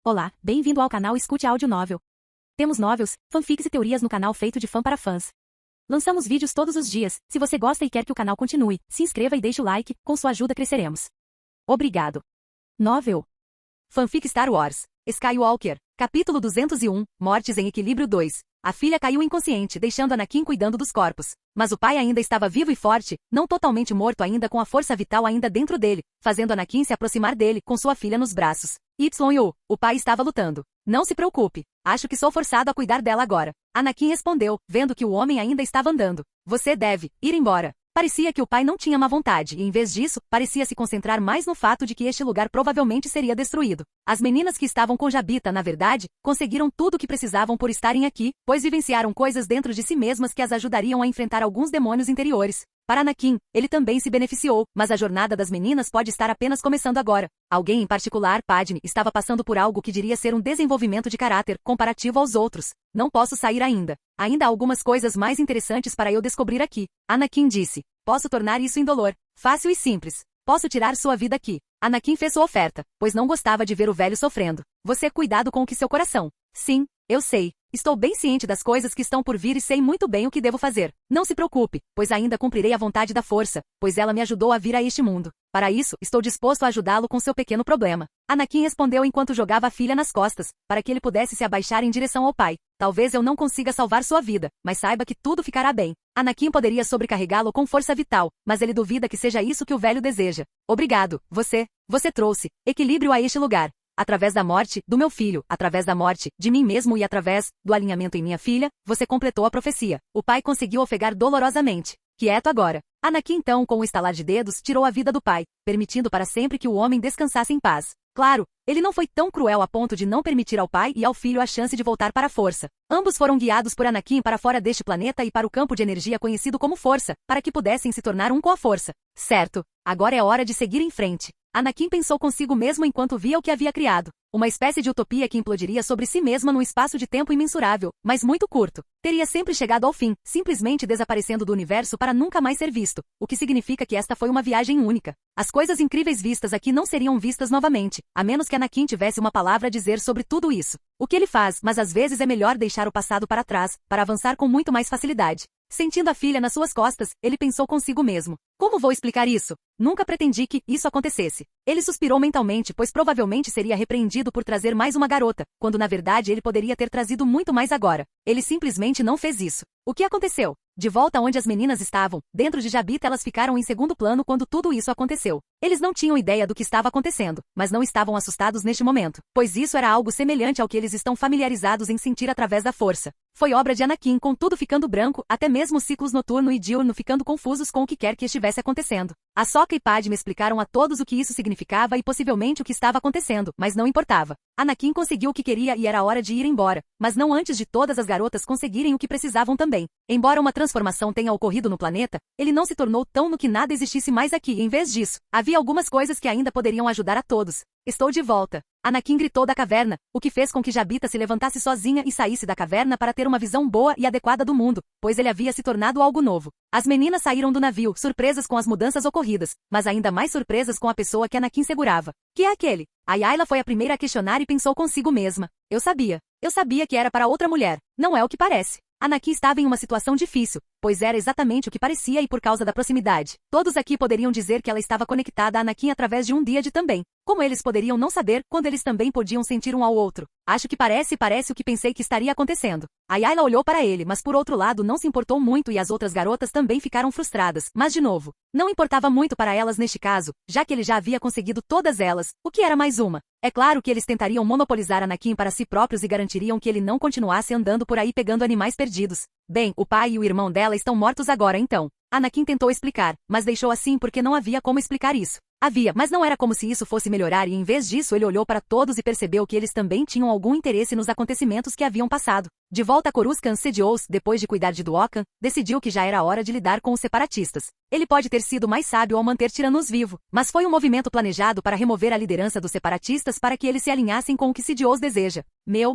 Olá, bem-vindo ao canal Escute Áudio Novel. Temos novels, fanfics e teorias no canal feito de fã para fãs. Lançamos vídeos todos os dias. Se você gosta e quer que o canal continue, se inscreva e deixe o like, com sua ajuda cresceremos. Obrigado. Novel. Fanfic Star Wars. Skywalker. Capítulo 201, Mortes em Equilíbrio 2. A filha caiu inconsciente, deixando Anakin cuidando dos corpos. Mas o pai ainda estava vivo e forte, não totalmente morto ainda, com a força vital ainda dentro dele, fazendo Anakin se aproximar dele, com sua filha nos braços. O pai estava lutando. Não se preocupe. Acho que sou forçado a cuidar dela agora. Anakin respondeu, vendo que o homem ainda estava andando. Você deve ir embora. Parecia que o pai não tinha má vontade e, em vez disso, parecia se concentrar mais no fato de que este lugar provavelmente seria destruído. As meninas que estavam com Jabita, na verdade, conseguiram tudo o que precisavam por estarem aqui, pois vivenciaram coisas dentro de si mesmas que as ajudariam a enfrentar alguns demônios interiores. Para Anakin, ele também se beneficiou, mas a jornada das meninas pode estar apenas começando agora. Alguém em particular, Padme, estava passando por algo que diria ser um desenvolvimento de caráter comparativo aos outros. Não posso sair ainda. Ainda há algumas coisas mais interessantes para eu descobrir aqui. Anakin disse. Posso tornar isso indolor. Fácil e simples. Posso tirar sua vida aqui. Anakin fez sua oferta, pois não gostava de ver o velho sofrendo. Você cuidado com o que seu coração. Sim, eu sei. Estou bem ciente das coisas que estão por vir e sei muito bem o que devo fazer. Não se preocupe, pois ainda cumprirei a vontade da força, pois ela me ajudou a vir a este mundo. Para isso, estou disposto a ajudá-lo com seu pequeno problema. Anakin respondeu enquanto jogava a filha nas costas, para que ele pudesse se abaixar em direção ao pai. Talvez eu não consiga salvar sua vida, mas saiba que tudo ficará bem. Anakin poderia sobrecarregá-lo com força vital, mas ele duvida que seja isso que o velho deseja. Obrigado, você trouxe equilíbrio a este lugar. Através da morte do meu filho, através da morte de mim mesmo e através do alinhamento em minha filha, você completou a profecia. O pai conseguiu ofegar dolorosamente. Quieto agora. Anakin então, com um estalar de dedos, tirou a vida do pai, permitindo para sempre que o homem descansasse em paz. Claro, ele não foi tão cruel a ponto de não permitir ao pai e ao filho a chance de voltar para a força. Ambos foram guiados por Anakin para fora deste planeta e para o campo de energia conhecido como força, para que pudessem se tornar um com a força. Certo, agora é hora de seguir em frente. Anakin pensou consigo mesmo enquanto via o que havia criado. Uma espécie de utopia que implodiria sobre si mesma num espaço de tempo imensurável, mas muito curto. Teria sempre chegado ao fim, simplesmente desaparecendo do universo para nunca mais ser visto, o que significa que esta foi uma viagem única. As coisas incríveis vistas aqui não seriam vistas novamente, a menos que Anakin tivesse uma palavra a dizer sobre tudo isso. O que ele faz, mas às vezes é melhor deixar o passado para trás, para avançar com muito mais facilidade. Sentindo a filha nas suas costas, ele pensou consigo mesmo. Como vou explicar isso? Nunca pretendi que isso acontecesse. Ele suspirou mentalmente, pois provavelmente seria repreendido por trazer mais uma garota, quando na verdade ele poderia ter trazido muito mais agora. Ele simplesmente não fez isso. O que aconteceu? De volta onde as meninas estavam, dentro de Jabita, elas ficaram em segundo plano quando tudo isso aconteceu. Eles não tinham ideia do que estava acontecendo, mas não estavam assustados neste momento, pois isso era algo semelhante ao que eles estão familiarizados em sentir através da força. Foi obra de Anakin, com tudo ficando branco, até mesmo os ciclos noturno e diurno ficando confusos com o que quer que estivesse acontecendo. Ahsoka e Padme explicaram a todos o que isso significava e possivelmente o que estava acontecendo, mas não importava. Anakin conseguiu o que queria e era hora de ir embora, mas não antes de todas as garotas conseguirem o que precisavam também. Embora uma transformação tenha ocorrido no planeta, ele não se tornou tão no que nada existisse mais aqui. Em vez disso, havia algumas coisas que ainda poderiam ajudar a todos. Estou de volta. Anakin gritou da caverna, o que fez com que Jabita se levantasse sozinha e saísse da caverna para ter uma visão boa e adequada do mundo, pois ele havia se tornado algo novo. As meninas saíram do navio, surpresas com as mudanças ocorridas, mas ainda mais surpresas com a pessoa que Anakin segurava. Que é aquele? Ayla foi a primeira a questionar e pensou consigo mesma. Eu sabia que era para outra mulher. Não é o que parece. Anakin estava em uma situação difícil, pois era exatamente o que parecia e por causa da proximidade. Todos aqui poderiam dizer que ela estava conectada a Anakin através de um Díade também. Como eles poderiam não saber, quando eles também podiam sentir um ao outro? Acho que parece o que pensei que estaria acontecendo. Ayla olhou para ele, mas por outro lado não se importou muito e as outras garotas também ficaram frustradas. Mas de novo, não importava muito para elas neste caso, já que ele já havia conseguido todas elas. O que era mais uma? É claro que eles tentariam monopolizar Anakin para si próprios e garantiriam que ele não continuasse andando por aí pegando animais perdidos. Bem, o pai e o irmão dela estão mortos agora então. Anakin tentou explicar, mas deixou assim porque não havia como explicar isso. Havia, mas não era como se isso fosse melhorar e em vez disso ele olhou para todos e percebeu que eles também tinham algum interesse nos acontecimentos que haviam passado. De volta a Coruscant, Sidious, depois de cuidar de Duokan, decidiu que já era hora de lidar com os separatistas. Ele pode ter sido mais sábio ao manter Tyrannus vivo, mas foi um movimento planejado para remover a liderança dos separatistas para que eles se alinhassem com o que Sidious deseja. Meu.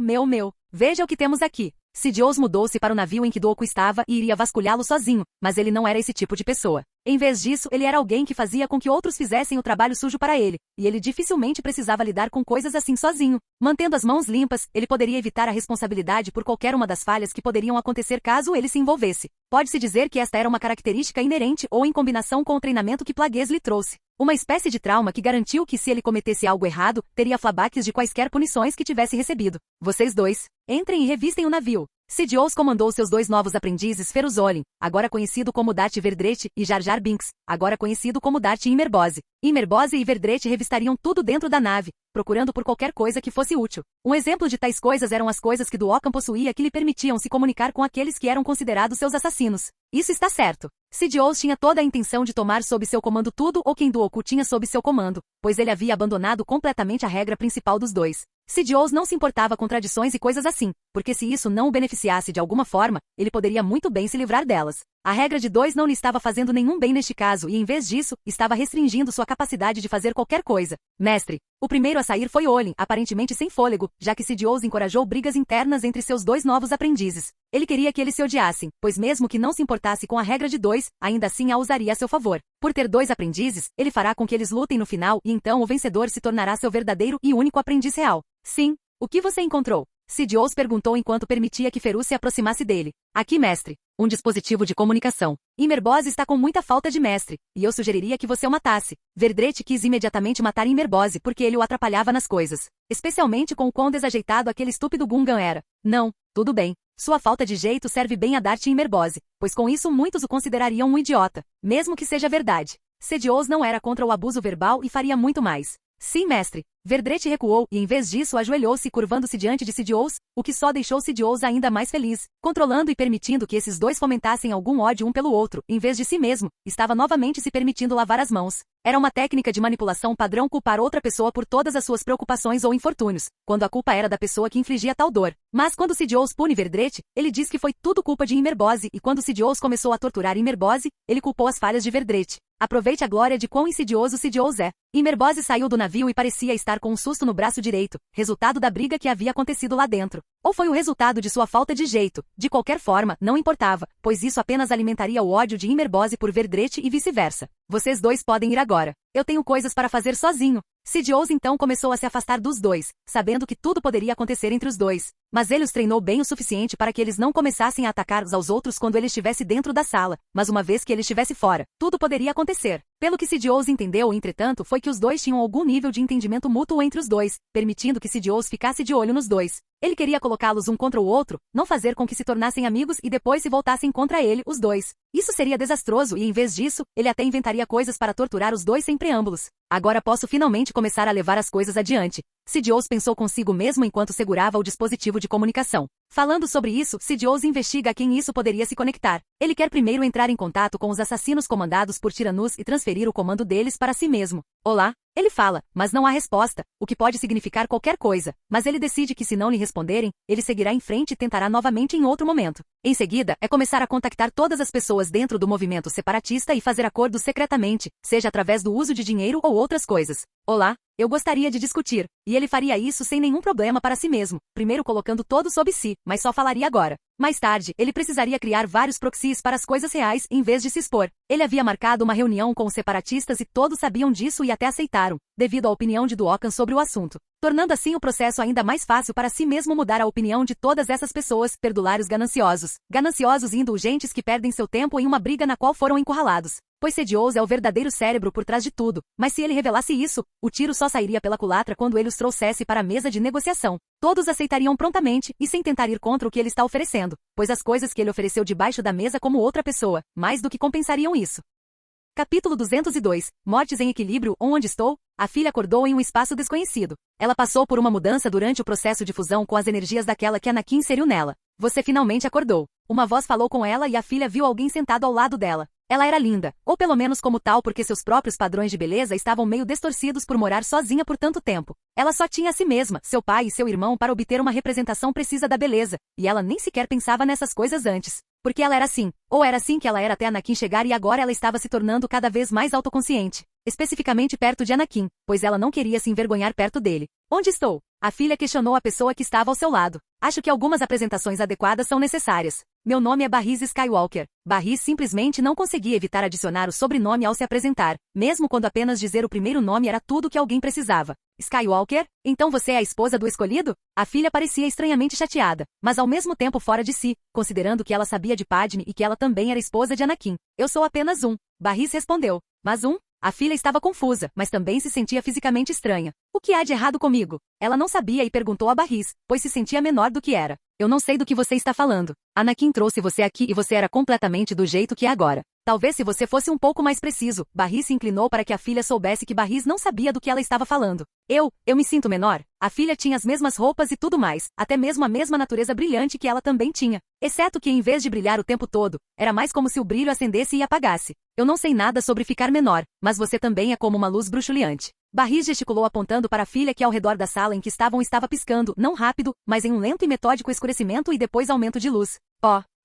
Veja o que temos aqui. Sidious mudou-se para o navio em que Dooku estava e iria vasculhá-lo sozinho, mas ele não era esse tipo de pessoa. Em vez disso, ele era alguém que fazia com que outros fizessem o trabalho sujo para ele, e ele dificilmente precisava lidar com coisas assim sozinho. Mantendo as mãos limpas, ele poderia evitar a responsabilidade por qualquer uma das falhas que poderiam acontecer caso ele se envolvesse. Pode-se dizer que esta era uma característica inerente ou em combinação com o treinamento que Plagueis lhe trouxe. Uma espécie de trauma que garantiu que se ele cometesse algo errado, teria flashbacks de quaisquer punições que tivesse recebido. Vocês dois, entrem e revistem o navio. Sidious comandou seus 2 novos aprendizes Feruzolin, agora conhecido como Dart Verdrete, e Jar Jar Binks, agora conhecido como Dart Immerbose. Immerbose e Verdrete revistariam tudo dentro da nave, procurando por qualquer coisa que fosse útil. Um exemplo de tais coisas eram as coisas que Duokan possuía que lhe permitiam se comunicar com aqueles que eram considerados seus assassinos. Isso está certo. Sidious tinha toda a intenção de tomar sob seu comando tudo ou quem Duoku tinha sob seu comando, pois ele havia abandonado completamente a regra principal dos dois. Sidious não se importava com tradições e coisas assim, porque se isso não o beneficiasse de alguma forma, ele poderia muito bem se livrar delas. A regra de 2 não lhe estava fazendo nenhum bem neste caso e, em vez disso, estava restringindo sua capacidade de fazer qualquer coisa. Mestre. O primeiro a sair foi Olin, aparentemente sem fôlego, já que Sidious encorajou brigas internas entre seus 2 novos aprendizes. Ele queria que eles se odiassem, pois mesmo que não se importasse com a regra de 2, ainda assim a usaria a seu favor. Por ter 2 aprendizes, ele fará com que eles lutem no final e então o vencedor se tornará seu verdadeiro e único aprendiz real. Sim. O que você encontrou? Sidious perguntou enquanto permitia que Ferus se aproximasse dele. Aqui, mestre. Um dispositivo de comunicação. Immerbose está com muita falta de mestre, e eu sugeriria que você o matasse. Verdrete quis imediatamente matar Immerbose porque ele o atrapalhava nas coisas. Especialmente com o quão desajeitado aquele estúpido Gungan era. Não, tudo bem. Sua falta de jeito serve bem a Dart Immerbose, pois com isso muitos o considerariam um idiota. Mesmo que seja verdade. Sidious não era contra o abuso verbal e faria muito mais. Sim, mestre. Verdrete recuou e em vez disso ajoelhou-se curvando-se diante de Sidious, o que só deixou Sidious ainda mais feliz. Controlando e permitindo que esses 2 fomentassem algum ódio um pelo outro, em vez de si mesmo, estava novamente se permitindo lavar as mãos. Era uma técnica de manipulação padrão culpar outra pessoa por todas as suas preocupações ou infortúnios, quando a culpa era da pessoa que infligia tal dor. Mas quando Sidious pune Verdrete, ele diz que foi tudo culpa de Immerbose e quando Sidious começou a torturar Immerbose, ele culpou as falhas de Verdrete. Aproveite a glória de quão insidioso Sidious é. Immerbose saiu do navio e parecia estar com um susto no braço direito, resultado da briga que havia acontecido lá dentro. Ou foi o resultado de sua falta de jeito. De qualquer forma, não importava, pois isso apenas alimentaria o ódio de Immerbose por Verdrete e vice-versa. Vocês 2 podem ir agora. Eu tenho coisas para fazer sozinho. Sidious então começou a se afastar dos 2, sabendo que tudo poderia acontecer entre os 2. Mas ele os treinou bem o suficiente para que eles não começassem a atacar uns aos outros quando ele estivesse dentro da sala, mas uma vez que ele estivesse fora, tudo poderia acontecer. Pelo que Sidious entendeu, entretanto, foi que os 2 tinham algum nível de entendimento mútuo entre os 2, permitindo que Sidious ficasse de olho nos 2. Ele queria colocá-los um contra o outro, não fazer com que se tornassem amigos e depois se voltassem contra ele, os 2. Isso seria desastroso e, em vez disso, ele até inventaria coisas para torturar os 2 sem preâmbulos. Agora posso finalmente começar a levar as coisas adiante. Sidious pensou consigo mesmo enquanto segurava o dispositivo de comunicação. Falando sobre isso, Sidious investiga a quem isso poderia se conectar. Ele quer primeiro entrar em contato com os assassinos comandados por Tyrannus e transferir o comando deles para si mesmo. Olá, ele fala, mas não há resposta, o que pode significar qualquer coisa. Mas ele decide que se não lhe responderem, ele seguirá em frente e tentará novamente em outro momento. Em seguida, é começar a contactar todas as pessoas dentro do movimento separatista e fazer acordos secretamente, seja através do uso de dinheiro ou outras coisas. Olá, eu gostaria de discutir. E ele faria isso sem nenhum problema para si mesmo, primeiro colocando todo sob si, mas só falaria agora. Mais tarde, ele precisaria criar vários proxies para as coisas reais em vez de se expor. Ele havia marcado uma reunião com os separatistas e todos sabiam disso e até aceitaram, devido à opinião de Duokan sobre o assunto, tornando assim o processo ainda mais fácil para si mesmo mudar a opinião de todas essas pessoas, perdulários gananciosos. Gananciosos e indulgentes que perdem seu tempo em uma briga na qual foram encurralados. Pois Sidious é o verdadeiro cérebro por trás de tudo, mas se ele revelasse isso, o tiro só sairia pela culatra quando ele os trouxesse para a mesa de negociação. Todos aceitariam prontamente e sem tentar ir contra o que ele está oferecendo, pois as coisas que ele ofereceu debaixo da mesa como outra pessoa, mais do que compensariam isso. Capítulo 202. Mortes em equilíbrio. Onde estou? A filha acordou em um espaço desconhecido. Ela passou por uma mudança durante o processo de fusão com as energias daquela que Anakin inseriu nela. Você finalmente acordou. Uma voz falou com ela e a filha viu alguém sentado ao lado dela. Ela era linda, ou pelo menos como tal porque seus próprios padrões de beleza estavam meio distorcidos por morar sozinha por tanto tempo. Ela só tinha a si mesma, seu pai e seu irmão para obter uma representação precisa da beleza, e ela nem sequer pensava nessas coisas antes. Porque ela era assim, ou era assim que ela era até Anakin chegar e agora ela estava se tornando cada vez mais autoconsciente. especificamente perto de Anakin, pois ela não queria se envergonhar perto dele. Onde estou? A filha questionou a pessoa que estava ao seu lado. Acho que algumas apresentações adequadas são necessárias. Meu nome é Barriss Skywalker. Barriss simplesmente não conseguia evitar adicionar o sobrenome ao se apresentar, mesmo quando apenas dizer o primeiro nome era tudo que alguém precisava. Skywalker? Então você é a esposa do escolhido? A filha parecia estranhamente chateada, mas ao mesmo tempo fora de si, considerando que ela sabia de Padme e que ela também era esposa de Anakin. Eu sou apenas um. Barriss respondeu. Mas um? A filha estava confusa, mas também se sentia fisicamente estranha. O que há de errado comigo? Ela não sabia e perguntou a Barriss, pois se sentia menor do que era. Eu não sei do que você está falando. Anakin trouxe você aqui e você era completamente do jeito que é agora. Talvez se você fosse um pouco mais preciso. Barriss se inclinou para que a filha soubesse que Barriss não sabia do que ela estava falando. Eu me sinto menor? A filha tinha as mesmas roupas e tudo mais, até mesmo a mesma natureza brilhante que ela também tinha. Exceto que em vez de brilhar o tempo todo, era mais como se o brilho acendesse e apagasse. Eu não sei nada sobre ficar menor, mas você também é como uma luz bruxuleante. Barriss gesticulou apontando para a filha que ao redor da sala em que estavam estava piscando, não rápido, mas em um lento e metódico escurecimento e depois aumento de luz.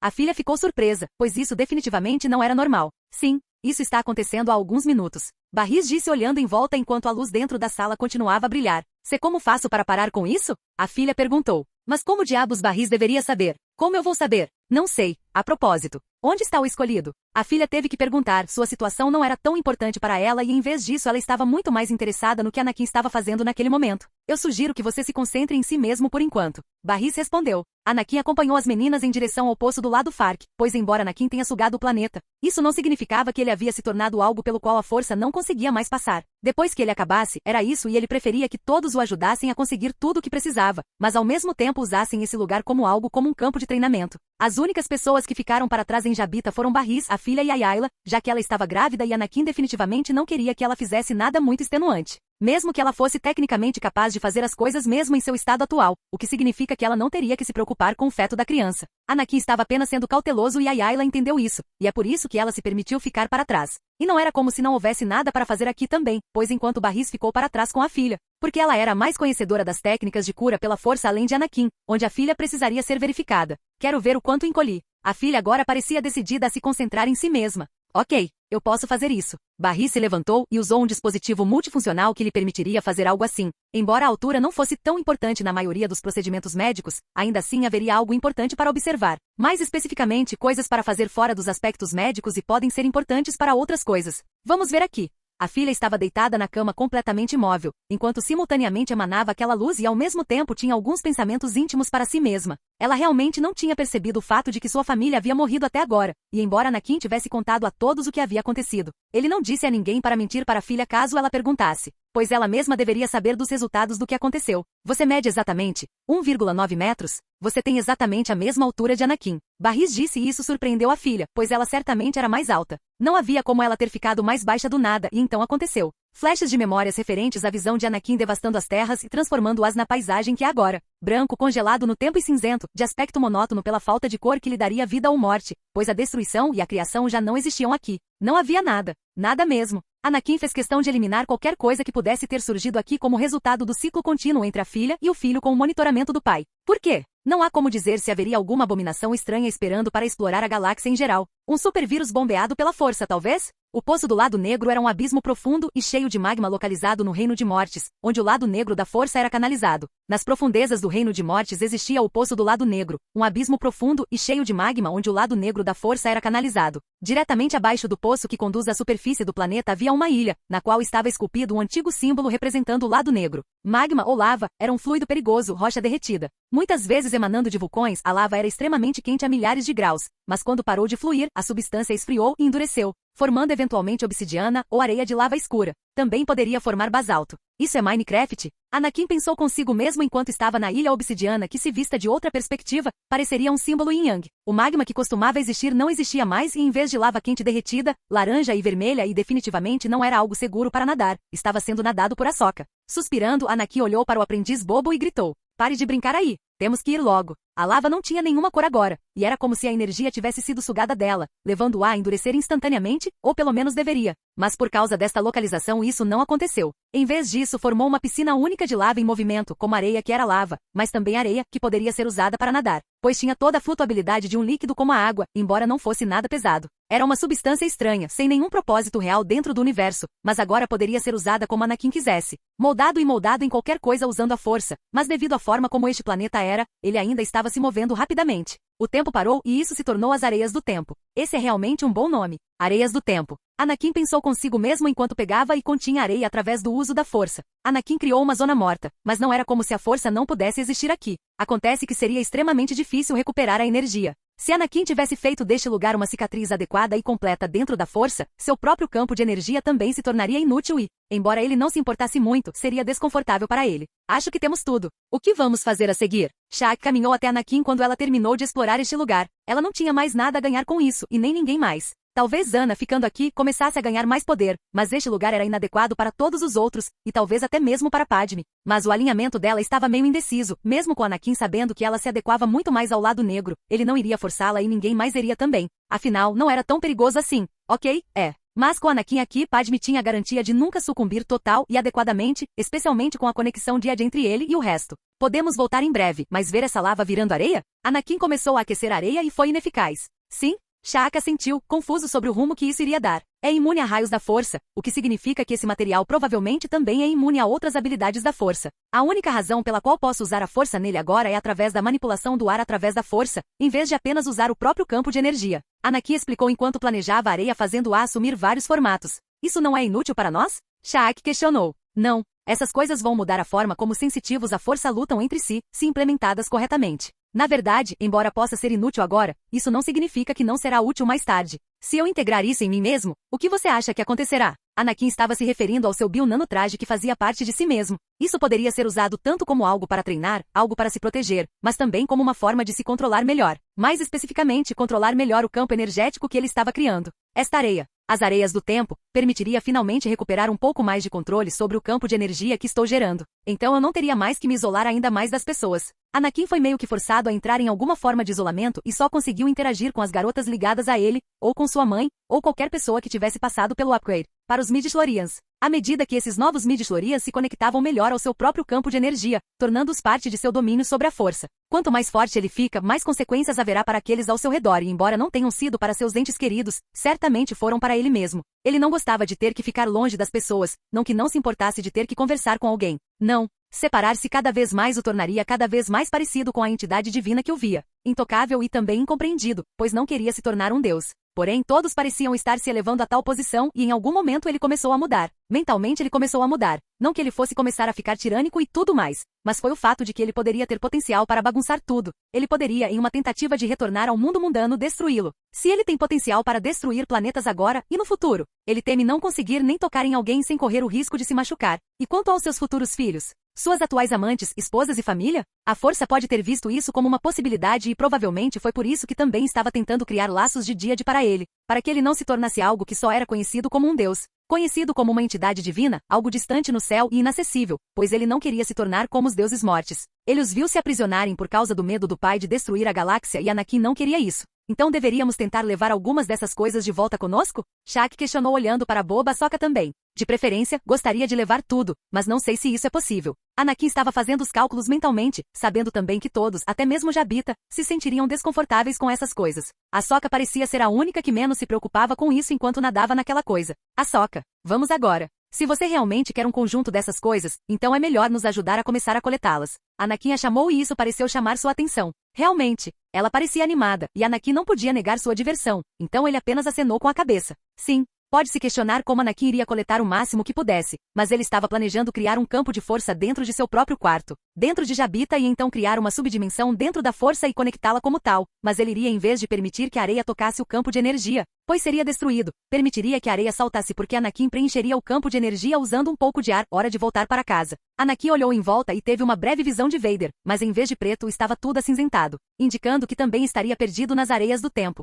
A filha ficou surpresa, pois isso definitivamente não era normal. Sim, isso está acontecendo há alguns minutos. Barriss disse olhando em volta enquanto a luz dentro da sala continuava a brilhar. Sei como faço para parar com isso? A filha perguntou. Mas como diabos Barriss deveria saber? Como eu vou saber? Não sei. A propósito, onde está o escolhido? A filha teve que perguntar, sua situação não era tão importante para ela e em vez disso ela estava muito mais interessada no que Anakin estava fazendo naquele momento. Eu sugiro que você se concentre em si mesmo por enquanto. Barriss respondeu. Anakin acompanhou as meninas em direção ao poço do lado Fark, pois embora Anakin tenha sugado o planeta, isso não significava que ele havia se tornado algo pelo qual a força não conseguia mais passar. Depois que ele acabasse, era isso e ele preferia que todos o ajudassem a conseguir tudo o que precisava, mas ao mesmo tempo usassem esse lugar como algo como um campo de treinamento. As únicas pessoas que ficaram para trás em Jabita foram Barriss, a filha e Ayla, já que ela estava grávida e Anakin definitivamente não queria que ela fizesse nada muito extenuante. Mesmo que ela fosse tecnicamente capaz de fazer as coisas mesmo em seu estado atual, o que significa que ela não teria que se preocupar com o feto da criança. Anakin estava apenas sendo cauteloso e Ayla entendeu isso, e é por isso que ela se permitiu ficar para trás. E não era como se não houvesse nada para fazer aqui também, pois enquanto Barriss ficou para trás com a filha, porque ela era a mais conhecedora das técnicas de cura pela força além de Anakin, onde a filha precisaria ser verificada. Quero ver o quanto encolhi. A filha agora parecia decidida a se concentrar em si mesma. Ok, eu posso fazer isso. Barriss se levantou e usou um dispositivo multifuncional que lhe permitiria fazer algo assim. Embora a altura não fosse tão importante na maioria dos procedimentos médicos, ainda assim haveria algo importante para observar. Mais especificamente, coisas para fazer fora dos aspectos médicos e podem ser importantes para outras coisas. Vamos ver aqui. A filha estava deitada na cama completamente imóvel, enquanto simultaneamente emanava aquela luz e ao mesmo tempo tinha alguns pensamentos íntimos para si mesma. Ela realmente não tinha percebido o fato de que sua família havia morrido até agora, e embora Anakin tivesse contado a todos o que havia acontecido, ele não disse a ninguém para mentir para a filha caso ela perguntasse, pois ela mesma deveria saber dos resultados do que aconteceu. Você mede exatamente 1,9 metros? Você tem exatamente a mesma altura de Anakin. Barriss disse e isso surpreendeu a filha, pois ela certamente era mais alta. Não havia como ela ter ficado mais baixa do nada e então aconteceu. Flechas de memórias referentes à visão de Anakin devastando as terras e transformando-as na paisagem que é agora. Branco congelado no tempo e cinzento, de aspecto monótono pela falta de cor que lhe daria vida ou morte, pois a destruição e a criação já não existiam aqui. Não havia nada. Nada mesmo. Anakin fez questão de eliminar qualquer coisa que pudesse ter surgido aqui como resultado do ciclo contínuo entre a filha e o filho com o monitoramento do pai. Por quê? Não há como dizer se haveria alguma abominação estranha esperando para explorar a galáxia em geral. Um supervírus bombeado pela força, talvez? O Poço do Lado Negro era um abismo profundo e cheio de magma localizado no Reino de Mortes, onde o lado negro da força era canalizado. Nas profundezas do Reino de Mortes existia o Poço do Lado Negro, um abismo profundo e cheio de magma onde o lado negro da força era canalizado. Diretamente abaixo do poço que conduz à superfície do planeta havia uma ilha, na qual estava esculpido um antigo símbolo representando o lado negro. Magma ou lava era um fluido perigoso, rocha derretida. Muitas vezes emanando de vulcões, a lava era extremamente quente a milhares de graus, mas quando parou de fluir, a substância esfriou e endureceu, formando eventualmente obsidiana ou areia de lava escura. Também poderia formar basalto. Isso é Minecraft? Anakin pensou consigo mesmo enquanto estava na ilha obsidiana que, se vista de outra perspectiva, pareceria um símbolo yin-yang. O magma que costumava existir não existia mais e em vez de lava quente derretida, laranja e vermelha e definitivamente não era algo seguro para nadar, estava sendo nadado por Ahsoka. Suspirando, Anakin olhou para o aprendiz bobo e gritou: "Pare de brincar aí. Temos que ir logo." A lava não tinha nenhuma cor agora, e era como se a energia tivesse sido sugada dela, levando-a a endurecer instantaneamente, ou pelo menos deveria. Mas por causa desta localização isso não aconteceu. Em vez disso formou uma piscina única de lava em movimento, como areia que era lava, mas também areia que poderia ser usada para nadar, pois tinha toda a flutuabilidade de um líquido como a água, embora não fosse nada pesado. Era uma substância estranha, sem nenhum propósito real dentro do universo, mas agora poderia ser usada como Anakin quisesse. Moldado e moldado em qualquer coisa usando a força, mas devido à forma como este planeta era, ele ainda estava se movendo rapidamente. O tempo parou e isso se tornou as Areias do Tempo. Esse é realmente um bom nome. Areias do Tempo. Anakin pensou consigo mesmo enquanto pegava e continha areia através do uso da força. Anakin criou uma zona morta, mas não era como se a força não pudesse existir aqui. Acontece que seria extremamente difícil recuperar a energia. Se Anakin tivesse feito deste lugar uma cicatriz adequada e completa dentro da força, seu próprio campo de energia também se tornaria inútil e, embora ele não se importasse muito, seria desconfortável para ele. Acho que temos tudo. O que vamos fazer a seguir? Shak caminhou até Anakin quando ela terminou de explorar este lugar. Ela não tinha mais nada a ganhar com isso, e nem ninguém mais. Talvez Ana, ficando aqui, começasse a ganhar mais poder, mas este lugar era inadequado para todos os outros, e talvez até mesmo para Padme. Mas o alinhamento dela estava meio indeciso, mesmo com Anakin sabendo que ela se adequava muito mais ao lado negro, ele não iria forçá-la e ninguém mais iria também. Afinal, não era tão perigoso assim. Ok, é. Mas com Anakin aqui, Padme tinha a garantia de nunca sucumbir total e adequadamente, especialmente com a conexão Jedi entre ele e o resto. Podemos voltar em breve, mas ver essa lava virando areia? Anakin começou a aquecer a areia e foi ineficaz. Sim? Shaka sentiu, confuso sobre o rumo que isso iria dar. É imune a raios da força, o que significa que esse material provavelmente também é imune a outras habilidades da força. A única razão pela qual posso usar a força nele agora é através da manipulação do ar através da força, em vez de apenas usar o próprio campo de energia. Anakin explicou enquanto planejava a areia fazendo-a assumir vários formatos. Isso não é inútil para nós? Shaq questionou. Não. Essas coisas vão mudar a forma como sensitivos à força lutam entre si, se implementadas corretamente. Na verdade, embora possa ser inútil agora, isso não significa que não será útil mais tarde. Se eu integrar isso em mim mesmo, o que você acha que acontecerá? Anakin estava se referindo ao seu bio-nanotraje que fazia parte de si mesmo. Isso poderia ser usado tanto como algo para treinar, algo para se proteger, mas também como uma forma de se controlar melhor. Mais especificamente, controlar melhor o campo energético que ele estava criando. Esta areia, as Areias do Tempo, permitiria finalmente recuperar um pouco mais de controle sobre o campo de energia que estou gerando. Então eu não teria mais que me isolar ainda mais das pessoas. Anakin foi meio que forçado a entrar em alguma forma de isolamento e só conseguiu interagir com as garotas ligadas a ele, ou com sua mãe, ou qualquer pessoa que tivesse passado pelo upgrade. Para os midi-chlorians, à medida que esses novos midi-chlorians se conectavam melhor ao seu próprio campo de energia, tornando-os parte de seu domínio sobre a força. Quanto mais forte ele fica, mais consequências haverá para aqueles ao seu redor e embora não tenham sido para seus entes queridos, certamente foram para ele mesmo. Ele não gostava de ter que ficar longe das pessoas, não que não se importasse de ter que conversar com alguém. Não. Separar-se cada vez mais o tornaria cada vez mais parecido com a entidade divina que o via. Intocável e também incompreendido, pois não queria se tornar um deus. Porém, todos pareciam estar se elevando a tal posição e em algum momento ele começou a mudar. Mentalmente ele começou a mudar. Não que ele fosse começar a ficar tirânico e tudo mais, mas foi o fato de que ele poderia ter potencial para bagunçar tudo. Ele poderia, em uma tentativa de retornar ao mundo mundano, destruí-lo. Se ele tem potencial para destruir planetas agora e no futuro, ele teme não conseguir nem tocar em alguém sem correr o risco de se machucar. E quanto aos seus futuros filhos? Suas atuais amantes, esposas e família? A força pode ter visto isso como uma possibilidade e provavelmente foi por isso que também estava tentando criar laços de Jedi para ele, para que ele não se tornasse algo que só era conhecido como um deus. Conhecido como uma entidade divina, algo distante no céu e inacessível, pois ele não queria se tornar como os deuses mortes. Ele os viu se aprisionarem por causa do medo do pai de destruir a galáxia e Anakin não queria isso. Então deveríamos tentar levar algumas dessas coisas de volta conosco? Shaq questionou olhando para Boba Sokka também. De preferência, gostaria de levar tudo, mas não sei se isso é possível. Anakin estava fazendo os cálculos mentalmente, sabendo também que todos, até mesmo Jabita, se sentiriam desconfortáveis com essas coisas. A Sokka parecia ser a única que menos se preocupava com isso enquanto nadava naquela coisa. A Sokka, vamos agora. Se você realmente quer um conjunto dessas coisas, então é melhor nos ajudar a começar a coletá-las. Anakin a chamou e isso pareceu chamar sua atenção. Realmente, ela parecia animada, e Anakin não podia negar sua diversão, então ele apenas acenou com a cabeça. Sim. Pode-se questionar como Anakin iria coletar o máximo que pudesse, mas ele estava planejando criar um campo de força dentro de seu próprio quarto, dentro de Jabita e então criar uma subdimensão dentro da força e conectá-la como tal, mas ele iria em vez de permitir que a areia tocasse o campo de energia, pois seria destruído, permitiria que a areia saltasse porque Anakin preencheria o campo de energia usando um pouco de ar, hora de voltar para casa. Anakin olhou em volta e teve uma breve visão de Vader, mas em vez de preto estava tudo acinzentado, indicando que também estaria perdido nas areias do tempo.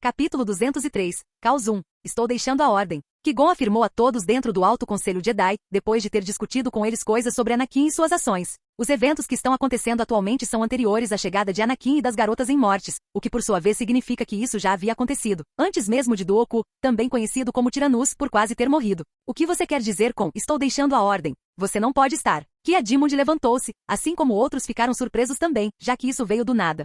Capítulo 203, Caos 1. Estou deixando a ordem. Qui-Gon afirmou a todos dentro do Alto Conselho Jedi, depois de ter discutido com eles coisas sobre Anakin e suas ações. Os eventos que estão acontecendo atualmente são anteriores à chegada de Anakin e das garotas em mortes, o que por sua vez significa que isso já havia acontecido, antes mesmo de Dooku, também conhecido como Tyrannus, por quase ter morrido. O que você quer dizer com "estou deixando a ordem"? Você não pode estar. Ki-Adi-Mundi levantou-se, assim como outros ficaram surpresos também, já que isso veio do nada.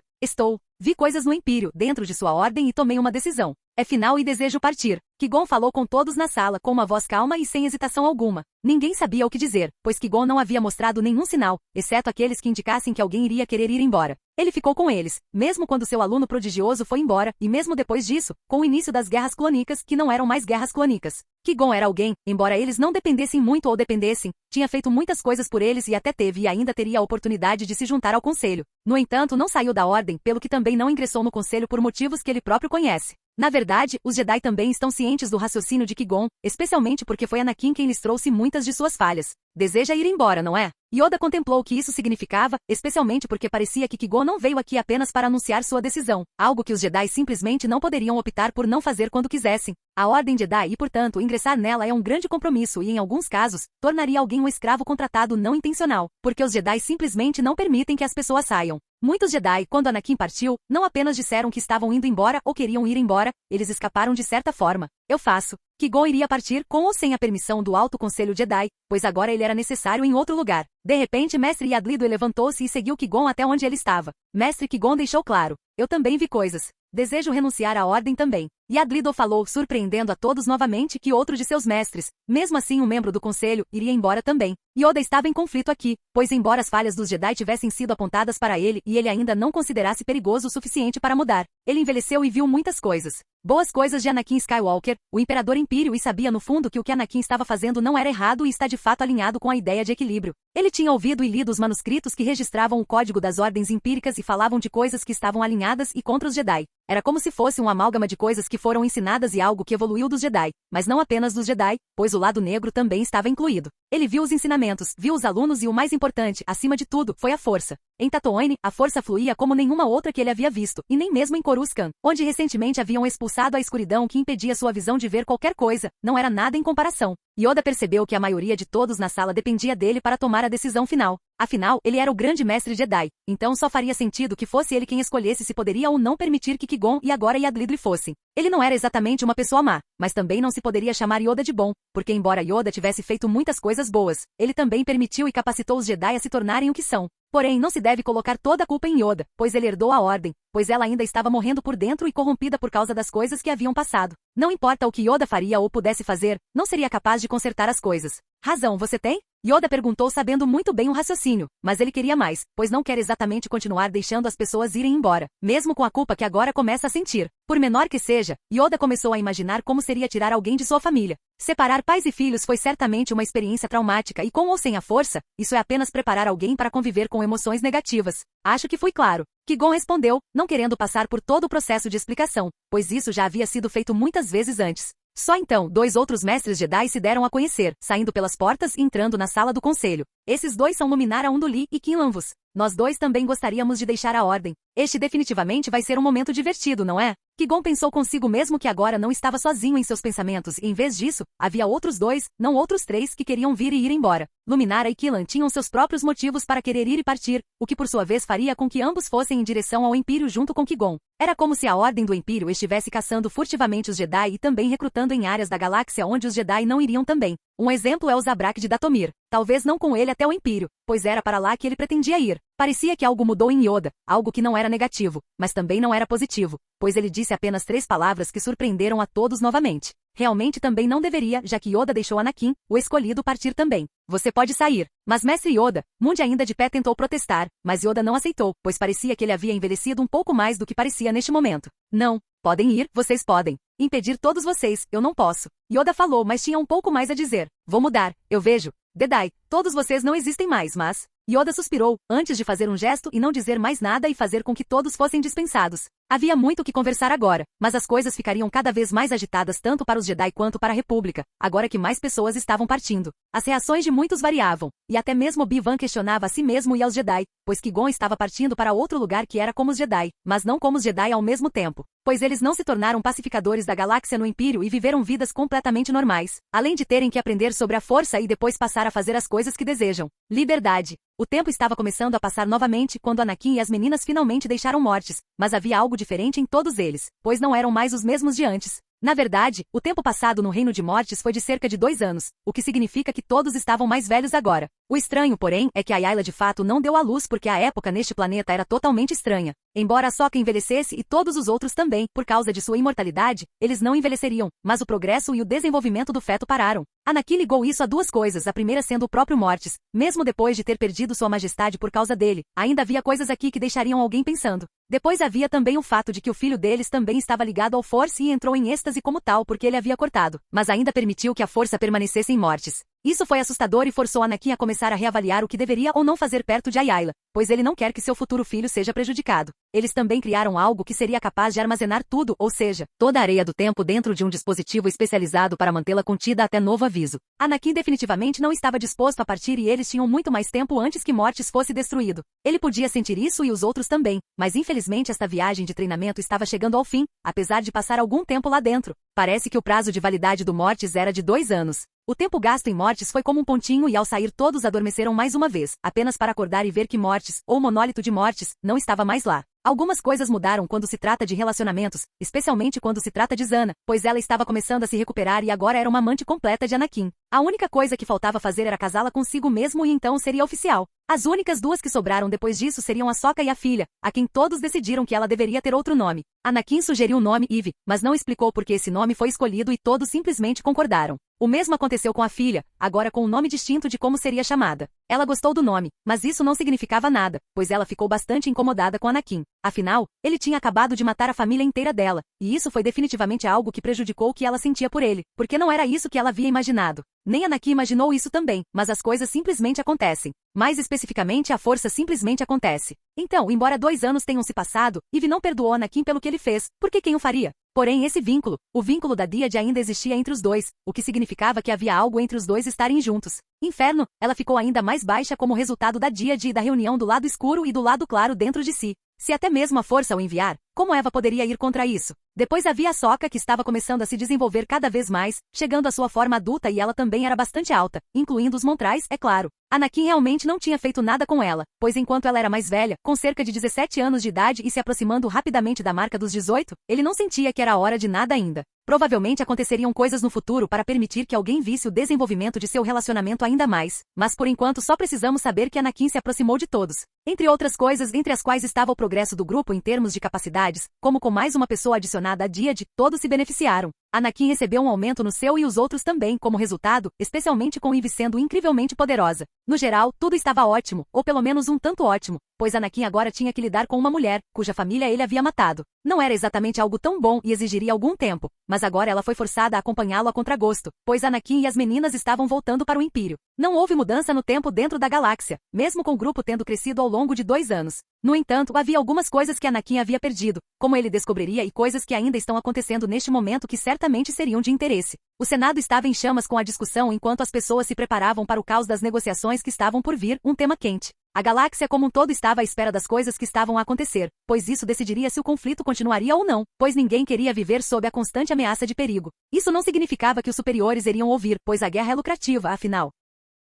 Vi coisas no Império, dentro de sua ordem e tomei uma decisão. É final e desejo partir. Qui-Gon falou com todos na sala com uma voz calma e sem hesitação alguma. Ninguém sabia o que dizer, pois Qui-Gon não havia mostrado nenhum sinal, exceto aqueles que indicassem que alguém iria querer ir embora. Ele ficou com eles, mesmo quando seu aluno prodigioso foi embora, e mesmo depois disso, com o início das guerras clônicas, que não eram mais guerras clônicas. Qui-Gon era alguém, embora eles não dependessem muito ou dependessem, tinha feito muitas coisas por eles e até teve e ainda teria a oportunidade de se juntar ao conselho. No entanto, não saiu da ordem, pelo que também não ingressou no conselho por motivos que ele próprio conhece. Na verdade, os Jedi também estão cientes do raciocínio de Qui-Gon, especialmente porque foi Anakin quem lhes trouxe muitas de suas falhas. Deseja ir embora, não é? Yoda contemplou o que isso significava, especialmente porque parecia que Qui-Gon não veio aqui apenas para anunciar sua decisão, algo que os Jedi simplesmente não poderiam optar por não fazer quando quisessem. A Ordem Jedi e, portanto, ingressar nela é um grande compromisso e, em alguns casos, tornaria alguém um escravo contratado não intencional, porque os Jedi simplesmente não permitem que as pessoas saiam. Muitos Jedi, quando Anakin partiu, não apenas disseram que estavam indo embora ou queriam ir embora, eles escaparam de certa forma. Eu faço. Qui-Gon iria partir com ou sem a permissão do Alto Conselho Jedi, pois agora ele era necessário em outro lugar. De repente, Mestre Yadlido levantou-se e seguiu Qui-Gon até onde ele estava. Mestre Qui-Gon deixou claro. Eu também vi coisas. Desejo renunciar à ordem também. Yadlido falou, surpreendendo a todos novamente que outro de seus mestres, mesmo assim um membro do conselho, iria embora também. Yoda estava em conflito aqui, pois embora as falhas dos Jedi tivessem sido apontadas para ele e ele ainda não considerasse perigoso o suficiente para mudar, ele envelheceu e viu muitas coisas. Boas coisas de Anakin Skywalker, o Imperador Império e sabia no fundo que o que Anakin estava fazendo não era errado e está de fato alinhado com a ideia de equilíbrio. Ele tinha ouvido e lido os manuscritos que registravam o código das ordens empíricas e falavam de coisas que estavam alinhadas e contra os Jedi. Era como se fosse um amálgama de coisas que foram ensinadas e algo que evoluiu dos Jedi, mas não apenas dos Jedi, pois o lado negro também estava incluído. Ele viu os ensinamentos, viu os alunos e o mais importante, acima de tudo, foi a força. Em Tatooine, a força fluía como nenhuma outra que ele havia visto, e nem mesmo em Coruscant, onde recentemente haviam expulsado a escuridão que impedia sua visão de ver qualquer coisa, não era nada em comparação. Yoda percebeu que a maioria de todos na sala dependia dele para tomar a decisão final. Afinal, ele era o grande mestre Jedi, então só faria sentido que fosse ele quem escolhesse se poderia ou não permitir que Qui-Gon e agora Yadlidri fossem. Ele não era exatamente uma pessoa má, mas também não se poderia chamar Yoda de bom, porque embora Yoda tivesse feito muitas coisas boas, ele também permitiu e capacitou os Jedi a se tornarem o que são. Porém, não se deve colocar toda a culpa em Yoda, pois ele herdou a ordem, pois ela ainda estava morrendo por dentro e corrompida por causa das coisas que haviam passado. Não importa o que Yoda faria ou pudesse fazer, não seria capaz de consertar as coisas. Razão você tem? Yoda perguntou sabendo muito bem o raciocínio, mas ele queria mais, pois não quer exatamente continuar deixando as pessoas irem embora, mesmo com a culpa que agora começa a sentir. Por menor que seja, Yoda começou a imaginar como seria tirar alguém de sua família. Separar pais e filhos foi certamente uma experiência traumática e com ou sem a força, isso é apenas preparar alguém para conviver com emoções negativas. Acho que fui claro. Qui-Gon respondeu, não querendo passar por todo o processo de explicação, pois isso já havia sido feito muitas vezes antes. Só então, 2 outros mestres Jedi se deram a conhecer, saindo pelas portas e entrando na sala do conselho. Esses 2 são Luminara Unduli e Quinlanvos. Nós 2 também gostaríamos de deixar a ordem. Este definitivamente vai ser um momento divertido, não é? Qui-Gon pensou consigo mesmo que agora não estava sozinho em seus pensamentos e em vez disso, havia outros 2, não outros 3 que queriam vir e ir embora. Luminara e Quinlan tinham seus próprios motivos para querer ir e partir, o que por sua vez faria com que ambos fossem em direção ao Império junto com Qui-Gon. Era como se a Ordem do Império estivesse caçando furtivamente os Jedi e também recrutando em áreas da galáxia onde os Jedi não iriam também. Um exemplo é o Zabrak de Datomir. Talvez não com ele até o Império, pois era para lá que ele pretendia ir. Parecia que algo mudou em Yoda, algo que não era negativo, mas também não era positivo, pois ele disse apenas 3 palavras que surpreenderam a todos novamente. Realmente também não deveria, já que Yoda deixou Anakin, o escolhido, partir também. Você pode sair. Mas Mestre Yoda, Mundi ainda de pé tentou protestar, mas Yoda não aceitou, pois parecia que ele havia envelhecido um pouco mais do que parecia neste momento. Não. Podem ir, vocês podem. Impedir todos vocês, eu não posso. Yoda falou, mas tinha um pouco mais a dizer. Vou mudar, eu vejo. Dedai, todos vocês não existem mais, mas... Yoda suspirou, antes de fazer um gesto e não dizer mais nada e fazer com que todos fossem dispensados. Havia muito o que conversar agora, mas as coisas ficariam cada vez mais agitadas tanto para os Jedi quanto para a República, agora que mais pessoas estavam partindo. As reações de muitos variavam, e até mesmo Obi-Wan questionava a si mesmo e aos Jedi, pois Qui-Gon estava partindo para outro lugar que era como os Jedi, mas não como os Jedi ao mesmo tempo, pois eles não se tornaram pacificadores da galáxia no Império e viveram vidas completamente normais, além de terem que aprender sobre a força e depois passar a fazer as coisas que desejam. Liberdade. O tempo estava começando a passar novamente quando Anakin e as meninas finalmente deixaram Mortis, mas havia algo diferente em todos eles, pois não eram mais os mesmos de antes. Na verdade, o tempo passado no Reino de Mortis foi de cerca de 2 anos, o que significa que todos estavam mais velhos agora. O estranho, porém, é que a Ayla de fato não deu à luz porque a época neste planeta era totalmente estranha. Embora a Sokka envelhecesse e todos os outros também, por causa de sua imortalidade, eles não envelheceriam, mas o progresso e o desenvolvimento do feto pararam. Anakin ligou isso a 2 coisas, a primeira sendo o próprio Mortis. Mesmo depois de ter perdido sua majestade por causa dele, ainda havia coisas aqui que deixariam alguém pensando. Depois havia também o fato de que o filho deles também estava ligado ao Force e entrou em êxtase como tal porque ele havia cortado, mas ainda permitiu que a força permanecesse em Mortis. Isso foi assustador e forçou Anakin a começar a reavaliar o que deveria ou não fazer perto de Ayla, pois ele não quer que seu futuro filho seja prejudicado. Eles também criaram algo que seria capaz de armazenar tudo, ou seja, toda a areia do tempo dentro de um dispositivo especializado para mantê-la contida até novo aviso. Anakin definitivamente não estava disposto a partir e eles tinham muito mais tempo antes que Mortis fosse destruído. Ele podia sentir isso e os outros também, mas infelizmente esta viagem de treinamento estava chegando ao fim, apesar de passar algum tempo lá dentro. Parece que o prazo de validade do Mortis era de 2 anos. O tempo gasto em Mortis foi como um pontinho e ao sair todos adormeceram mais uma vez, apenas para acordar e ver que Mortis, ou monólito de Mortis, não estava mais lá. Algumas coisas mudaram quando se trata de relacionamentos, especialmente quando se trata de Zana, pois ela estava começando a se recuperar e agora era uma amante completa de Anakin. A única coisa que faltava fazer era casá-la consigo mesmo e então seria oficial. As únicas 2 que sobraram depois disso seriam a Sokka e a filha, a quem todos decidiram que ela deveria ter outro nome. Anakin sugeriu o nome Eve, mas não explicou por que esse nome foi escolhido e todos simplesmente concordaram. O mesmo aconteceu com a filha, agora com um nome distinto de como seria chamada. Ela gostou do nome, mas isso não significava nada, pois ela ficou bastante incomodada com Anakin. Afinal, ele tinha acabado de matar a família inteira dela, e isso foi definitivamente algo que prejudicou o que ela sentia por ele, porque não era isso que ela havia imaginado. Nem Anakin imaginou isso também, mas as coisas simplesmente acontecem. Mais especificamente, a força simplesmente acontece. Então, embora 2 anos tenham se passado, Eve não perdoou Anakin pelo que ele fez, porque quem o faria? Porém esse vínculo, o vínculo da Díade ainda existia entre os dois, o que significava que havia algo entre os dois estarem juntos. Inferno, ela ficou ainda mais baixa como resultado da Díade e da reunião do lado escuro e do lado claro dentro de si. Se até mesmo a força o enviar, como Eva poderia ir contra isso? Depois havia a Sokka que estava começando a se desenvolver cada vez mais, chegando à sua forma adulta e ela também era bastante alta, incluindo os Montrais, é claro. Anakin realmente não tinha feito nada com ela, pois enquanto ela era mais velha, com cerca de 17 anos de idade e se aproximando rapidamente da marca dos 18, ele não sentia que era a hora de nada ainda. Provavelmente aconteceriam coisas no futuro para permitir que alguém visse o desenvolvimento de seu relacionamento ainda mais, mas por enquanto só precisamos saber que Anakin se aproximou de todos. Entre outras coisas, entre as quais estava o progresso do grupo em termos de capacidades, como com mais uma pessoa adicionada à Díade, todos se beneficiaram. Anakin recebeu um aumento no seu e os outros também como resultado, especialmente com Eve sendo incrivelmente poderosa. No geral, tudo estava ótimo, ou pelo menos um tanto ótimo, pois Anakin agora tinha que lidar com uma mulher, cuja família ele havia matado. Não era exatamente algo tão bom e exigiria algum tempo, mas agora ela foi forçada a acompanhá-lo a contragosto, pois Anakin e as meninas estavam voltando para o Império. Não houve mudança no tempo dentro da galáxia, mesmo com o grupo tendo crescido ao longo de 2 anos. No entanto, havia algumas coisas que Anakin havia perdido, como ele descobriria e coisas que ainda estão acontecendo neste momento que certamente seriam de interesse. O Senado estava em chamas com a discussão enquanto as pessoas se preparavam para o caos das negociações que estavam por vir, um tema quente. A galáxia como um todo estava à espera das coisas que estavam a acontecer, pois isso decidiria se o conflito continuaria ou não, pois ninguém queria viver sob a constante ameaça de perigo. Isso não significava que os superiores iriam ouvir, pois a guerra é lucrativa, afinal.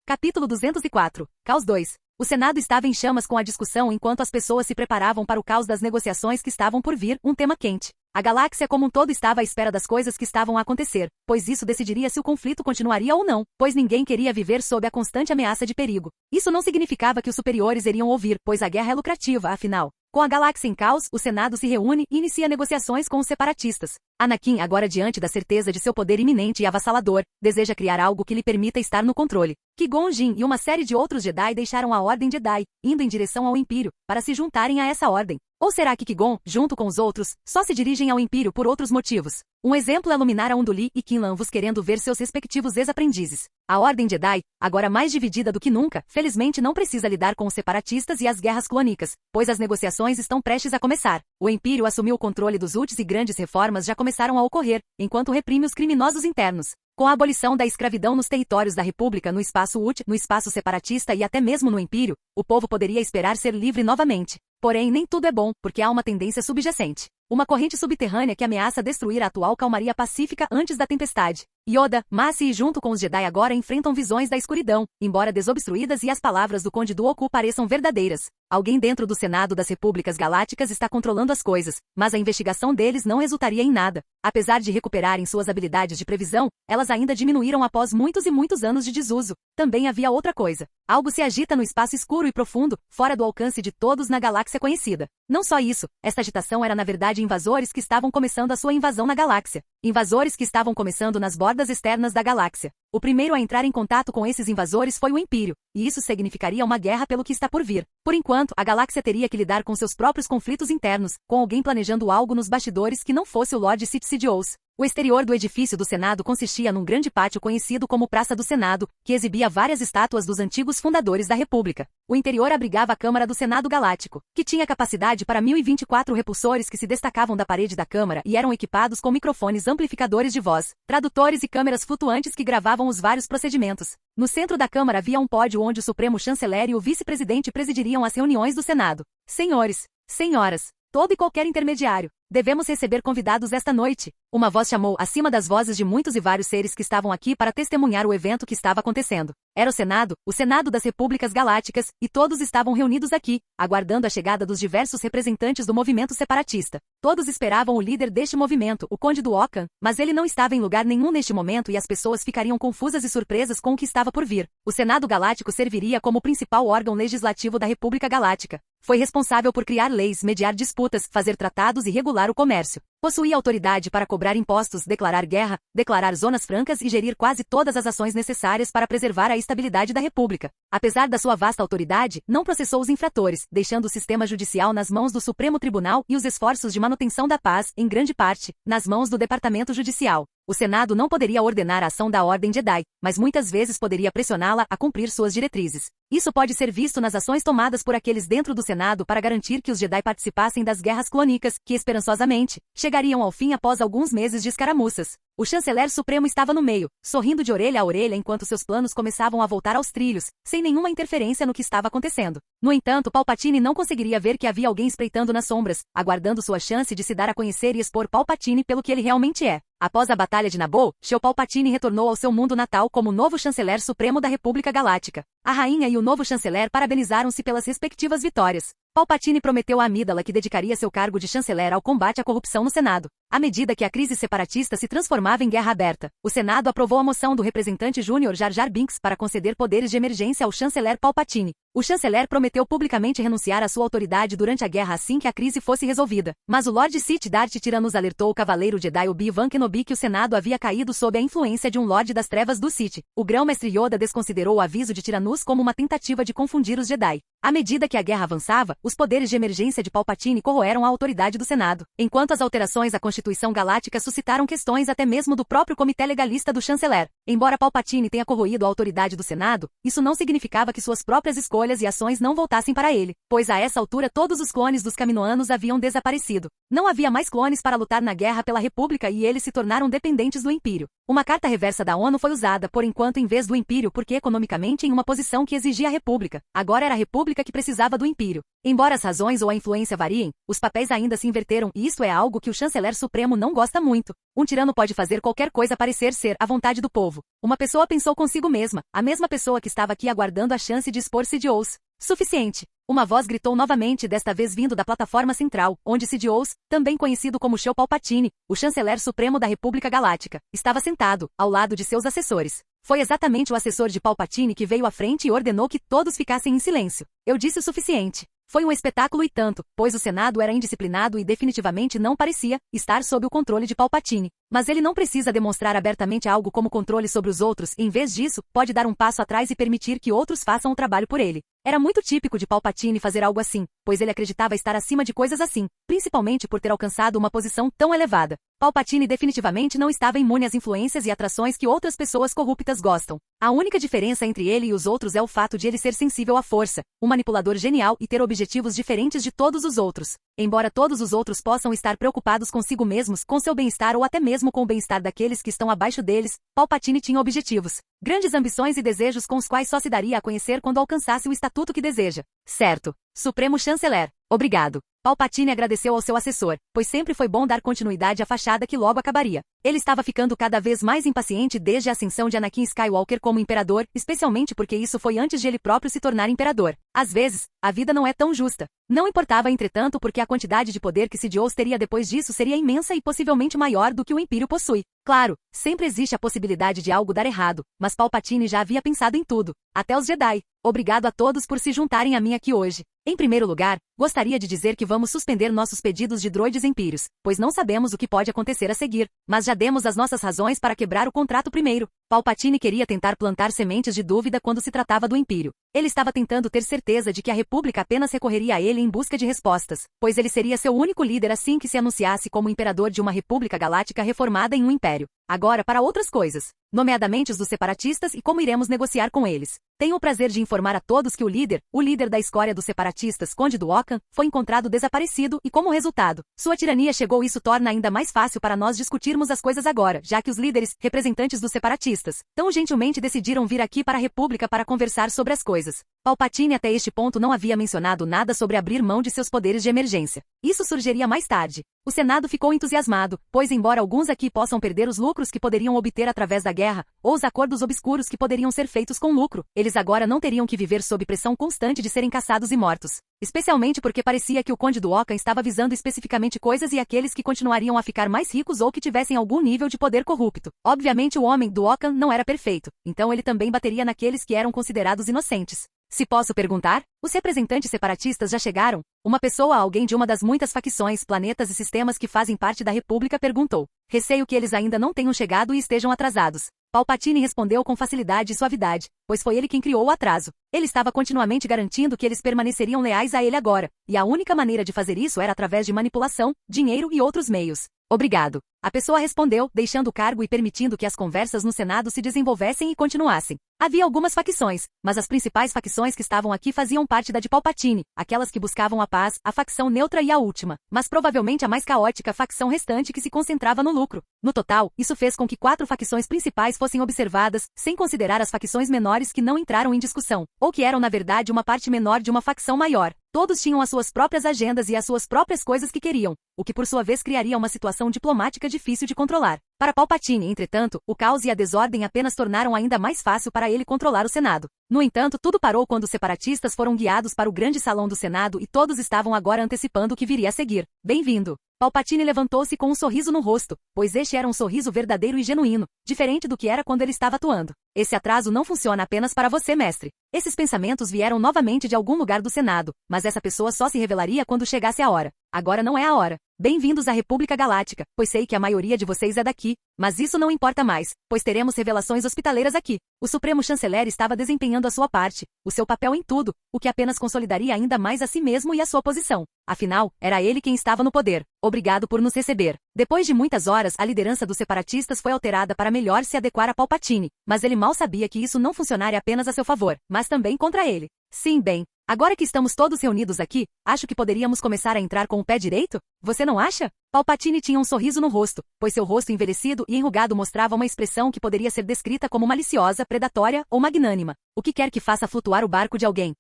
Capítulo 204. Caos 2. O Senado estava em chamas com a discussão enquanto as pessoas se preparavam para o caos das negociações que estavam por vir, um tema quente. A galáxia como um todo estava à espera das coisas que estavam a acontecer, pois isso decidiria se o conflito continuaria ou não, pois ninguém queria viver sob a constante ameaça de perigo. Isso não significava que os superiores iriam ouvir, pois a guerra é lucrativa, afinal. Com a galáxia em caos, o Senado se reúne e inicia negociações com os separatistas. Anakin, agora diante da certeza de seu poder iminente e avassalador, deseja criar algo que lhe permita estar no controle. Qui-Gon Jinn e uma série de outros Jedi deixaram a Ordem Jedi, indo em direção ao Império, para se juntarem a essa ordem. Ou será que Qui-Gon, junto com os outros, só se dirigem ao Império por outros motivos? Um exemplo é Luminara Unduli e Quinlan Vos querendo ver seus respectivos ex-aprendizes. A Ordem Jedi, agora mais dividida do que nunca, felizmente não precisa lidar com os separatistas e as guerras clônicas, pois as negociações estão prestes a começar. O Império assumiu o controle dos UTs e grandes reformas já começaram a ocorrer, enquanto reprime os criminosos internos. Com a abolição da escravidão nos territórios da República, no espaço UT, no espaço separatista e até mesmo no Império, o povo poderia esperar ser livre novamente. Porém, nem tudo é bom, porque há uma tendência subjacente. Uma corrente subterrânea que ameaça destruir a atual calmaria pacífica antes da tempestade. Yoda, Mace e junto com os Jedi agora enfrentam visões da escuridão, embora desobstruídas e as palavras do Conde Dooku pareçam verdadeiras. Alguém dentro do Senado das Repúblicas Galácticas está controlando as coisas, mas a investigação deles não resultaria em nada. Apesar de recuperarem suas habilidades de previsão, elas ainda diminuíram após muitos e muitos anos de desuso. Também havia outra coisa. Algo se agita no espaço escuro e profundo, fora do alcance de todos na galáxia conhecida. Não só isso, esta agitação era na verdade invasores que estavam começando a sua invasão na galáxia. Invasores que estavam começando nas bordas externas da galáxia. O primeiro a entrar em contato com esses invasores foi o Império, e isso significaria uma guerra pelo que está por vir. Por enquanto, a galáxia teria que lidar com seus próprios conflitos internos, com alguém planejando algo nos bastidores que não fosse o Lord Sith Sidious. O exterior do edifício do Senado consistia num grande pátio conhecido como Praça do Senado, que exibia várias estátuas dos antigos fundadores da República. O interior abrigava a Câmara do Senado Galáctico, que tinha capacidade para 1024 repulsores que se destacavam da parede da Câmara e eram equipados com microfones amplificadores de voz, tradutores e câmeras flutuantes que gravavam os vários procedimentos. No centro da Câmara havia um pódio onde o Supremo Chanceler e o Vice-Presidente presidiriam as reuniões do Senado. Senhores, senhoras, todo e qualquer intermediário, devemos receber convidados esta noite. Uma voz chamou acima das vozes de muitos e vários seres que estavam aqui para testemunhar o evento que estava acontecendo. Era o Senado das Repúblicas Galácticas, e todos estavam reunidos aqui, aguardando a chegada dos diversos representantes do movimento separatista. Todos esperavam o líder deste movimento, o Conde Dooku, mas ele não estava em lugar nenhum neste momento e as pessoas ficariam confusas e surpresas com o que estava por vir. O Senado Galáctico serviria como principal órgão legislativo da República Galáctica. Foi responsável por criar leis, mediar disputas, fazer tratados e regular o comércio. Possuía autoridade para cobrar impostos, declarar guerra, declarar zonas francas e gerir quase todas as ações necessárias para preservar a estabilidade da República. Apesar da sua vasta autoridade, não processou os infratores, deixando o sistema judicial nas mãos do Supremo Tribunal e os esforços de manutenção da paz, em grande parte, nas mãos do Departamento Judicial. O Senado não poderia ordenar a ação da Ordem Jedi, mas muitas vezes poderia pressioná-la a cumprir suas diretrizes. Isso pode ser visto nas ações tomadas por aqueles dentro do Senado para garantir que os Jedi participassem das guerras clônicas, que esperançosamente chegariam ao fim após alguns meses de escaramuças. O chanceler supremo estava no meio, sorrindo de orelha a orelha enquanto seus planos começavam a voltar aos trilhos, sem nenhuma interferência no que estava acontecendo. No entanto, Palpatine não conseguiria ver que havia alguém espreitando nas sombras, aguardando sua chance de se dar a conhecer e expor Palpatine pelo que ele realmente é. Após a Batalha de Naboo, Sheo Palpatine retornou ao seu mundo natal como novo chanceler supremo da República Galáctica. A rainha e o novo chanceler parabenizaram-se pelas respectivas vitórias. Palpatine prometeu a Amidala que dedicaria seu cargo de chanceler ao combate à corrupção no Senado. À medida que a crise separatista se transformava em guerra aberta, o Senado aprovou a moção do representante Júnior Jar Jar Binks para conceder poderes de emergência ao chanceler Palpatine. O chanceler prometeu publicamente renunciar à sua autoridade durante a guerra assim que a crise fosse resolvida. Mas o Lord Sith Darth Tyrannus alertou o cavaleiro Jedi Obi-Wan Kenobi que o Senado havia caído sob a influência de um Lorde das Trevas do Sith. O grão-mestre Yoda desconsiderou o aviso de Tyrannus como uma tentativa de confundir os Jedi. À medida que a guerra avançava, os poderes de emergência de Palpatine corroeram a autoridade do Senado. Enquanto as alterações à Constituição Galáctica suscitaram questões até mesmo do próprio comitê legalista do chanceler. Embora Palpatine tenha corroído a autoridade do Senado, isso não significava que suas próprias escolhas e ações não voltassem para ele, pois a essa altura todos os clones dos Kaminoanos haviam desaparecido. Não havia mais clones para lutar na guerra pela República e eles se tornaram dependentes do Império. Uma carta reversa da ONU foi usada por enquanto em vez do Império porque economicamente em uma posição que exigia a República. Agora era a República que precisava do Império. Embora as razões ou a influência variem, os papéis ainda se inverteram e isto é algo que o chanceler supremo não gosta muito. Um tirano pode fazer qualquer coisa parecer ser a vontade do povo. Uma pessoa pensou consigo mesma, a mesma pessoa que estava aqui aguardando a chance de expor Sidious. Suficiente. Uma voz gritou novamente, desta vez vindo da plataforma central, onde Sidious, também conhecido como Sheo Palpatine, o chanceler supremo da República Galáctica, estava sentado, ao lado de seus assessores. Foi exatamente o assessor de Palpatine que veio à frente e ordenou que todos ficassem em silêncio. Eu disse o suficiente. Foi um espetáculo e tanto, pois o Senado era indisciplinado e definitivamente não parecia estar sob o controle de Palpatine. Mas ele não precisa demonstrar abertamente algo como controle sobre os outros e, em vez disso, pode dar um passo atrás e permitir que outros façam o trabalho por ele. Era muito típico de Palpatine fazer algo assim, pois ele acreditava estar acima de coisas assim, principalmente por ter alcançado uma posição tão elevada. Palpatine definitivamente não estava imune às influências e atrações que outras pessoas corruptas gostam. A única diferença entre ele e os outros é o fato de ele ser sensível à força, um manipulador genial e ter objetivos diferentes de todos os outros. Embora todos os outros possam estar preocupados consigo mesmos, com seu bem-estar ou até mesmo com o bem-estar daqueles que estão abaixo deles, Palpatine tinha objetivos, grandes ambições e desejos com os quais só se daria a conhecer quando alcançasse o estatuto que deseja. Certo. Supremo Chanceler. Obrigado. Palpatine agradeceu ao seu assessor, pois sempre foi bom dar continuidade à fachada que logo acabaria. Ele estava ficando cada vez mais impaciente desde a ascensão de Anakin Skywalker como imperador, especialmente porque isso foi antes de ele próprio se tornar imperador. Às vezes, a vida não é tão justa. Não importava, entretanto, porque a quantidade de poder que Sidious teria depois disso seria imensa e possivelmente maior do que o Império possui. Claro, sempre existe a possibilidade de algo dar errado, mas Palpatine já havia pensado em tudo, até os Jedi. Obrigado a todos por se juntarem a mim aqui hoje. Em primeiro lugar, gostaria de dizer que vamos suspender nossos pedidos de droides empíreos, pois não sabemos o que pode acontecer a seguir, mas já demos as nossas razões para quebrar o contrato primeiro. Palpatine queria tentar plantar sementes de dúvida quando se tratava do Império. Ele estava tentando ter certeza de que a República apenas recorreria a ele em busca de respostas, pois ele seria seu único líder assim que se anunciasse como imperador de uma República Galáctica reformada em um império. Agora para outras coisas, nomeadamente os dos separatistas e como iremos negociar com eles. Tenho o prazer de informar a todos que o líder da escória dos separatistas, Conde Dooku, foi encontrado desaparecido e, como resultado, sua tirania chegou. Isso torna ainda mais fácil para nós discutirmos as coisas agora, já que os líderes, representantes dos separatistas, tão gentilmente decidiram vir aqui para a República para conversar sobre as coisas. Palpatine até este ponto não havia mencionado nada sobre abrir mão de seus poderes de emergência. Isso surgiria mais tarde. O Senado ficou entusiasmado, pois embora alguns aqui possam perder os lucros que poderiam obter através da guerra, ou os acordos obscuros que poderiam ser feitos com lucro, eles agora não teriam que viver sob pressão constante de serem caçados e mortos. Especialmente porque parecia que o Conde Dooku estava visando especificamente coisas e aqueles que continuariam a ficar mais ricos ou que tivessem algum nível de poder corrupto. Obviamente o homem Dooku não era perfeito, então ele também bateria naqueles que eram considerados inocentes. Se posso perguntar, os representantes separatistas já chegaram? Uma pessoa, alguém de uma das muitas facções, planetas e sistemas que fazem parte da República perguntou. Receio que eles ainda não tenham chegado e estejam atrasados. Palpatine respondeu com facilidade e suavidade, pois foi ele quem criou o atraso. Ele estava continuamente garantindo que eles permaneceriam leais a ele agora, e a única maneira de fazer isso era através de manipulação, dinheiro e outros meios. Obrigado. A pessoa respondeu, deixando o cargo e permitindo que as conversas no Senado se desenvolvessem e continuassem. Havia algumas facções, mas as principais facções que estavam aqui faziam parte da de Palpatine, aquelas que buscavam a paz, a facção neutra e a última, mas provavelmente a mais caótica facção restante que se concentrava no lucro. No total, isso fez com que 4 facções principais fossem observadas, sem considerar as facções menores que não entraram em discussão, ou que eram na verdade uma parte menor de uma facção maior. Todos tinham as suas próprias agendas e as suas próprias coisas que queriam, o que por sua vez criaria uma situação diplomática difícil de controlar. Para Palpatine, entretanto, o caos e a desordem apenas tornaram ainda mais fácil para ele controlar o Senado. No entanto, tudo parou quando os separatistas foram guiados para o grande salão do Senado e todos estavam agora antecipando o que viria a seguir. Bem-vindo! Palpatine levantou-se com um sorriso no rosto, pois este era um sorriso verdadeiro e genuíno, diferente do que era quando ele estava atuando. Esse atraso não funciona apenas para você, mestre. Esses pensamentos vieram novamente de algum lugar do Senado, mas essa pessoa só se revelaria quando chegasse a hora. Agora não é a hora. Bem-vindos à República Galáctica, pois sei que a maioria de vocês é daqui, mas isso não importa mais, pois teremos revelações hospitaleiras aqui. O Supremo Chanceler estava desempenhando a sua parte, o seu papel em tudo, o que apenas consolidaria ainda mais a si mesmo e a sua posição. Afinal, era ele quem estava no poder. Obrigado por nos receber. Depois de muitas horas, a liderança dos separatistas foi alterada para melhor se adequar a Palpatine, mas ele mal sabia que isso não funcionaria apenas a seu favor, mas também contra ele. Sim, bem. Agora que estamos todos reunidos aqui, acho que poderíamos começar a entrar com o pé direito? Você não acha? Palpatine tinha um sorriso no rosto, pois seu rosto envelhecido e enrugado mostrava uma expressão que poderia ser descrita como maliciosa, predatória ou magnânima. O que quer que faça flutuar o barco de alguém.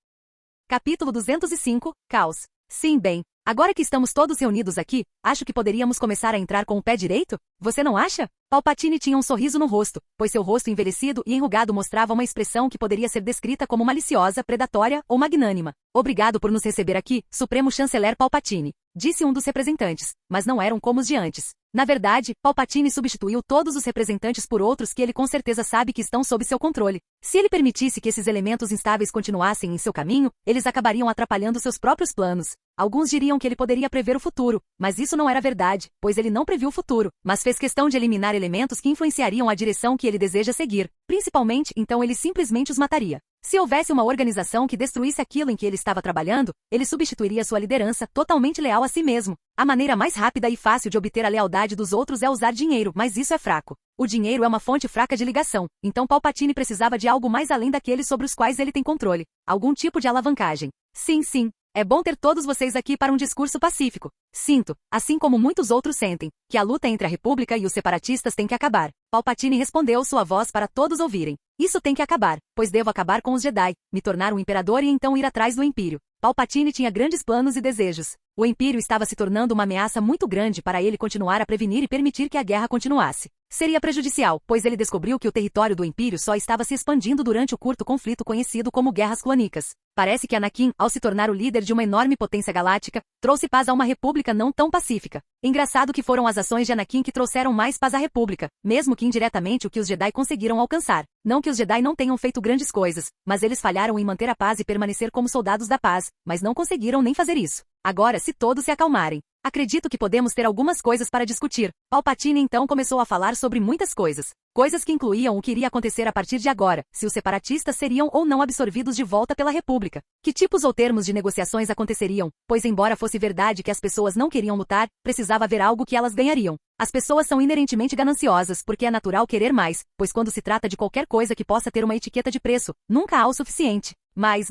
Capítulo 205, Caos. Sim, bem. Agora que estamos todos reunidos aqui, acho que poderíamos começar a entrar com o pé direito? Você não acha? Palpatine tinha um sorriso no rosto, pois seu rosto envelhecido e enrugado mostrava uma expressão que poderia ser descrita como maliciosa, predatória ou magnânima. Obrigado por nos receber aqui, Supremo Chanceler Palpatine, disse um dos representantes, mas não eram como os de antes. Na verdade, Palpatine substituiu todos os representantes por outros que ele com certeza sabe que estão sob seu controle. Se ele permitisse que esses elementos instáveis continuassem em seu caminho, eles acabariam atrapalhando seus próprios planos. Alguns diriam que ele poderia prever o futuro, mas isso não era verdade, pois ele não previu o futuro, mas fez questão de eliminar elementos que influenciariam a direção que ele deseja seguir. Principalmente, então ele simplesmente os mataria. Se houvesse uma organização que destruísse aquilo em que ele estava trabalhando, ele substituiria sua liderança, totalmente leal a si mesmo. A maneira mais rápida e fácil de obter a lealdade dos outros é usar dinheiro, mas isso é fraco. O dinheiro é uma fonte fraca de ligação, então Palpatine precisava de algo mais além daqueles sobre os quais ele tem controle. Algum tipo de alavancagem. Sim, sim. É bom ter todos vocês aqui para um discurso pacífico. Sinto, assim como muitos outros sentem, que a luta entre a República e os separatistas tem que acabar. Palpatine respondeu sua voz para todos ouvirem. Isso tem que acabar, pois devo acabar com os Jedi, me tornar um imperador e então ir atrás do Império. Palpatine tinha grandes planos e desejos. O Império estava se tornando uma ameaça muito grande para ele continuar a prevenir e permitir que a guerra continuasse. Seria prejudicial, pois ele descobriu que o território do Império só estava se expandindo durante o curto conflito conhecido como Guerras Clônicas. Parece que Anakin, ao se tornar o líder de uma enorme potência galáctica, trouxe paz a uma república não tão pacífica. Engraçado que foram as ações de Anakin que trouxeram mais paz à república, mesmo que indiretamente o que os Jedi conseguiram alcançar. Não que os Jedi não tenham feito grandes coisas, mas eles falharam em manter a paz e permanecer como soldados da paz, mas não conseguiram nem fazer isso. Agora, se todos se acalmarem, acredito que podemos ter algumas coisas para discutir. Palpatine então começou a falar sobre muitas coisas. Coisas que incluíam o que iria acontecer a partir de agora, se os separatistas seriam ou não absorvidos de volta pela República. Que tipos ou termos de negociações aconteceriam, pois embora fosse verdade que as pessoas não queriam lutar, precisava haver algo que elas ganhariam. As pessoas são inerentemente gananciosas, porque é natural querer mais, pois quando se trata de qualquer coisa que possa ter uma etiqueta de preço, nunca há o suficiente. Mais.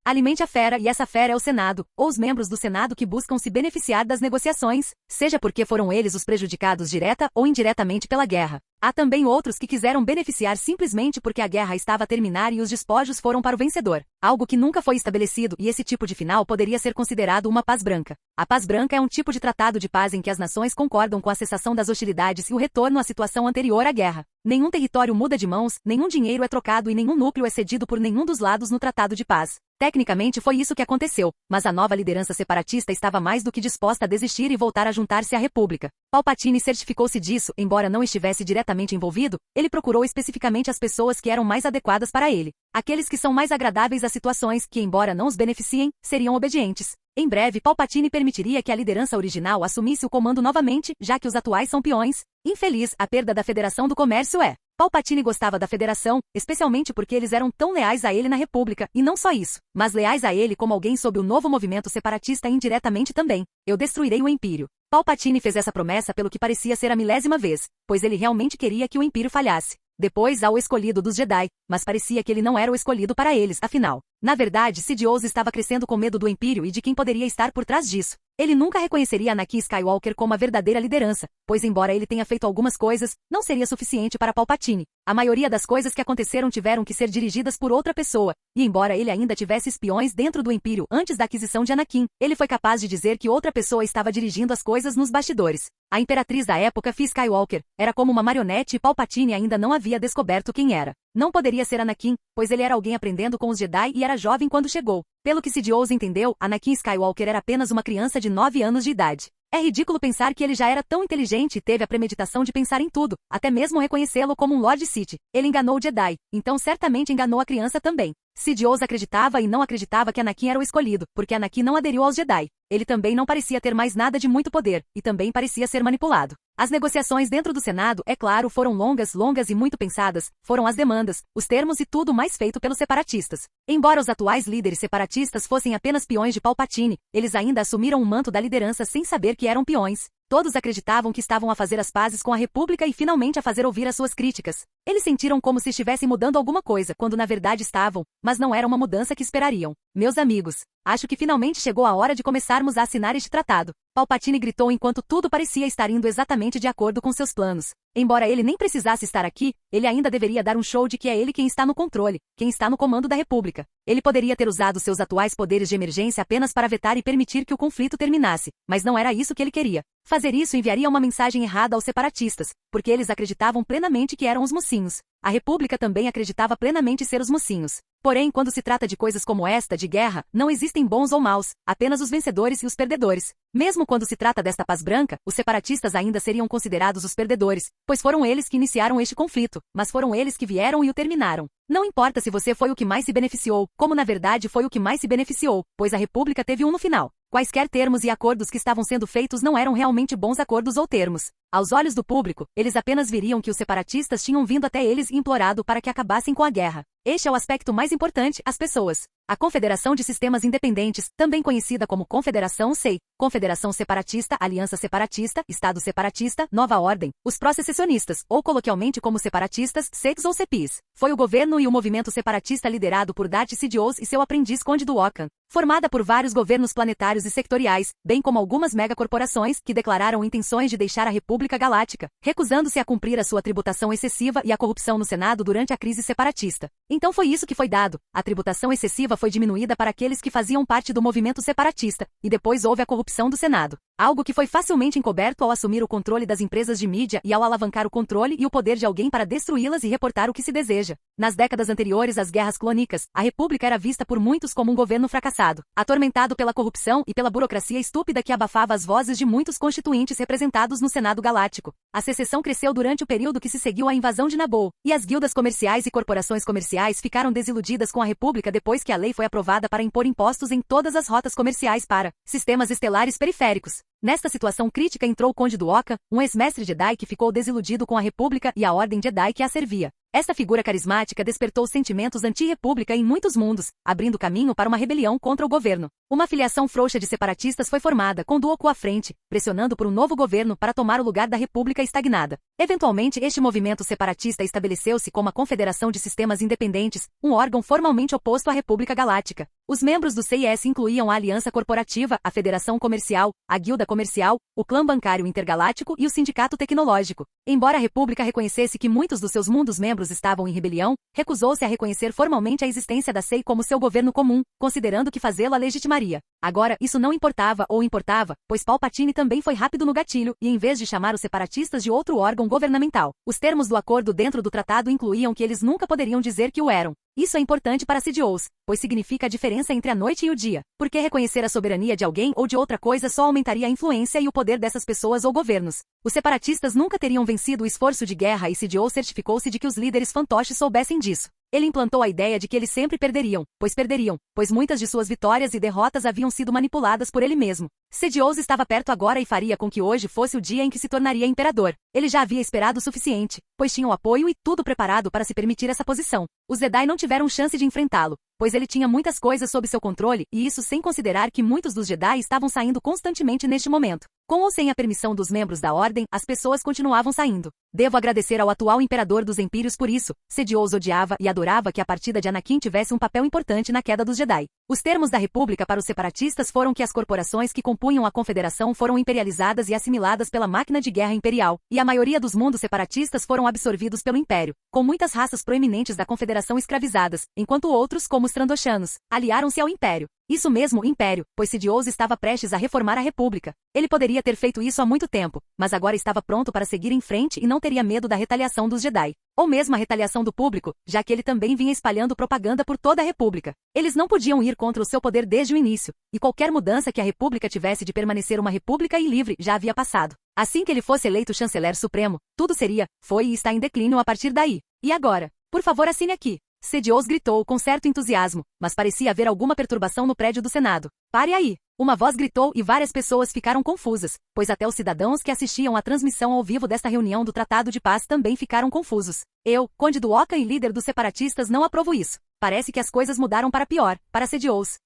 Alimente a fera e essa fera é o Senado, ou os membros do Senado que buscam se beneficiar das negociações, seja porque foram eles os prejudicados direta ou indiretamente pela guerra. Há também outros que quiseram beneficiar simplesmente porque a guerra estava a terminar e os despojos foram para o vencedor. Algo que nunca foi estabelecido e esse tipo de final poderia ser considerado uma paz branca. A paz branca é um tipo de tratado de paz em que as nações concordam com a cessação das hostilidades e o retorno à situação anterior à guerra. Nenhum território muda de mãos, nenhum dinheiro é trocado e nenhum núcleo é cedido por nenhum dos lados no tratado de paz. Tecnicamente foi isso que aconteceu, mas a nova liderança separatista estava mais do que disposta a desistir e voltar a juntar-se à República. Palpatine certificou-se disso, embora não estivesse diretamente envolvido, ele procurou especificamente as pessoas que eram mais adequadas para ele. Aqueles que são mais agradáveis às situações que, embora não os beneficiem, seriam obedientes. Em breve, Palpatine permitiria que a liderança original assumisse o comando novamente, já que os atuais são peões. Infeliz, a perda da Federação do Comércio é. Palpatine gostava da Federação, especialmente porque eles eram tão leais a ele na República, e não só isso, mas leais a ele como alguém sob o novo movimento separatista indiretamente também. Eu destruirei o Império. Palpatine fez essa promessa pelo que parecia ser a milésima vez, pois ele realmente queria que o Império falhasse. Depois há o escolhido dos Jedi, mas parecia que ele não era o escolhido para eles, afinal. Na verdade, Sidious estava crescendo com medo do Império e de quem poderia estar por trás disso. Ele nunca reconheceria Anakin Skywalker como a verdadeira liderança, pois embora ele tenha feito algumas coisas, não seria suficiente para Palpatine. A maioria das coisas que aconteceram tiveram que ser dirigidas por outra pessoa, e embora ele ainda tivesse espiões dentro do Império antes da aquisição de Anakin, ele foi capaz de dizer que outra pessoa estava dirigindo as coisas nos bastidores. A imperatriz da época, Fi Skywalker, era como uma marionete e Palpatine ainda não havia descoberto quem era. Não poderia ser Anakin, pois ele era alguém aprendendo com os Jedi e era jovem quando chegou. Pelo que Sidious entendeu, Anakin Skywalker era apenas uma criança de 9 anos de idade. É ridículo pensar que ele já era tão inteligente e teve a premeditação de pensar em tudo, até mesmo reconhecê-lo como um Lord Sith. Ele enganou o Jedi, então certamente enganou a criança também. Sidious acreditava e não acreditava que Anakin era o escolhido, porque Anakin não aderiu aos Jedi. Ele também não parecia ter mais nada de muito poder, e também parecia ser manipulado. As negociações dentro do Senado, é claro, foram longas e muito pensadas, foram as demandas, os termos e tudo mais feito pelos separatistas. Embora os atuais líderes separatistas fossem apenas peões de Palpatine, eles ainda assumiram o manto da liderança sem saber que eram peões. Todos acreditavam que estavam a fazer as pazes com a República e finalmente a fazer ouvir as suas críticas. Eles sentiram como se estivessem mudando alguma coisa, quando na verdade estavam, mas não era uma mudança que esperariam. Meus amigos, acho que finalmente chegou a hora de começarmos a assinar este tratado. Palpatine gritou enquanto tudo parecia estar indo exatamente de acordo com seus planos. Embora ele nem precisasse estar aqui, ele ainda deveria dar um show de que é ele quem está no controle, quem está no comando da República. Ele poderia ter usado seus atuais poderes de emergência apenas para vetar e permitir que o conflito terminasse, mas não era isso que ele queria. Fazer isso enviaria uma mensagem errada aos separatistas, porque eles acreditavam plenamente que eram os mocinhos. A República também acreditava plenamente ser os mocinhos. Porém, quando se trata de coisas como esta, de guerra, não existem bons ou maus, apenas os vencedores e os perdedores. Mesmo quando se trata desta paz branca, os separatistas ainda seriam considerados os perdedores, pois foram eles que iniciaram este conflito, mas foram eles que vieram e o terminaram. Não importa se você foi o que mais se beneficiou, como na verdade foi o que mais se beneficiou, pois a República teve um no final. Quaisquer termos e acordos que estavam sendo feitos não eram realmente bons acordos ou termos. Aos olhos do público, eles apenas viriam que os separatistas tinham vindo até eles e implorado para que acabassem com a guerra. Este é o aspecto mais importante, as pessoas. A Confederação de Sistemas Independentes, também conhecida como Confederação SEI, Confederação Separatista, Aliança Separatista, Estado Separatista, Nova Ordem, os pró-secessionistas, ou coloquialmente como separatistas, SECs ou CEPIs, foi o governo e o movimento separatista liderado por Darth Sidious e seu aprendiz Conde do Ocan, formada por vários governos planetários e sectoriais, bem como algumas megacorporações que declararam intenções de deixar a República Galáctica, recusando-se a cumprir a sua tributação excessiva e a corrupção no Senado durante a crise separatista. Então foi isso que foi dado. A tributação excessiva foi diminuída para aqueles que faziam parte do movimento separatista, e depois houve a corrupção do Senado. Algo que foi facilmente encoberto ao assumir o controle das empresas de mídia e ao alavancar o controle e o poder de alguém para destruí-las e reportar o que se deseja. Nas décadas anteriores às guerras clônicas, a República era vista por muitos como um governo fracassado, atormentado pela corrupção e pela burocracia estúpida que abafava as vozes de muitos constituintes representados no Senado Galáctico. A secessão cresceu durante o período que se seguiu à invasão de Naboo, e as guildas comerciais e corporações comerciais ficaram desiludidas com a República depois que a lei foi aprovada para impor impostos em todas as rotas comerciais para sistemas estelares periféricos. Nesta situação crítica entrou o Conde do Ocan, um ex-mestre Jedi que ficou desiludido com a República e a Ordem Jedi que a servia. Esta figura carismática despertou sentimentos anti-república em muitos mundos, abrindo caminho para uma rebelião contra o governo. Uma filiação frouxa de separatistas foi formada, com Dooku à frente, pressionando por um novo governo para tomar o lugar da República estagnada. Eventualmente, este movimento separatista estabeleceu-se como a Confederação de Sistemas Independentes, um órgão formalmente oposto à República Galáctica. Os membros do CIS incluíam a Aliança Corporativa, a Federação Comercial, a Guilda Comercial, o Clã Bancário Intergaláctico e o Sindicato Tecnológico. Embora a República reconhecesse que muitos dos seus mundos membros estavam em rebelião, recusou-se a reconhecer formalmente a existência da SEI como seu governo comum, considerando que fazê-lo a legitimaria. Agora, isso não importava ou importava, pois Palpatine também foi rápido no gatilho, e em vez de chamar os separatistas de outro órgão governamental, os termos do acordo dentro do tratado incluíam que eles nunca poderiam dizer que o eram. Isso é importante para Sidious, pois significa a diferença entre a noite e o dia, porque reconhecer a soberania de alguém ou de outra coisa só aumentaria a influência e o poder dessas pessoas ou governos. Os separatistas nunca teriam vencido o esforço de guerra e Sidious certificou-se de que os líderes fantoches soubessem disso. Ele implantou a ideia de que eles sempre perderiam, pois muitas de suas vitórias e derrotas haviam sido manipuladas por ele mesmo. Sidious estava perto agora e faria com que hoje fosse o dia em que se tornaria imperador. Ele já havia esperado o suficiente, pois tinha o apoio e tudo preparado para se permitir essa posição. Os Jedi não tiveram chance de enfrentá-lo, pois ele tinha muitas coisas sob seu controle, e isso sem considerar que muitos dos Jedi estavam saindo constantemente neste momento. Com ou sem a permissão dos membros da Ordem, as pessoas continuavam saindo. Devo agradecer ao atual imperador dos Empírios por isso. Sidious odiava e adorava que a partida de Anakin tivesse um papel importante na queda dos Jedi. Os termos da República para os separatistas foram que as corporações que compunham a Confederação foram imperializadas e assimiladas pela máquina de guerra imperial, e a maioria dos mundos separatistas foram absorvidos pelo Império, com muitas raças proeminentes da Confederação escravizadas, enquanto outros, como os Trandoshanos, aliaram-se ao Império. Isso mesmo, Império, pois Sidious estava prestes a reformar a República. Ele poderia ter feito isso há muito tempo, mas agora estava pronto para seguir em frente e não teria medo da retaliação dos Jedi, ou mesmo a retaliação do público, já que ele também vinha espalhando propaganda por toda a República. Eles não podiam ir contra o seu poder desde o início, e qualquer mudança que a República tivesse de permanecer uma república e livre já havia passado. Assim que ele fosse eleito chanceler supremo, tudo seria, foi e está em declínio a partir daí. E agora? Por favor, assine aqui. Sidious gritou com certo entusiasmo, mas parecia haver alguma perturbação no prédio do Senado. Pare aí! Uma voz gritou e várias pessoas ficaram confusas, pois até os cidadãos que assistiam à transmissão ao vivo desta reunião do Tratado de Paz também ficaram confusos. Eu, Conde do Ocan e líder dos separatistas, não aprovo isso. Parece que as coisas mudaram para pior, para Sidious.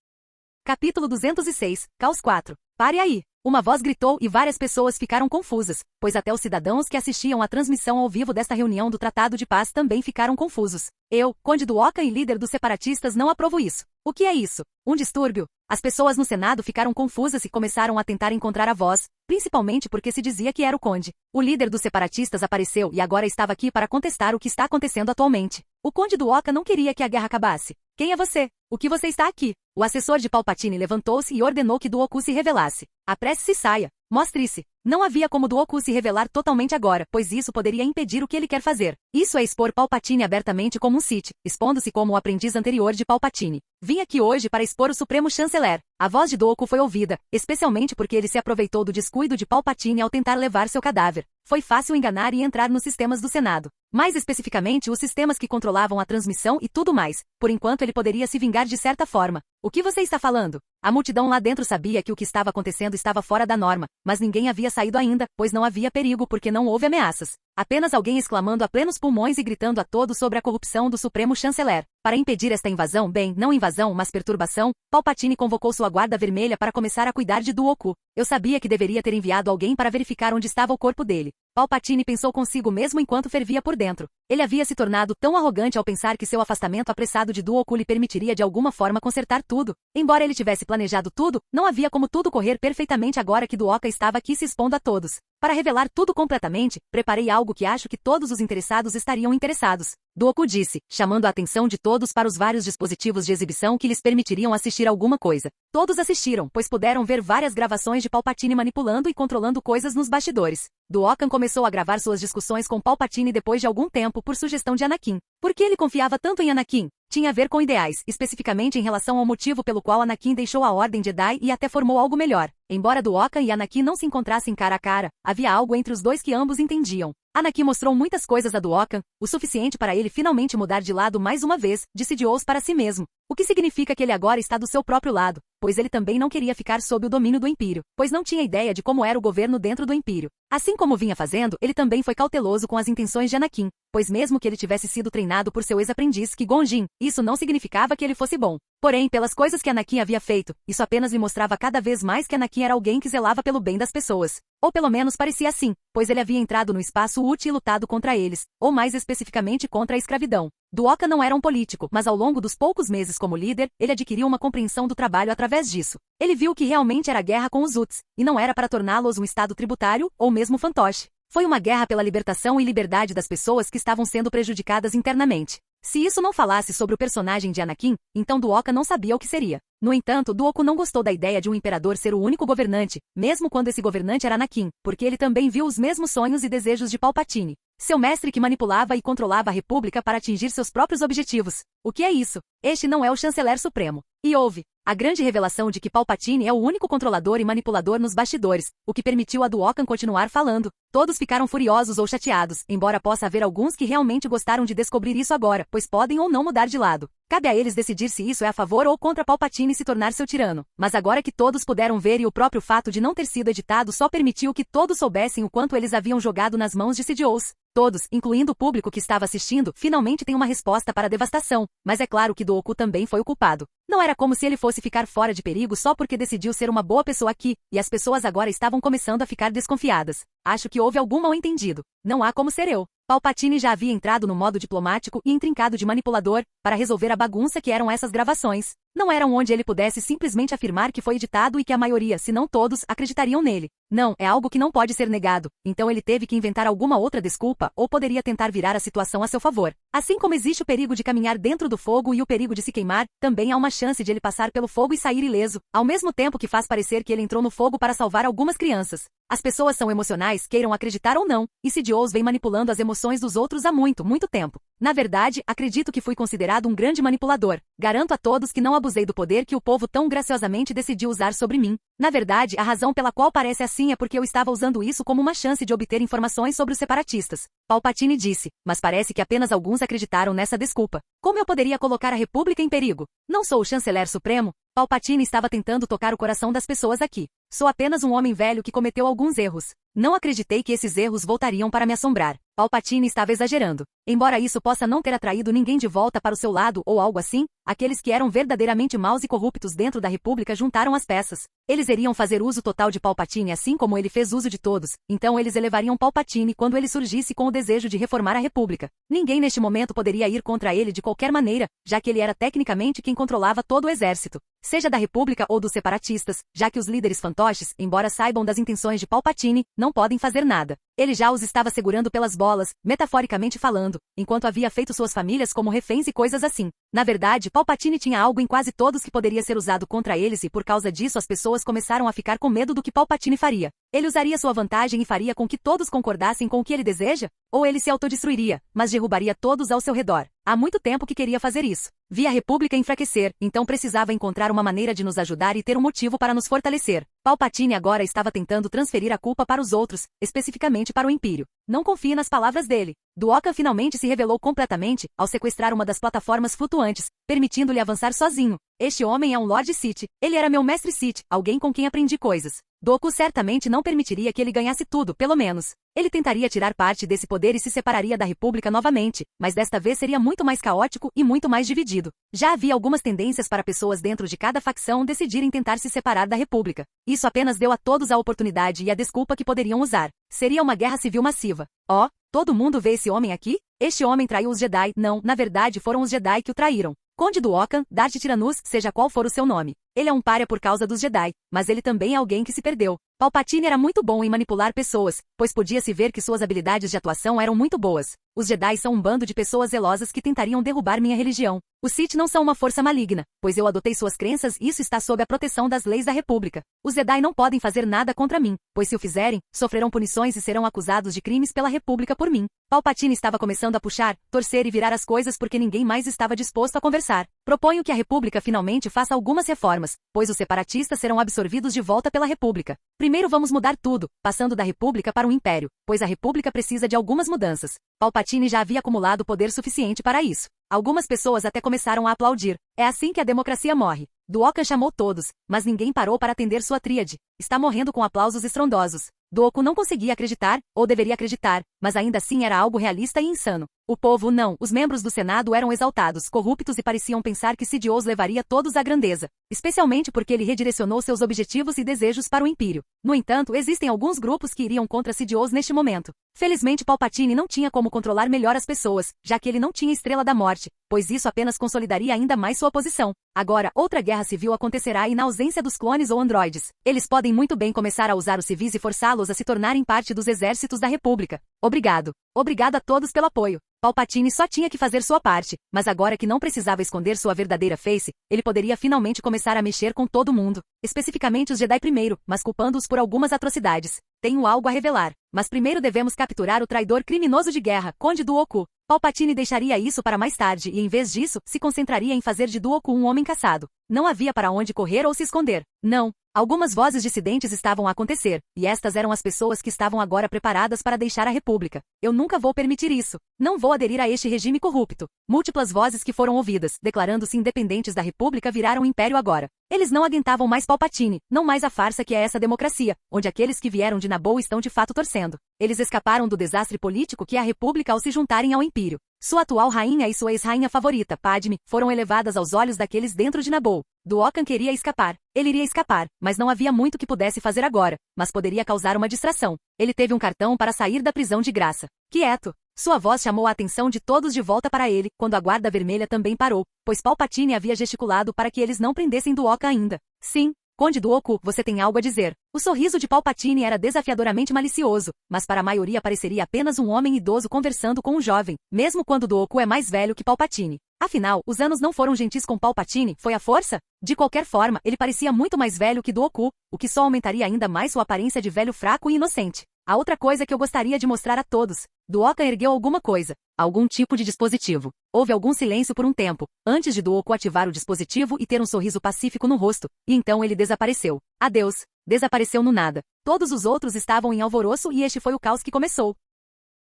Capítulo 206, Caos 4. Pare aí! Uma voz gritou e várias pessoas ficaram confusas, pois até os cidadãos que assistiam à transmissão ao vivo desta reunião do Tratado de Paz também ficaram confusos. Eu, Conde do Ocan e líder dos separatistas, não aprovo isso. O que é isso? Um distúrbio? As pessoas no Senado ficaram confusas e começaram a tentar encontrar a voz, principalmente porque se dizia que era o Conde. O líder dos separatistas apareceu e agora estava aqui para contestar o que está acontecendo atualmente. O Conde do Ocan não queria que a guerra acabasse. Quem é você? O que você está aqui? O assessor de Palpatine levantou-se e ordenou que Dooku se revelasse. Apresse-se e saia. Mostre-se. Não havia como Dooku se revelar totalmente agora, pois isso poderia impedir o que ele quer fazer. Isso é expor Palpatine abertamente como um Sith, expondo-se como o aprendiz anterior de Palpatine. Vim aqui hoje para expor o Supremo Chanceler. A voz de Dooku foi ouvida, especialmente porque ele se aproveitou do descuido de Palpatine ao tentar levar seu cadáver. Foi fácil enganar e entrar nos sistemas do Senado. Mais especificamente, os sistemas que controlavam a transmissão e tudo mais. Por enquanto ele poderia se vingar de certa forma. O que você está falando? A multidão lá dentro sabia que o que estava acontecendo estava fora da norma, mas ninguém havia saído ainda, pois não havia perigo porque não houve ameaças. Apenas alguém exclamando a plenos pulmões e gritando a todos sobre a corrupção do Supremo Chanceler. Para impedir esta invasão, não invasão, mas perturbação, Palpatine convocou sua guarda vermelha para começar a cuidar de Dooku. Eu sabia que deveria ter enviado alguém para verificar onde estava o corpo dele. Palpatine pensou consigo mesmo enquanto fervia por dentro. Ele havia se tornado tão arrogante ao pensar que seu afastamento apressado de Dooku lhe permitiria de alguma forma consertar tudo. Embora ele tivesse planejado tudo, não havia como tudo correr perfeitamente agora que Dooku estava aqui se expondo a todos. Para revelar tudo completamente, preparei algo que acho que todos os interessados estariam interessados. Dooku disse, chamando a atenção de todos para os vários dispositivos de exibição que lhes permitiriam assistir alguma coisa. Todos assistiram, pois puderam ver várias gravações de Palpatine manipulando e controlando coisas nos bastidores. Dooku começou a gravar suas discussões com Palpatine depois de algum tempo por sugestão de Anakin. Por que ele confiava tanto em Anakin? Tinha a ver com ideais, especificamente em relação ao motivo pelo qual Anakin deixou a Ordem Jedi e até formou algo melhor. Embora Dooku e Anakin não se encontrassem cara a cara, havia algo entre os dois que ambos entendiam. Anakin mostrou muitas coisas a Dooku, o suficiente para ele finalmente mudar de lado mais uma vez, de Sidious para si mesmo. O que significa que ele agora está do seu próprio lado, pois ele também não queria ficar sob o domínio do Império, pois não tinha ideia de como era o governo dentro do Império. Assim como vinha fazendo, ele também foi cauteloso com as intenções de Anakin, pois mesmo que ele tivesse sido treinado por seu ex-aprendiz Qui-Gon Jinn, isso não significava que ele fosse bom. Porém, pelas coisas que Anakin havia feito, isso apenas lhe mostrava cada vez mais que Anakin era alguém que zelava pelo bem das pessoas. Ou pelo menos parecia assim, pois ele havia entrado no espaço útil e lutado contra eles, ou mais especificamente contra a escravidão. Dooku não era um político, mas ao longo dos poucos meses como líder, ele adquiriu uma compreensão do trabalho através disso. Ele viu que realmente era guerra com os Utts, e não era para torná-los um estado tributário, ou mesmo fantoche. Foi uma guerra pela libertação e liberdade das pessoas que estavam sendo prejudicadas internamente. Se isso não falasse sobre o personagem de Anakin, então Dooku não sabia o que seria. No entanto, Dooku não gostou da ideia de um imperador ser o único governante, mesmo quando esse governante era Anakin, porque ele também viu os mesmos sonhos e desejos de Palpatine. Seu mestre que manipulava e controlava a República para atingir seus próprios objetivos. O que é isso? Este não é o Chanceler Supremo. E houve a grande revelação de que Palpatine é o único controlador e manipulador nos bastidores, o que permitiu a Dooku continuar falando. Todos ficaram furiosos ou chateados, embora possa haver alguns que realmente gostaram de descobrir isso agora, pois podem ou não mudar de lado. Cabe a eles decidir se isso é a favor ou contra Palpatine se tornar seu tirano. Mas agora que todos puderam ver e o próprio fato de não ter sido editado só permitiu que todos soubessem o quanto eles haviam jogado nas mãos de Sidious. Todos, incluindo o público que estava assistindo, finalmente têm uma resposta para a devastação, mas é claro que Dooku também foi o culpado. Não era como se ele fosse ficar fora de perigo só porque decidiu ser uma boa pessoa aqui, e as pessoas agora estavam começando a ficar desconfiadas. Acho que houve algum mal-entendido. Não há como ser eu. Palpatine já havia entrado no modo diplomático e intrincado de manipulador para resolver a bagunça que eram essas gravações. Não eram onde ele pudesse simplesmente afirmar que foi editado e que a maioria, se não todos, acreditariam nele. Não, é algo que não pode ser negado. Então ele teve que inventar alguma outra desculpa ou poderia tentar virar a situação a seu favor. Assim como existe o perigo de caminhar dentro do fogo e o perigo de se queimar, também há uma chance de ele passar pelo fogo e sair ileso, ao mesmo tempo que faz parecer que ele entrou no fogo para salvar algumas crianças. As pessoas são emocionais, queiram acreditar ou não, e Sidious vem manipulando as emoções dos outros há muito, muito tempo. Na verdade, acredito que fui considerado um grande manipulador. Garanto a todos que não abusei do poder que o povo tão graciosamente decidiu usar sobre mim. Na verdade, a razão pela qual parece assim é porque eu estava usando isso como uma chance de obter informações sobre os separatistas. Palpatine disse, mas parece que apenas alguns acreditaram nessa desculpa. Como eu poderia colocar a República em perigo? Não sou o Chanceler Supremo? Palpatine estava tentando tocar o coração das pessoas aqui. Sou apenas um homem velho que cometeu alguns erros. Não acreditei que esses erros voltariam para me assombrar. Palpatine estava exagerando. Embora isso possa não ter atraído ninguém de volta para o seu lado ou algo assim, aqueles que eram verdadeiramente maus e corruptos dentro da República juntaram as peças. Eles iriam fazer uso total de Palpatine assim como ele fez uso de todos, então eles elevariam Palpatine quando ele surgisse com o desejo de reformar a República. Ninguém neste momento poderia ir contra ele de qualquer maneira, já que ele era tecnicamente quem controlava todo o exército, seja da República ou dos separatistas, já que os líderes fantoches, embora saibam das intenções de Palpatine, não podem fazer nada. Ele já os estava segurando pelas bolas, metaforicamente falando, enquanto havia feito suas famílias como reféns e coisas assim. Na verdade, Palpatine tinha algo em quase todos que poderia ser usado contra eles e por causa disso as pessoas começaram a ficar com medo do que Palpatine faria. Ele usaria sua vantagem e faria com que todos concordassem com o que ele deseja? Ou ele se autodestruiria, mas derrubaria todos ao seu redor? Há muito tempo que queria fazer isso. Via a República enfraquecer, então precisava encontrar uma maneira de nos ajudar e ter um motivo para nos fortalecer. Palpatine agora estava tentando transferir a culpa para os outros, especificamente para o Império. Não confie nas palavras dele. Duokan finalmente se revelou completamente ao sequestrar uma das plataformas flutuantes, permitindo-lhe avançar sozinho. Este homem é um Lord Sith. Ele era meu mestre Sith, alguém com quem aprendi coisas. Dooku certamente não permitiria que ele ganhasse tudo, pelo menos. Ele tentaria tirar parte desse poder e se separaria da República novamente, mas desta vez seria muito mais caótico e muito mais dividido. Já havia algumas tendências para pessoas dentro de cada facção decidirem tentar se separar da República. Isso apenas deu a todos a oportunidade e a desculpa que poderiam usar. Seria uma guerra civil massiva. Oh, todo mundo vê esse homem aqui? Este homem traiu os Jedi. Não, na verdade foram os Jedi que o traíram. Conde Duokan, Darth Tyrannus, seja qual for o seu nome. Ele é um pária por causa dos Jedi, mas ele também é alguém que se perdeu. Palpatine era muito bom em manipular pessoas, pois podia-se ver que suas habilidades de atuação eram muito boas. Os Jedi são um bando de pessoas zelosas que tentariam derrubar minha religião. Os Sith não são uma força maligna, pois eu adotei suas crenças e isso está sob a proteção das leis da República. Os Jedi não podem fazer nada contra mim, pois se o fizerem, sofrerão punições e serão acusados de crimes pela República por mim. Palpatine estava começando a puxar, torcer e virar as coisas porque ninguém mais estava disposto a conversar. Proponho que a República finalmente faça algumas reformas, pois os separatistas serão absorvidos de volta pela República. Primeiro vamos mudar tudo, passando da República para o Império, pois a República precisa de algumas mudanças. Palpatine já havia acumulado poder suficiente para isso. Algumas pessoas até começaram a aplaudir. É assim que a democracia morre. Duokan chamou todos, mas ninguém parou para atender sua tríade. Está morrendo com aplausos estrondosos. Dooku não conseguia acreditar, ou deveria acreditar, mas ainda assim era algo realista e insano. O povo não, os membros do Senado eram exaltados, corruptos e pareciam pensar que Sidious levaria todos à grandeza, especialmente porque ele redirecionou seus objetivos e desejos para o Império. No entanto, existem alguns grupos que iriam contra Sidious neste momento. Felizmente Palpatine não tinha como controlar melhor as pessoas, já que ele não tinha Estrela da Morte, pois isso apenas consolidaria ainda mais sua posição. Agora, outra guerra civil acontecerá e na ausência dos clones ou androides, eles podem muito bem começar a usar os civis e forçá-los a se tornarem parte dos exércitos da República. Obrigado. Obrigado a todos pelo apoio. Palpatine só tinha que fazer sua parte, mas agora que não precisava esconder sua verdadeira face, ele poderia finalmente começar a mexer com todo mundo, especificamente os Jedi primeiro, mas culpando-os por algumas atrocidades. Tenho algo a revelar, mas primeiro devemos capturar o traidor criminoso de guerra, Conde Dooku. Palpatine deixaria isso para mais tarde e em vez disso, se concentraria em fazer de Dooku um homem caçado. Não havia para onde correr ou se esconder. Não. Algumas vozes dissidentes estavam a acontecer, e estas eram as pessoas que estavam agora preparadas para deixar a República. Eu nunca vou permitir isso. Não vou aderir a este regime corrupto. Múltiplas vozes que foram ouvidas, declarando-se independentes da República viraram o Império agora. Eles não aguentavam mais Palpatine, não mais a farsa que é essa democracia, onde aqueles que vieram de Naboo estão de fato torcendo. Eles escaparam do desastre político que é a República ao se juntarem ao Império. Sua atual rainha e sua ex-rainha favorita, Padme, foram elevadas aos olhos daqueles dentro de Naboo. Duokan queria escapar. Ele iria escapar, mas não havia muito que pudesse fazer agora, mas poderia causar uma distração. Ele teve um cartão para sair da prisão de graça. Quieto. Sua voz chamou a atenção de todos de volta para ele, quando a Guarda Vermelha também parou, pois Palpatine havia gesticulado para que eles não prendessem Duokan ainda. Sim. Conde Dooku, você tem algo a dizer. O sorriso de Palpatine era desafiadoramente malicioso, mas para a maioria pareceria apenas um homem idoso conversando com um jovem, mesmo quando Dooku é mais velho que Palpatine. Afinal, os anos não foram gentis com Palpatine, foi a força? De qualquer forma, ele parecia muito mais velho que Dooku, o que só aumentaria ainda mais sua aparência de velho fraco e inocente. A outra coisa que eu gostaria de mostrar a todos. Duokan ergueu alguma coisa, algum tipo de dispositivo. Houve algum silêncio por um tempo, antes de Dooku ativar o dispositivo e ter um sorriso pacífico no rosto, e então ele desapareceu. Adeus. Desapareceu no nada. Todos os outros estavam em alvoroço e este foi o caos que começou.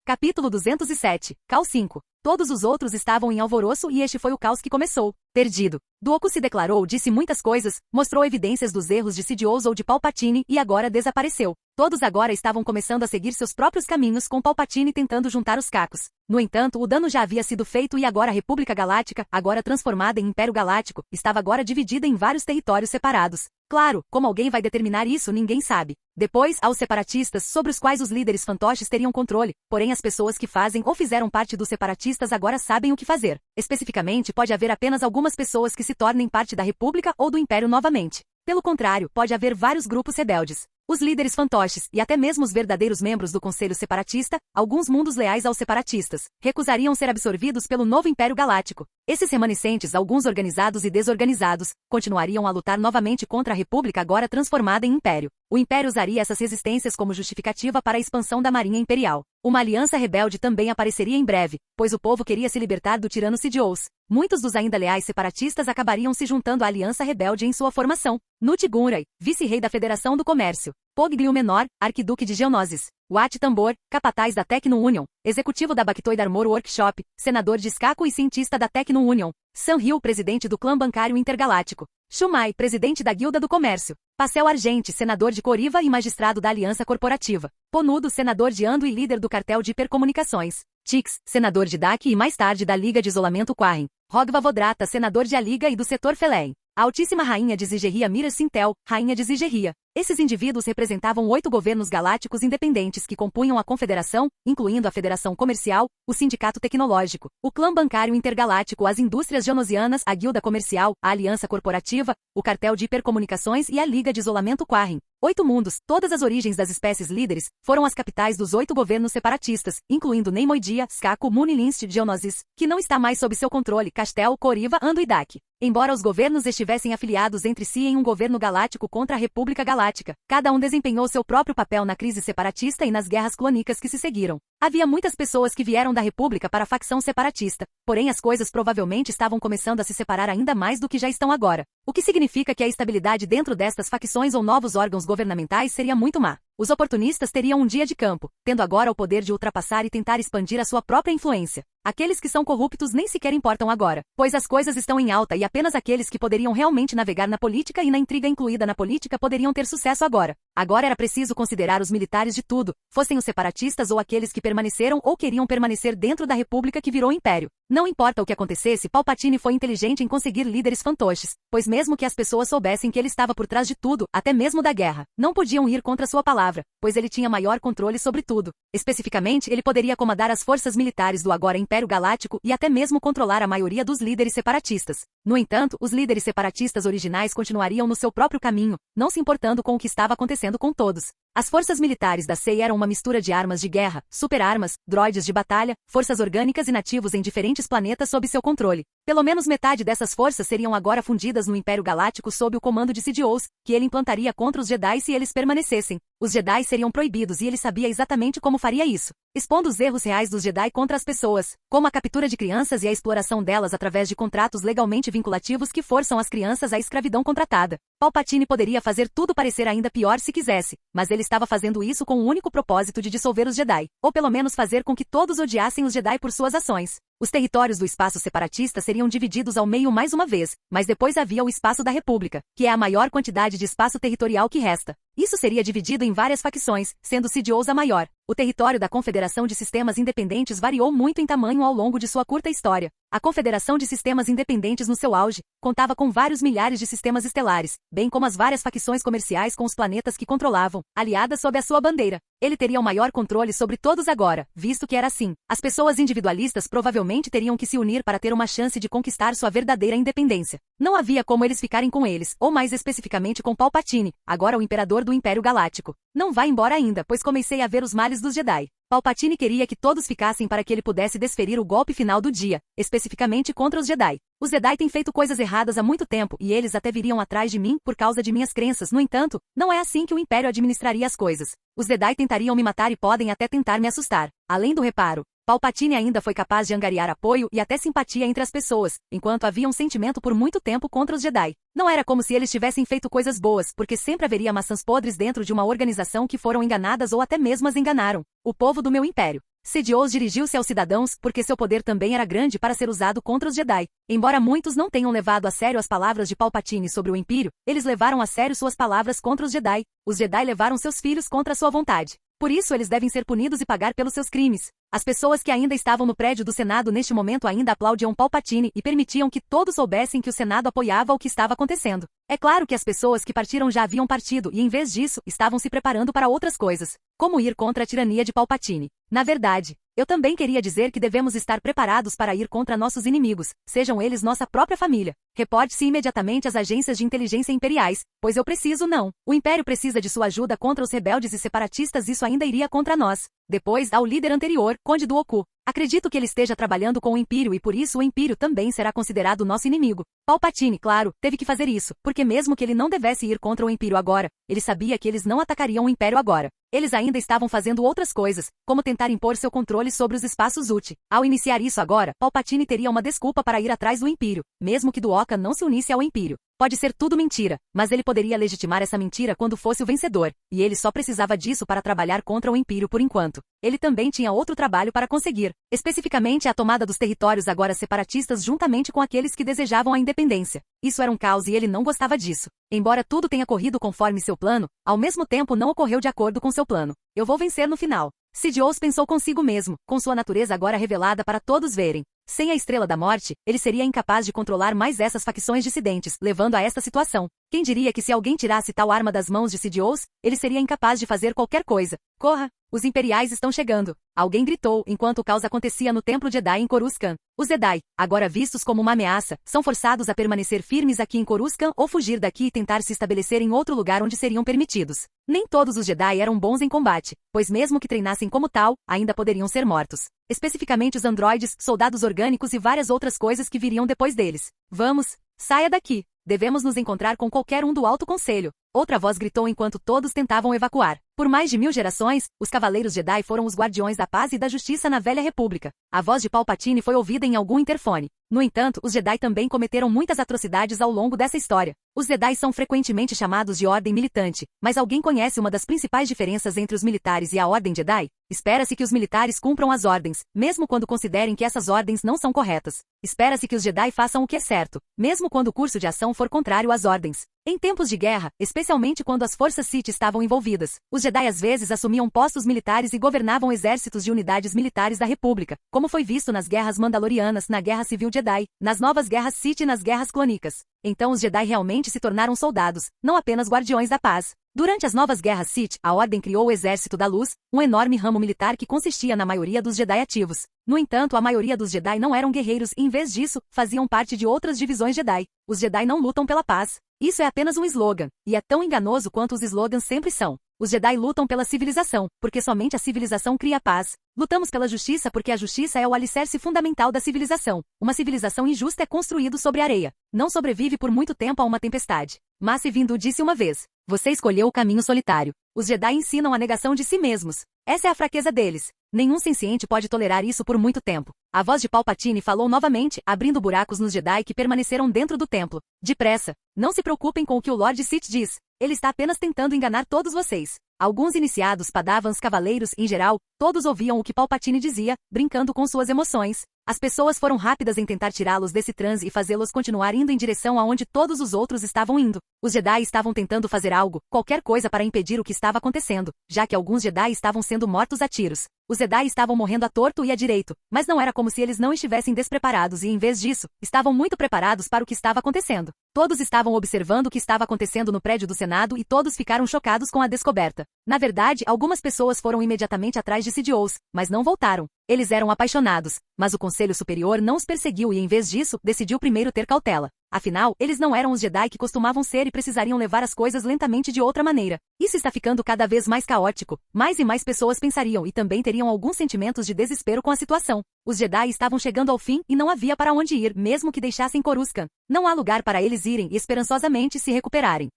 Capítulo 207, Caos 5. Todos os outros estavam em alvoroço e este foi o caos que começou. Perdido. Dooku se declarou, disse muitas coisas, mostrou evidências dos erros de Sidious ou de Palpatine e agora desapareceu. Todos agora estavam começando a seguir seus próprios caminhos com Palpatine tentando juntar os cacos. No entanto, o dano já havia sido feito e agora a República Galáctica, agora transformada em Império Galáctico, estava agora dividida em vários territórios separados. Claro, como alguém vai determinar isso ninguém sabe. Depois, há os separatistas, sobre os quais os líderes fantoches teriam controle, porém as pessoas que fazem ou fizeram parte dos separatistas agora sabem o que fazer. Especificamente, pode haver apenas algumas pessoas que se tornem parte da República ou do Império novamente. Pelo contrário, pode haver vários grupos rebeldes. Os líderes fantoches, e até mesmo os verdadeiros membros do Conselho Separatista, alguns mundos leais aos separatistas, recusariam ser absorvidos pelo novo Império Galáctico. Esses remanescentes, alguns organizados e desorganizados, continuariam a lutar novamente contra a República agora transformada em Império. O Império usaria essas resistências como justificativa para a expansão da Marinha Imperial. Uma aliança rebelde também apareceria em breve, pois o povo queria se libertar do tirano Sidious. Muitos dos ainda leais separatistas acabariam se juntando à aliança rebelde em sua formação. Nut Gunray, vice-rei da Federação do Comércio. Pogliu Menor, arquiduque de Geonosis. Wat Tambor, capataz da Tecno Union, executivo da Bactoid Armor Workshop, senador de Skako e cientista da Tecno Union. Sam Hill, presidente do Clã Bancário Intergaláctico. Shumai, presidente da Guilda do Comércio. Pastel Argente, senador de Coriva e magistrado da Aliança Corporativa. Ponudo, senador de Ando e líder do cartel de hipercomunicações. Tix, senador de DAC e mais tarde da Liga de Isolamento Quarren. Rogva Vodrata, senador de A Liga e do setor Felein. A Altíssima Rainha de Zigerria Mira Sintel, Rainha de Zigerria. Esses indivíduos representavam 8 governos galácticos independentes que compunham a Confederação, incluindo a Federação Comercial, o Sindicato Tecnológico, o Clã Bancário Intergaláctico, as Indústrias Geonosianas, a Guilda Comercial, a Aliança Corporativa, o Cartel de Hipercomunicações e a Liga de Isolamento Quarren. 8 mundos, todas as origens das espécies líderes, foram as capitais dos 8 governos separatistas, incluindo Neimoidia, Skako, Munilinst, Geonosis, que não está mais sob seu controle, Castel, Coriva, Ando e Dak. Embora os governos estivessem afiliados entre si em um governo galáctico contra a República Galáctica, cada um desempenhou seu próprio papel na crise separatista e nas guerras clônicas que se seguiram. Havia muitas pessoas que vieram da República para a facção separatista, porém as coisas provavelmente estavam começando a se separar ainda mais do que já estão agora. O que significa que a estabilidade dentro destas facções ou novos órgãos governamentais seria muito má. Os oportunistas teriam um dia de campo, tendo agora o poder de ultrapassar e tentar expandir a sua própria influência. Aqueles que são corruptos nem sequer importam agora, pois as coisas estão em alta e apenas aqueles que poderiam realmente navegar na política e na intriga incluída na política poderiam ter sucesso agora. Agora era preciso considerar os militares de tudo, fossem os separatistas ou aqueles que permaneceram ou queriam permanecer dentro da república que virou império. Não importa o que acontecesse, Palpatine foi inteligente em conseguir líderes fantoches, pois mesmo que as pessoas soubessem que ele estava por trás de tudo, até mesmo da guerra, não podiam ir contra sua palavra, pois ele tinha maior controle sobre tudo. Especificamente, ele poderia comandar as forças militares do agora Império Galáctico e até mesmo controlar a maioria dos líderes separatistas. No entanto, os líderes separatistas originais continuariam no seu próprio caminho, não se importando com o que estava acontecendo com todos. As forças militares da SEI eram uma mistura de armas de guerra, super-armas, droides de batalha, forças orgânicas e nativos em diferentes planetas sob seu controle. Pelo menos metade dessas forças seriam agora fundidas no Império Galáctico sob o comando de Sidious, que ele implantaria contra os Jedi se eles permanecessem. Os Jedi seriam proibidos e ele sabia exatamente como faria isso, expondo os erros reais dos Jedi contra as pessoas, como a captura de crianças e a exploração delas através de contratos legalmente vinculativos que forçam as crianças à escravidão contratada. Palpatine poderia fazer tudo parecer ainda pior se quisesse, mas ele estava fazendo isso com o único propósito de dissolver os Jedi, ou pelo menos fazer com que todos odiassem os Jedi por suas ações. Os territórios do espaço separatista seriam divididos ao meio mais uma vez, mas depois havia o espaço da República, que é a maior quantidade de espaço territorial que resta. Isso seria dividido em várias facções, sendo Sidious a maior. O território da Confederação de Sistemas Independentes variou muito em tamanho ao longo de sua curta história. A Confederação de Sistemas Independentes no seu auge, contava com vários milhares de sistemas estelares, bem como as várias facções comerciais com os planetas que controlavam, aliadas sob a sua bandeira. Ele teria o maior controle sobre todos agora, visto que era assim. As pessoas individualistas provavelmente teriam que se unir para ter uma chance de conquistar sua verdadeira independência. Não havia como eles ficarem com eles, ou mais especificamente com Palpatine, agora o imperador do Império Galáctico. Não vá embora ainda, pois comecei a ver os males dos Jedi. Palpatine queria que todos ficassem para que ele pudesse desferir o golpe final do dia, especificamente contra os Jedi. Os Jedi têm feito coisas erradas há muito tempo e eles até viriam atrás de mim por causa de minhas crenças. No entanto, não é assim que o Império administraria as coisas. Os Jedi tentariam me matar e podem até tentar me assustar. Além do reparo, Palpatine ainda foi capaz de angariar apoio e até simpatia entre as pessoas, enquanto havia um sentimento por muito tempo contra os Jedi. Não era como se eles tivessem feito coisas boas, porque sempre haveria maçãs podres dentro de uma organização que foram enganadas ou até mesmo as enganaram. O povo do meu império. Sidious dirigiu-se aos cidadãos porque seu poder também era grande para ser usado contra os Jedi. Embora muitos não tenham levado a sério as palavras de Palpatine sobre o Império, eles levaram a sério suas palavras contra os Jedi. Os Jedi levaram seus filhos contra a sua vontade. Por isso eles devem ser punidos e pagar pelos seus crimes. As pessoas que ainda estavam no prédio do Senado neste momento ainda aplaudiam Palpatine e permitiam que todos soubessem que o Senado apoiava o que estava acontecendo. É claro que as pessoas que partiram já haviam partido e, em vez disso, estavam se preparando para outras coisas, como ir contra a tirania de Palpatine. Na verdade, eu também queria dizer que devemos estar preparados para ir contra nossos inimigos, sejam eles nossa própria família. Reporte-se imediatamente às agências de inteligência imperiais, pois eu preciso não. O Império precisa de sua ajuda contra os rebeldes e separatistas, isso ainda iria contra nós. Depois, ao líder anterior, Conde do Oku. Acredito que ele esteja trabalhando com o Império e por isso o Império também será considerado nosso inimigo. Palpatine, claro, teve que fazer isso, porque mesmo que ele não devesse ir contra o Império agora, ele sabia que eles não atacariam o Império agora. Eles ainda estavam fazendo outras coisas, como tentar impor seu controle sobre os espaços UT. Ao iniciar isso agora, Palpatine teria uma desculpa para ir atrás do Império, mesmo que Duoka não se unisse ao Império. Pode ser tudo mentira, mas ele poderia legitimar essa mentira quando fosse o vencedor, e ele só precisava disso para trabalhar contra o Império por enquanto. Ele também tinha outro trabalho para conseguir, especificamente a tomada dos territórios agora separatistas juntamente com aqueles que desejavam a independência. Isso era um caos e ele não gostava disso. Embora tudo tenha corrido conforme seu plano, ao mesmo tempo não ocorreu de acordo com seu plano. Eu vou vencer no final. Sidious pensou consigo mesmo, com sua natureza agora revelada para todos verem. Sem a Estrela da Morte, ele seria incapaz de controlar mais essas facções dissidentes, levando a esta situação. Quem diria que se alguém tirasse tal arma das mãos de Sidious, ele seria incapaz de fazer qualquer coisa. Corra! Os Imperiais estão chegando! Alguém gritou enquanto o caos acontecia no Templo Jedi em Coruscant. Os Jedi, agora vistos como uma ameaça, são forçados a permanecer firmes aqui em Coruscant ou fugir daqui e tentar se estabelecer em outro lugar onde seriam permitidos. Nem todos os Jedi eram bons em combate, pois mesmo que treinassem como tal, ainda poderiam ser mortos. Especificamente os androides, soldados orgânicos e várias outras coisas que viriam depois deles. Vamos, saia daqui! Devemos nos encontrar com qualquer um do Alto Conselho. Outra voz gritou enquanto todos tentavam evacuar. Por mais de 1000 gerações, os Cavaleiros Jedi foram os guardiões da paz e da justiça na Velha República. A voz de Palpatine foi ouvida em algum interfone. No entanto, os Jedi também cometeram muitas atrocidades ao longo dessa história. Os Jedi são frequentemente chamados de Ordem Militante, mas alguém conhece uma das principais diferenças entre os militares e a Ordem Jedi? Espera-se que os militares cumpram as ordens, mesmo quando considerem que essas ordens não são corretas. Espera-se que os Jedi façam o que é certo, mesmo quando o curso de ação for contrário às ordens. Em tempos de guerra, especialmente quando as forças Sith estavam envolvidas, os Jedi às vezes assumiam postos militares e governavam exércitos de unidades militares da República, como foi visto nas Guerras Mandalorianas, na Guerra Civil Jedi, nas Novas Guerras Sith e nas Guerras Clônicas. Então os Jedi realmente se tornaram soldados, não apenas guardiões da paz. Durante as Novas Guerras Sith, a Ordem criou o Exército da Luz, um enorme ramo militar que consistia na maioria dos Jedi ativos. No entanto, a maioria dos Jedi não eram guerreiros e, em vez disso, faziam parte de outras divisões Jedi. Os Jedi não lutam pela paz. Isso é apenas um slogan, e é tão enganoso quanto os slogans sempre são. Os Jedi lutam pela civilização, porque somente a civilização cria paz. Lutamos pela justiça porque a justiça é o alicerce fundamental da civilização. Uma civilização injusta é construída sobre areia. Não sobrevive por muito tempo a uma tempestade. Mace Windu disse uma vez: você escolheu o caminho solitário. Os Jedi ensinam a negação de si mesmos. Essa é a fraqueza deles. Nenhum senciente pode tolerar isso por muito tempo. A voz de Palpatine falou novamente, abrindo buracos nos Jedi que permaneceram dentro do templo. Depressa. Não se preocupem com o que o Lord Sith diz. Ele está apenas tentando enganar todos vocês. Alguns iniciados, padavans, cavaleiros, em geral, todos ouviam o que Palpatine dizia, brincando com suas emoções. As pessoas foram rápidas em tentar tirá-los desse transe e fazê-los continuar indo em direção aonde todos os outros estavam indo. Os Jedi estavam tentando fazer algo, qualquer coisa para impedir o que estava acontecendo, já que alguns Jedi estavam sendo mortos a tiros. Os Jedi estavam morrendo à torto e à direito, mas não era como se eles não estivessem despreparados e, em vez disso, estavam muito preparados para o que estava acontecendo. Todos estavam observando o que estava acontecendo no prédio do Senado e todos ficaram chocados com a descoberta. Na verdade, algumas pessoas foram imediatamente atrás de Sidious, mas não voltaram. Eles eram apaixonados, mas o Conselho Superior não os perseguiu e, em vez disso, decidiu primeiro ter cautela. Afinal, eles não eram os Jedi que costumavam ser e precisariam levar as coisas lentamente de outra maneira. Isso está ficando cada vez mais caótico. Mais e mais pessoas pensariam e também teriam alguns sentimentos de desespero com a situação. Os Jedi estavam chegando ao fim e não havia para onde ir, mesmo que deixassem Coruscant. Não há lugar para eles irem e esperançosamente se recuperarem.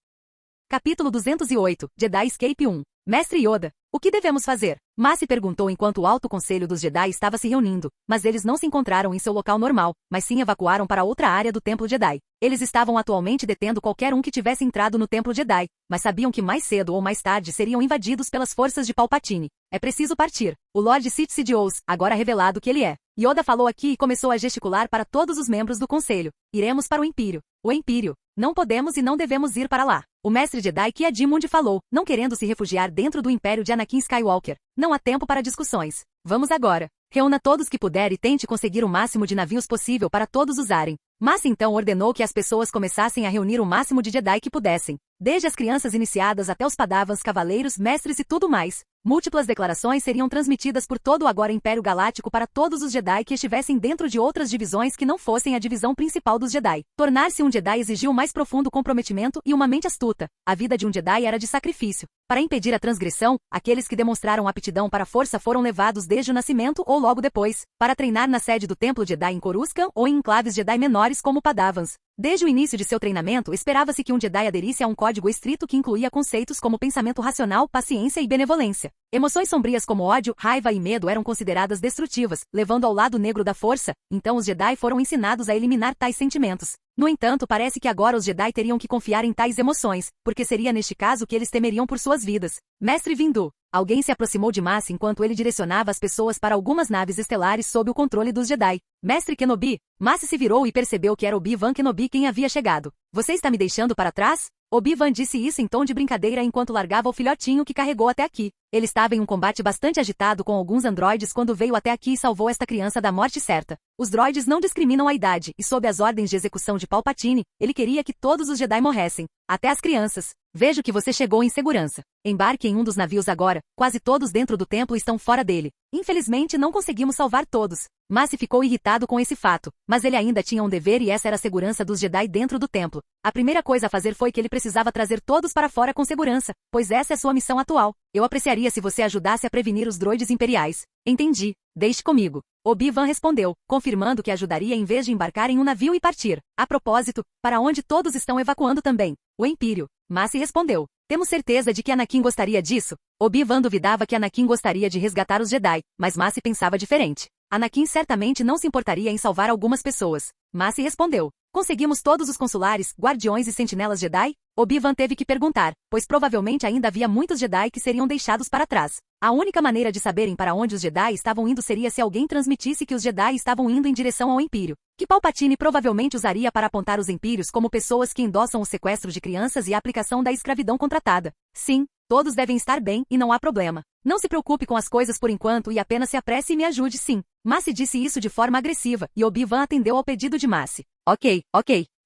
Capítulo 208, Jedi Escape 1. Mestre Yoda, o que devemos fazer? Mace perguntou enquanto o Alto Conselho dos Jedi estava se reunindo, mas eles não se encontraram em seu local normal, mas sim evacuaram para outra área do Templo Jedi. Eles estavam atualmente detendo qualquer um que tivesse entrado no Templo Jedi, mas sabiam que mais cedo ou mais tarde seriam invadidos pelas forças de Palpatine. É preciso partir. O Lord Sith Sidious, agora revelado que ele é. Yoda falou aqui e começou a gesticular para todos os membros do Conselho. Iremos para o Império. O Império. Não podemos e não devemos ir para lá. O mestre Jedi Ki-Adi-Mundi falou, não querendo se refugiar dentro do Império de Anakin Skywalker. Não há tempo para discussões. Vamos agora. Reúna todos que puder e tente conseguir o máximo de navios possível para todos usarem. Massi então ordenou que as pessoas começassem a reunir o máximo de Jedi que pudessem, desde as crianças iniciadas até os padavans, cavaleiros, mestres e tudo mais. Múltiplas declarações seriam transmitidas por todo o agora Império Galáctico para todos os Jedi que estivessem dentro de outras divisões que não fossem a divisão principal dos Jedi. Tornar-se um Jedi exigiu mais profundo comprometimento e uma mente astuta. A vida de um Jedi era de sacrifício. Para impedir a transgressão, aqueles que demonstraram aptidão para a força foram levados desde o nascimento ou logo depois, para treinar na sede do Templo Jedi em Coruscant ou em enclaves Jedi menores como Padavans. Desde o início de seu treinamento, esperava-se que um Jedi aderisse a um código estrito que incluía conceitos como pensamento racional, paciência e benevolência. Emoções sombrias como ódio, raiva e medo eram consideradas destrutivas, levando ao lado negro da força, então os Jedi foram ensinados a eliminar tais sentimentos. No entanto, parece que agora os Jedi teriam que confiar em tais emoções, porque seria neste caso que eles temeriam por suas vidas. Mestre Windu. Alguém se aproximou de Massi enquanto ele direcionava as pessoas para algumas naves estelares sob o controle dos Jedi. Mestre Kenobi. Massi se virou e percebeu que era Obi-Wan Kenobi quem havia chegado. Você está me deixando para trás? Obi-Wan disse isso em tom de brincadeira enquanto largava o filhotinho que carregou até aqui. Ele estava em um combate bastante agitado com alguns androides quando veio até aqui e salvou esta criança da morte certa. Os droides não discriminam a idade, e sob as ordens de execução de Palpatine, ele queria que todos os Jedi morressem. Até as crianças. Vejo que você chegou em segurança. Embarque em um dos navios agora, quase todos dentro do templo estão fora dele. Infelizmente não conseguimos salvar todos. Massi ficou irritado com esse fato, mas ele ainda tinha um dever e essa era a segurança dos Jedi dentro do templo. A primeira coisa a fazer foi que ele precisava trazer todos para fora com segurança, pois essa é sua missão atual. Eu apreciaria se você ajudasse a prevenir os droides imperiais. Entendi. Deixe comigo. Obi-Wan respondeu, confirmando que ajudaria em vez de embarcar em um navio e partir. A propósito, para onde todos estão evacuando também? O Império. Massi respondeu. Temos certeza de que Anakin gostaria disso? Obi-Wan duvidava que Anakin gostaria de resgatar os Jedi, mas Massi pensava diferente. Anakin certamente não se importaria em salvar algumas pessoas. Massi respondeu. Conseguimos todos os consulares, guardiões e sentinelas Jedi? Obi-Wan teve que perguntar, pois provavelmente ainda havia muitos Jedi que seriam deixados para trás. A única maneira de saberem para onde os Jedi estavam indo seria se alguém transmitisse que os Jedi estavam indo em direção ao Império, que Palpatine provavelmente usaria para apontar os Impérios como pessoas que endossam o sequestro de crianças e a aplicação da escravidão contratada. Sim, todos devem estar bem e não há problema. Não se preocupe com as coisas por enquanto e apenas se apresse e me ajude sim. Massi disse isso de forma agressiva, e Obi-Wan atendeu ao pedido de Massi. Ok.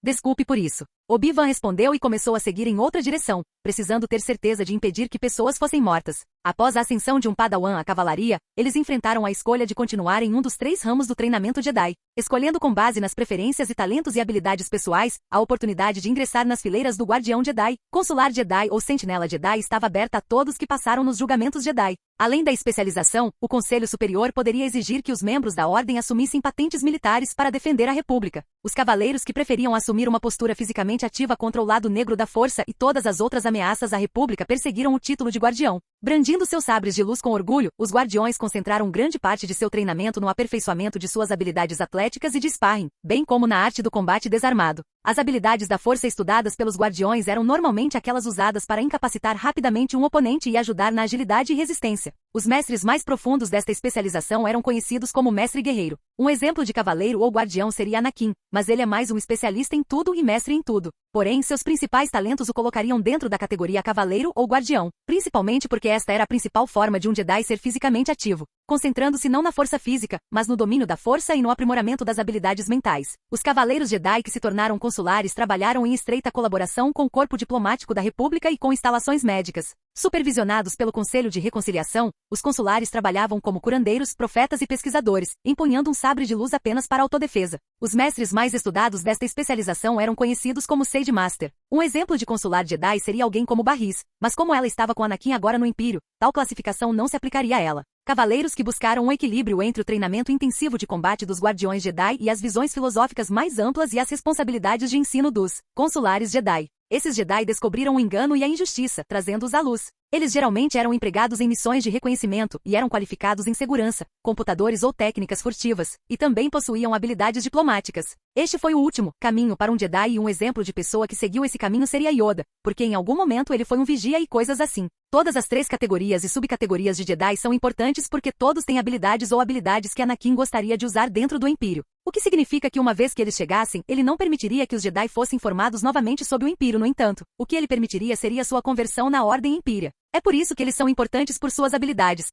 Desculpe por isso. Obi-Wan respondeu e começou a seguir em outra direção, precisando ter certeza de impedir que pessoas fossem mortas. Após a ascensão de um Padawan à cavalaria, eles enfrentaram a escolha de continuar em um dos 3 ramos do treinamento Jedi, escolhendo com base nas preferências e talentos e habilidades pessoais, a oportunidade de ingressar nas fileiras do Guardião Jedi, Consular Jedi ou Sentinela Jedi estava aberta a todos que passaram nos julgamentos Jedi. Além da especialização, o Conselho Superior poderia exigir que os membros da Ordem assumissem patentes militares para defender a República. Os cavaleiros que preferiam assumir uma postura fisicamente ativa contra o lado negro da força e todas as outras ameaças à República perseguiram o título de guardião. Brandindo seus sabres de luz com orgulho, os guardiões concentraram grande parte de seu treinamento no aperfeiçoamento de suas habilidades atléticas e de sparring, bem como na arte do combate desarmado. As habilidades da força estudadas pelos guardiões eram normalmente aquelas usadas para incapacitar rapidamente um oponente e ajudar na agilidade e resistência. Os mestres mais profundos desta especialização eram conhecidos como mestre guerreiro. Um exemplo de cavaleiro ou guardião seria Anakin, mas ele é mais um especialista em tudo e mestre em tudo. Porém, seus principais talentos o colocariam dentro da categoria cavaleiro ou guardião, principalmente porque esta era a principal forma de um Jedi ser fisicamente ativo, concentrando-se não na força física, mas no domínio da força e no aprimoramento das habilidades mentais. Os cavaleiros Jedi que se tornaram consulares trabalharam em estreita colaboração com o corpo diplomático da República e com instalações médicas. Supervisionados pelo Conselho de Reconciliação, os consulares trabalhavam como curandeiros, profetas e pesquisadores, empunhando um sabre de luz apenas para autodefesa. Os mestres mais estudados desta especialização eram conhecidos como Sage Master. Um exemplo de consular Jedi seria alguém como Barris, mas como ela estava com Anakin agora no Império, tal classificação não se aplicaria a ela. Cavaleiros que buscaram um equilíbrio entre o treinamento intensivo de combate dos Guardiões Jedi e as visões filosóficas mais amplas e as responsabilidades de ensino dos consulares Jedi. Esses Jedi descobriram o engano e a injustiça, trazendo-os à luz. Eles geralmente eram empregados em missões de reconhecimento e eram qualificados em segurança, computadores ou técnicas furtivas, e também possuíam habilidades diplomáticas. Este foi o último caminho para um Jedi e um exemplo de pessoa que seguiu esse caminho seria Yoda, porque em algum momento ele foi um vigia e coisas assim. Todas as 3 categorias e subcategorias de Jedi são importantes porque todos têm habilidades ou habilidades que Anakin gostaria de usar dentro do Império. O que significa que uma vez que eles chegassem, ele não permitiria que os Jedi fossem formados novamente sob o Império, no entanto. O que ele permitiria seria sua conversão na Ordem Impéria. É por isso que eles são importantes por suas habilidades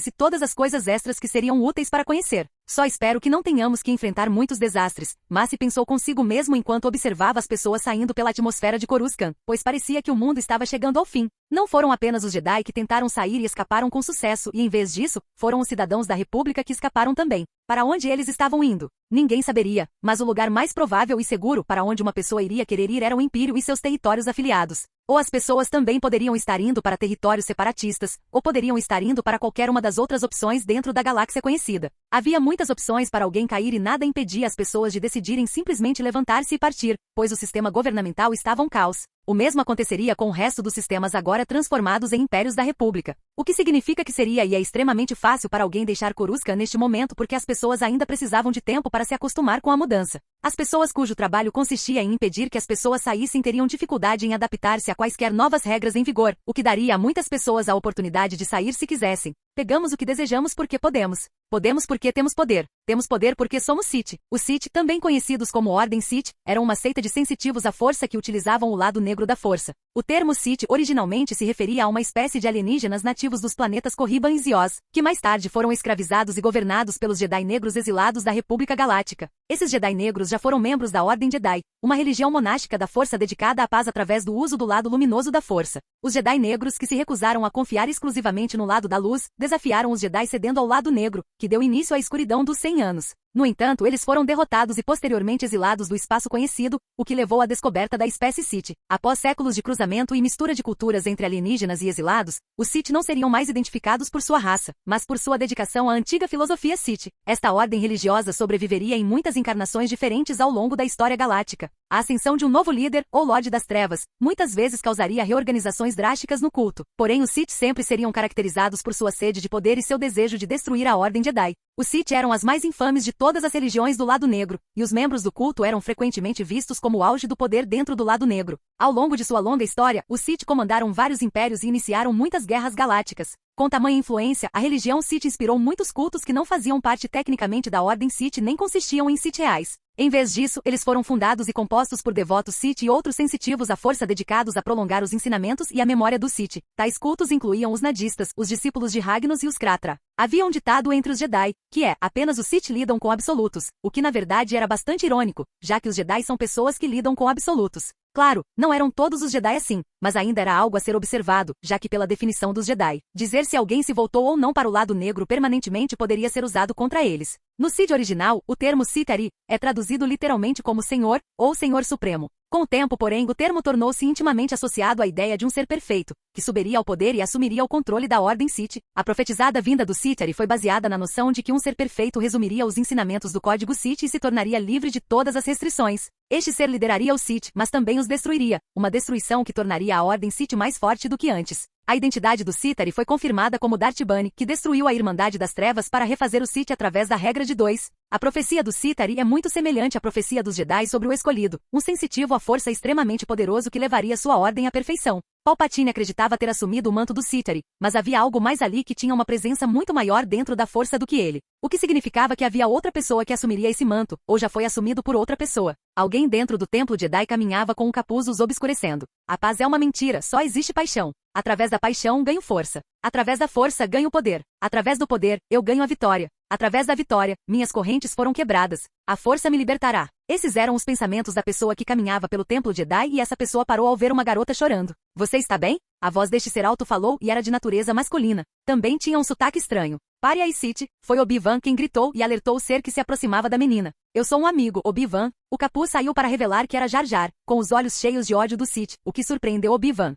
e todas as coisas extras que seriam úteis para conhecer. Só espero que não tenhamos que enfrentar muitos desastres, mas se pensou consigo mesmo enquanto observava as pessoas saindo pela atmosfera de Coruscant, pois parecia que o mundo estava chegando ao fim. Não foram apenas os Jedi que tentaram sair e escaparam com sucesso, e em vez disso, foram os cidadãos da República que escaparam também. Para onde eles estavam indo? Ninguém saberia, mas o lugar mais provável e seguro para onde uma pessoa iria querer ir era o Império e seus territórios afiliados. Ou as pessoas também poderiam estar indo para territórios separatistas, ou poderiam estar indo para qualquer uma das outras opções dentro da galáxia conhecida. Havia muitas opções para alguém cair e nada impedia as pessoas de decidirem simplesmente levantar-se e partir, pois o sistema governamental estava um caos. O mesmo aconteceria com o resto dos sistemas agora transformados em impérios da República. O que significa que seria e é extremamente fácil para alguém deixar Coruscant neste momento porque as pessoas ainda precisavam de tempo para se acostumar com a mudança. As pessoas cujo trabalho consistia em impedir que as pessoas saíssem teriam dificuldade em adaptar-se a quaisquer novas regras em vigor, o que daria a muitas pessoas a oportunidade de sair se quisessem. Pegamos o que desejamos porque podemos. Podemos porque temos poder. Temos poder porque somos Sith. Os Sith, também conhecidos como Ordem Sith, eram uma seita de sensitivos à força que utilizavam o lado negro da força. O termo Sith originalmente se referia a uma espécie de alienígenas nativos dos planetas Korriban e Zioz, que mais tarde foram escravizados e governados pelos Jedi Negros exilados da República Galáctica. Esses Jedi Negros já foram membros da Ordem Jedi, uma religião monástica da força dedicada à paz através do uso do lado luminoso da força. Os Jedi Negros que se recusaram a confiar exclusivamente no lado da luz, desafiaram os Jedi cedendo ao lado negro, que deu início à escuridão dos 100 anos. No entanto, eles foram derrotados e posteriormente exilados do espaço conhecido, o que levou à descoberta da espécie Sith. Após séculos de cruzamento e mistura de culturas entre alienígenas e exilados, os Sith não seriam mais identificados por sua raça, mas por sua dedicação à antiga filosofia Sith. Esta ordem religiosa sobreviveria em muitas encarnações diferentes ao longo da história galáctica. A ascensão de um novo líder, ou Lorde das Trevas, muitas vezes causaria reorganizações drásticas no culto. Porém, os Sith sempre seriam caracterizados por sua sede de poder e seu desejo de destruir a Ordem Jedi. Os Sith eram as mais infames de todas as religiões do lado negro, e os membros do culto eram frequentemente vistos como o auge do poder dentro do lado negro. Ao longo de sua longa história, os Sith comandaram vários impérios e iniciaram muitas guerras galácticas. Com tamanha influência, a religião Sith inspirou muitos cultos que não faziam parte tecnicamente da Ordem Sith nem consistiam em Sith reais. Em vez disso, eles foram fundados e compostos por devotos Sith e outros sensitivos à força dedicados a prolongar os ensinamentos e a memória do Sith. Tais cultos incluíam os Nadistas, os discípulos de Ragnos e os Kratra. Havia um ditado entre os Jedi, que é, apenas os Sith lidam com absolutos, o que na verdade era bastante irônico, já que os Jedi são pessoas que lidam com absolutos. Claro, não eram todos os Jedi assim, mas ainda era algo a ser observado, já que pela definição dos Jedi, dizer se alguém se voltou ou não para o lado negro permanentemente poderia ser usado contra eles. No Sith original, o termo Sith-Ari é traduzido literalmente como Senhor, ou Senhor Supremo. Com o tempo, porém, o termo tornou-se intimamente associado à ideia de um ser perfeito, que subiria ao poder e assumiria o controle da Ordem Sith. A profetizada vinda do Sith-Ari foi baseada na noção de que um ser perfeito resumiria os ensinamentos do Código Sith e se tornaria livre de todas as restrições. Este ser lideraria os Sith, mas também os destruiria, uma destruição que tornaria a Ordem Sith mais forte do que antes. A identidade do Sith-Ari foi confirmada como Darth Bane, que destruiu a Irmandade das Trevas para refazer o Sith através da regra de 2. A profecia do Sith-Ari é muito semelhante à profecia dos Jedi sobre o Escolhido, um sensitivo à força extremamente poderoso que levaria sua ordem à perfeição. Palpatine acreditava ter assumido o manto do Sith-Ari, mas havia algo mais ali que tinha uma presença muito maior dentro da força do que ele. O que significava que havia outra pessoa que assumiria esse manto, ou já foi assumido por outra pessoa. Alguém dentro do templo Jedi caminhava com um capuz os obscurecendo. A paz é uma mentira, só existe paixão. Através da paixão ganho força. Através da força ganho poder. Através do poder, eu ganho a vitória. Através da vitória, minhas correntes foram quebradas. A força me libertará. Esses eram os pensamentos da pessoa que caminhava pelo templo Jedi e essa pessoa parou ao ver uma garota chorando. Você está bem? A voz deste ser alto falou e era de natureza masculina. Também tinha um sotaque estranho. Pare aí, Sith. Foi Obi-Wan quem gritou e alertou o ser que se aproximava da menina. Eu sou um amigo, Obi-Wan. O capuz saiu para revelar que era Jar Jar, com os olhos cheios de ódio do Sith, o que surpreendeu Obi-Wan.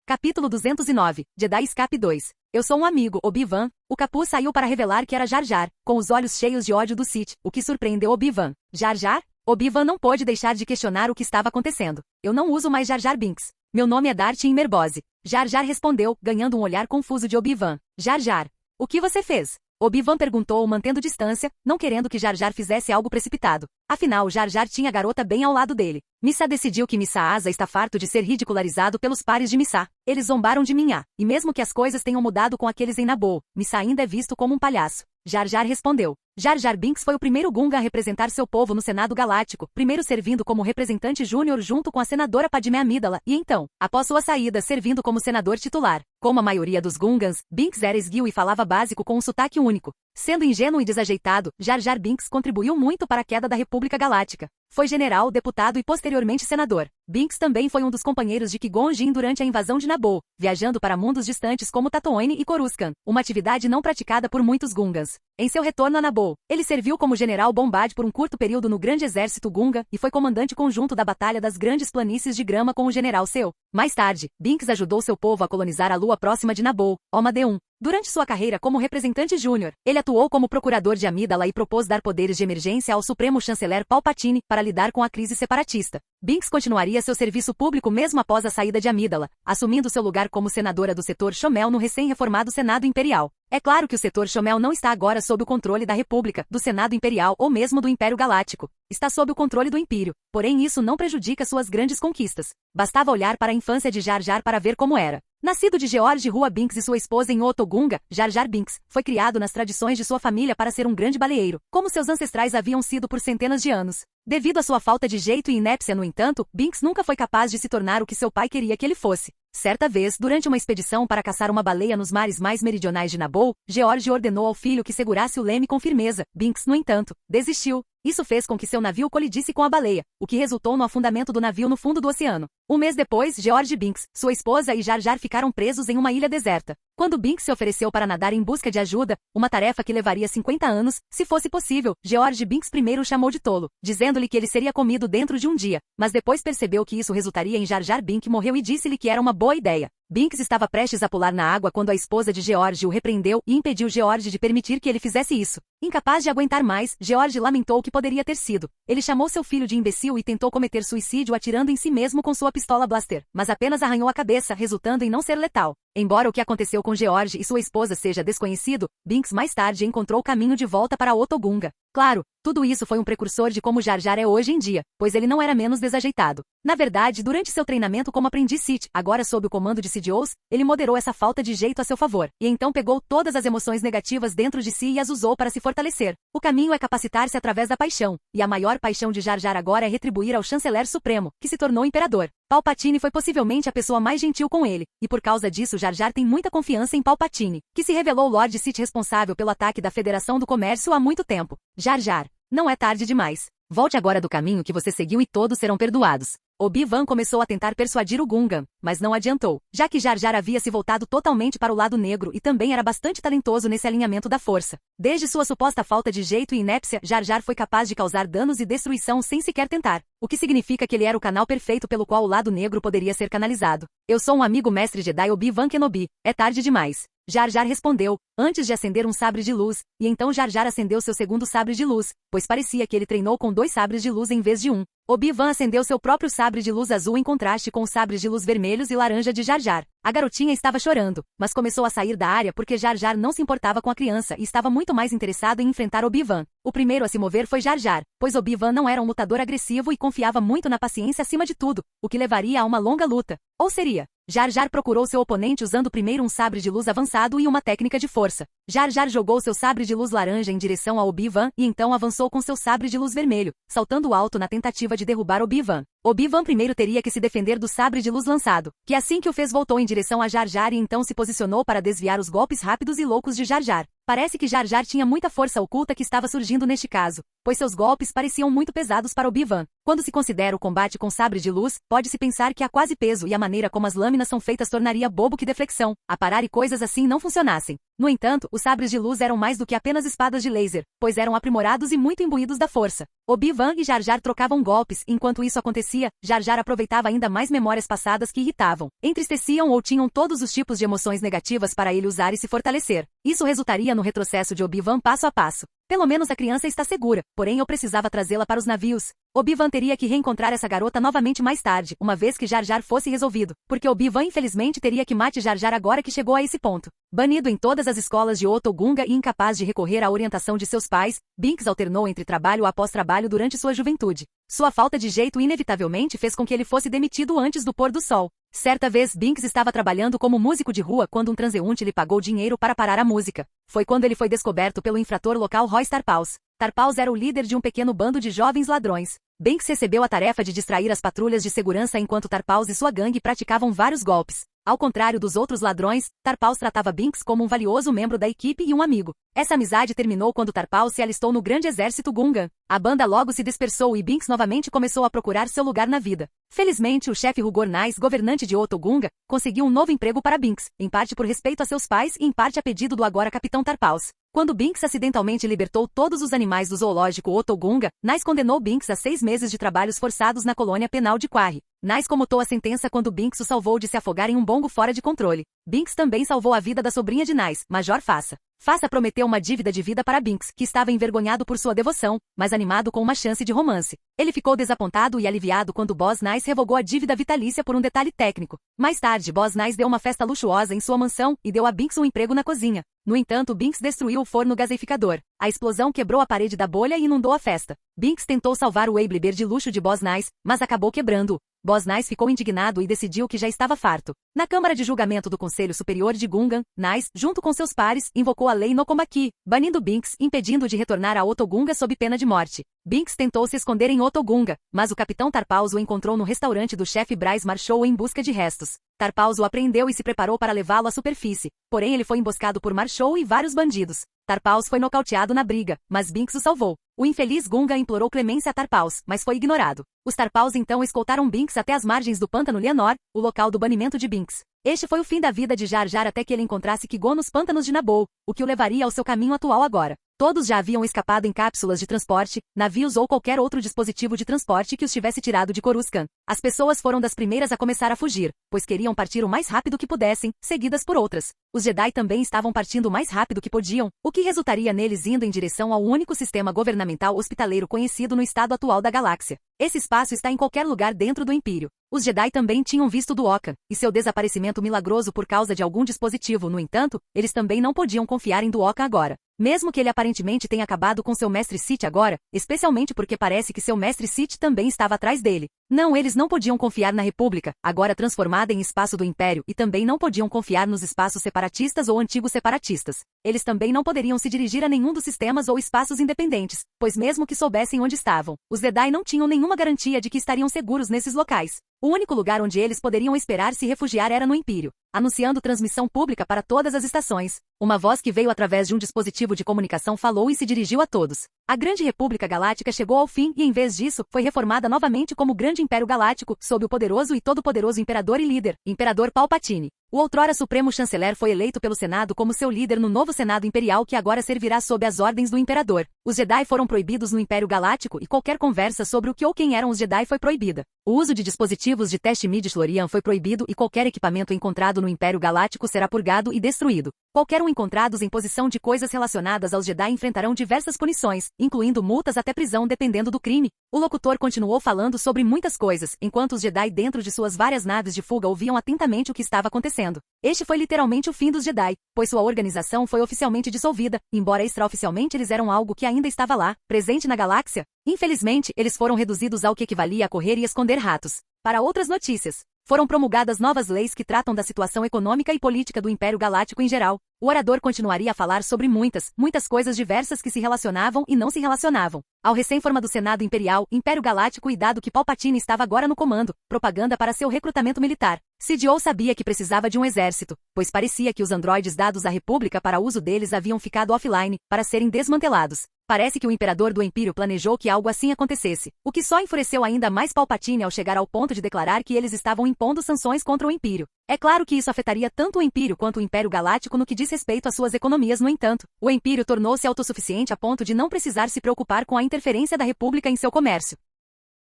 Capítulo 209, Jedi Escape 2. Eu sou um amigo, Obi-Wan. O capuz saiu para revelar que era Jar Jar, com os olhos cheios de ódio do Sith, o que surpreendeu Obi-Wan. Jar Jar? Obi-Wan não pôde deixar de questionar o que estava acontecendo. Eu não uso mais Jar Jar Binks. Meu nome é Darth Imerbose. Jar Jar respondeu, ganhando um olhar confuso de Obi-Wan. Jar Jar. O que você fez? Obi-Wan perguntou mantendo distância, não querendo que Jar Jar fizesse algo precipitado. Afinal, Jar Jar tinha a garota bem ao lado dele. Missa decidiu que Missa Asa está farto de ser ridicularizado pelos pares de Missa. Eles zombaram de Minha, e mesmo que as coisas tenham mudado com aqueles em Naboo, Missa ainda é visto como um palhaço. Jar Jar respondeu. Jar Jar Binks foi o primeiro Gungan a representar seu povo no Senado Galáctico, primeiro servindo como representante júnior junto com a senadora Padmé Amidala, e então, após sua saída, servindo como senador titular. Como a maioria dos Gungans, Binks era esguio e falava básico com um sotaque único. Sendo ingênuo e desajeitado, Jar Jar Binks contribuiu muito para a queda da República Galáctica. Foi general, deputado e posteriormente senador. Binks também foi um dos companheiros de Qui-Gon Jinn durante a invasão de Naboo, viajando para mundos distantes como Tatooine e Coruscant, uma atividade não praticada por muitos Gungans. Em seu retorno a Naboo, ele serviu como general Bombad por um curto período no Grande Exército Gungan e foi comandante conjunto da Batalha das Grandes Planícies de Grama com o general Seu. Mais tarde, Binks ajudou seu povo a colonizar a lua próxima de Naboo, Alma-D-1. Durante sua carreira como representante júnior, ele atuou como procurador de Amidala e propôs dar poderes de emergência ao Supremo Chanceler Palpatine para lidar com a crise separatista. Binks continuaria seu serviço público mesmo após a saída de Amidala, assumindo seu lugar como senadora do setor Shomel no recém-reformado Senado Imperial. É claro que o setor Shomel não está agora sob o controle da República, do Senado Imperial ou mesmo do Império Galáctico. Está sob o controle do Império, porém isso não prejudica suas grandes conquistas. Bastava olhar para a infância de Jar Jar para ver como era. Nascido de George Rua Binks e sua esposa em Otoh-Gunga, Jar Jar Binks foi criado nas tradições de sua família para ser um grande baleeiro, como seus ancestrais haviam sido por centenas de anos. Devido à sua falta de jeito e inépcia, no entanto, Binks nunca foi capaz de se tornar o que seu pai queria que ele fosse. Certa vez, durante uma expedição para caçar uma baleia nos mares mais meridionais de Naboo, George ordenou ao filho que segurasse o leme com firmeza. Binks, no entanto, desistiu. Isso fez com que seu navio colidisse com a baleia, o que resultou no afundamento do navio no fundo do oceano. Um mês depois, George Binks, sua esposa e Jar Jar ficaram presos em uma ilha deserta. Quando Binks se ofereceu para nadar em busca de ajuda, uma tarefa que levaria 50 anos, se fosse possível, George Binks primeiro o chamou de tolo, dizendo-lhe que ele seria comido dentro de um dia, mas depois percebeu que isso resultaria em Jar Jar Binks morreu e disse-lhe que era uma boa ideia. Binks estava prestes a pular na água quando a esposa de George o repreendeu e impediu George de permitir que ele fizesse isso. Incapaz de aguentar mais, George lamentou o que poderia ter sido. Ele chamou seu filho de imbecil e tentou cometer suicídio atirando em si mesmo com sua pistola blaster, mas apenas arranhou a cabeça, resultando em não ser letal. Embora o que aconteceu com George e sua esposa seja desconhecido, Binks mais tarde encontrou o caminho de volta para Otoh-Gunga. Claro, tudo isso foi um precursor de como Jar Jar é hoje em dia, pois ele não era menos desajeitado. Na verdade, durante seu treinamento como aprendiz Sith, agora sob o comando de Sidious, ele moderou essa falta de jeito a seu favor, e então pegou todas as emoções negativas dentro de si e as usou para se fortalecer. O caminho é capacitar-se através da paixão, e a maior paixão de Jar Jar agora é retribuir ao Chanceler Supremo, que se tornou imperador. Palpatine foi possivelmente a pessoa mais gentil com ele, e por causa disso Jar Jar tem muita confiança em Palpatine, que se revelou o Lord Sith responsável pelo ataque da Federação do Comércio há muito tempo. Jar Jar, não é tarde demais. Volte agora do caminho que você seguiu e todos serão perdoados. Obi-Wan começou a tentar persuadir o Gungan, mas não adiantou, já que Jar Jar havia se voltado totalmente para o lado negro e também era bastante talentoso nesse alinhamento da força. Desde sua suposta falta de jeito e inépcia, Jar Jar foi capaz de causar danos e destruição sem sequer tentar, o que significa que ele era o canal perfeito pelo qual o lado negro poderia ser canalizado. Eu sou um amigo mestre Jedi Obi-Wan Kenobi, é tarde demais. Jar Jar respondeu, antes de acender um sabre de luz, e então Jar Jar acendeu seu segundo sabre de luz, pois parecia que ele treinou com 2 sabres de luz em vez de um. Obi-Wan acendeu seu próprio sabre de luz azul em contraste com os sabres de luz vermelhos e laranja de Jar Jar. A garotinha estava chorando, mas começou a sair da área porque Jar Jar não se importava com a criança e estava muito mais interessado em enfrentar Obi-Wan. O primeiro a se mover foi Jar Jar, pois Obi-Wan não era um lutador agressivo e confiava muito na paciência acima de tudo, o que levaria a uma longa luta. Ou seria? Jar Jar procurou seu oponente usando primeiro um sabre de luz avançado e uma técnica de força. Jar Jar jogou seu sabre de luz laranja em direção a Obi-Wan e então avançou com seu sabre de luz vermelho, saltando alto na tentativa de derrubar Obi-Wan. Obi-Wan primeiro teria que se defender do sabre de luz lançado, que assim que o fez voltou em direção a Jar Jar e então se posicionou para desviar os golpes rápidos e loucos de Jar Jar. Parece que Jar Jar tinha muita força oculta que estava surgindo neste caso, pois seus golpes pareciam muito pesados para Obi-Wan. Quando se considera o combate com sabre de luz, pode-se pensar que há quase peso e a maneira como as lâminas são feitas tornaria bobo que deflexão, aparar e coisas assim não funcionassem. No entanto, os sabres de luz eram mais do que apenas espadas de laser, pois eram aprimorados e muito imbuídos da força. Obi-Wan e Jar Jar trocavam golpes, enquanto isso acontecia, Jar Jar aproveitava ainda mais memórias passadas que irritavam, entristeciam ou tinham todos os tipos de emoções negativas para ele usar e se fortalecer. Isso resultaria no retrocesso de Obi-Wan passo a passo. Pelo menos a criança está segura, porém eu precisava trazê-la para os navios. Obi-Wan teria que reencontrar essa garota novamente mais tarde, uma vez que Jar Jar fosse resolvido, porque Obi-Wan infelizmente teria que matar Jar Jar agora que chegou a esse ponto. Banido em todas as escolas de Otoh-Gunga e incapaz de recorrer à orientação de seus pais, Binks alternou entre trabalho após trabalho durante sua juventude. Sua falta de jeito inevitavelmente fez com que ele fosse demitido antes do pôr do sol. Certa vez Binks estava trabalhando como músico de rua quando um transeunte lhe pagou dinheiro para parar a música. Foi quando ele foi descoberto pelo infrator local Roy Starpaus. Starpaus era o líder de um pequeno bando de jovens ladrões. Binks recebeu a tarefa de distrair as patrulhas de segurança enquanto Starpaus e sua gangue praticavam vários golpes. Ao contrário dos outros ladrões, Starpaus tratava Binks como um valioso membro da equipe e um amigo. Essa amizade terminou quando Starpaus se alistou no grande exército Gungan. A banda logo se dispersou e Binks novamente começou a procurar seu lugar na vida. Felizmente, o chefe Rugor Nice, governante de Otto Gunga, conseguiu um novo emprego para Binks, em parte por respeito a seus pais e em parte a pedido do agora capitão Starpaus. Quando Binks acidentalmente libertou todos os animais do zoológico Otto Gunga, Nice condenou Binks a 6 meses de trabalhos forçados na colônia penal de Quarry. Nice comutou a sentença quando Binks o salvou de se afogar em um bongo fora de controle. Binks também salvou a vida da sobrinha de Nice, Major Faça. Faça prometeu uma dívida de vida para Binks, que estava envergonhado por sua devoção, mas animado com uma chance de romance. Ele ficou desapontado e aliviado quando Boss Nice revogou a dívida vitalícia por um detalhe técnico. Mais tarde, Boss Nice deu uma festa luxuosa em sua mansão e deu a Binks um emprego na cozinha. No entanto, Binks destruiu o forno gaseificador. A explosão quebrou a parede da bolha e inundou a festa. Binks tentou salvar o Weibleber de luxo de Boss Nice, mas acabou quebrando-o. Boss Nice ficou indignado e decidiu que já estava farto. Na Câmara de Julgamento do Conselho Superior de Gungan, Nice, junto com seus pares, invocou a lei Nokomaki, banindo Binks, impedindo de retornar a Otto Gunga sob pena de morte. Binks tentou se esconder em Otto Gunga, mas o capitão Starpaus o encontrou no restaurante do chefe Bryce Marshall em busca de restos. Starpaus o apreendeu e se preparou para levá-lo à superfície, porém ele foi emboscado por Marshall e vários bandidos. Starpaus foi nocauteado na briga, mas Binks o salvou. O infeliz Gunga implorou clemência a Starpaus, mas foi ignorado. Os Starpaus então escoltaram Binks até as margens do pântano Lianor, o local do banimento de Binks. Este foi o fim da vida de Jar Jar até que ele encontrasse Kigon nos pântanos de Naboo, o que o levaria ao seu caminho atual agora. Todos já haviam escapado em cápsulas de transporte, navios ou qualquer outro dispositivo de transporte que os tivesse tirado de Coruscant. As pessoas foram das primeiras a começar a fugir, pois queriam partir o mais rápido que pudessem, seguidas por outras. Os Jedi também estavam partindo o mais rápido que podiam, o que resultaria neles indo em direção ao único sistema governamental hospitaleiro conhecido no estado atual da galáxia. Esse espaço está em qualquer lugar dentro do Império. Os Jedi também tinham visto Duokan, e seu desaparecimento milagroso por causa de algum dispositivo. No entanto, eles também não podiam confiar em Duokan agora. Mesmo que ele aparentemente tenha acabado com seu mestre Sith agora, especialmente porque parece que seu mestre Sith também estava atrás dele. Não, eles não podiam confiar na República, agora transformada em espaço do Império, e também não podiam confiar nos espaços separatistas ou antigos separatistas. Eles também não poderiam se dirigir a nenhum dos sistemas ou espaços independentes, pois mesmo que soubessem onde estavam, os Jedi não tinham nenhuma garantia de que estariam seguros nesses locais. O único lugar onde eles poderiam esperar se refugiar era no Império, anunciando transmissão pública para todas as estações. Uma voz que veio através de um dispositivo de comunicação falou e se dirigiu a todos. A Grande República Galáctica chegou ao fim e, em vez disso, foi reformada novamente como Grande Império Galáctico, sob o poderoso e todo-poderoso Imperador e líder, Imperador Palpatine. O outrora Supremo Chanceler foi eleito pelo Senado como seu líder no novo Senado Imperial que agora servirá sob as ordens do Imperador. Os Jedi foram proibidos no Império Galáctico e qualquer conversa sobre o que ou quem eram os Jedi foi proibida. O uso de dispositivos de teste midi-chlorian foi proibido e qualquer equipamento encontrado no Império Galáctico será purgado e destruído. Qualquer um encontrados em posição de coisas relacionadas aos Jedi enfrentarão diversas punições, incluindo multas até prisão dependendo do crime. O locutor continuou falando sobre muitas coisas, enquanto os Jedi dentro de suas várias naves de fuga ouviam atentamente o que estava acontecendo. Este foi literalmente o fim dos Jedi, pois sua organização foi oficialmente dissolvida, embora extraoficialmente eles eram algo que ainda estava lá, presente na galáxia. Infelizmente, eles foram reduzidos ao que equivalia a correr e esconder ratos. Para outras notícias, foram promulgadas novas leis que tratam da situação econômica e política do Império Galáctico em geral. O orador continuaria a falar sobre muitas coisas diversas que se relacionavam e não se relacionavam ao recém-formado Senado Imperial, Império Galáctico e dado que Palpatine estava agora no comando, propaganda para seu recrutamento militar. CDO sabia que precisava de um exército, pois parecia que os androides dados à República para uso deles haviam ficado offline, para serem desmantelados. Parece que o Imperador do Império planejou que algo assim acontecesse, o que só enfureceu ainda mais Palpatine ao chegar ao ponto de declarar que eles estavam impondo sanções contra o Império. É claro que isso afetaria tanto o Império quanto o Império Galáctico no que diz respeito às suas economias. No entanto, o Império tornou-se autossuficiente a ponto de não precisar se preocupar com a interferência da República em seu comércio.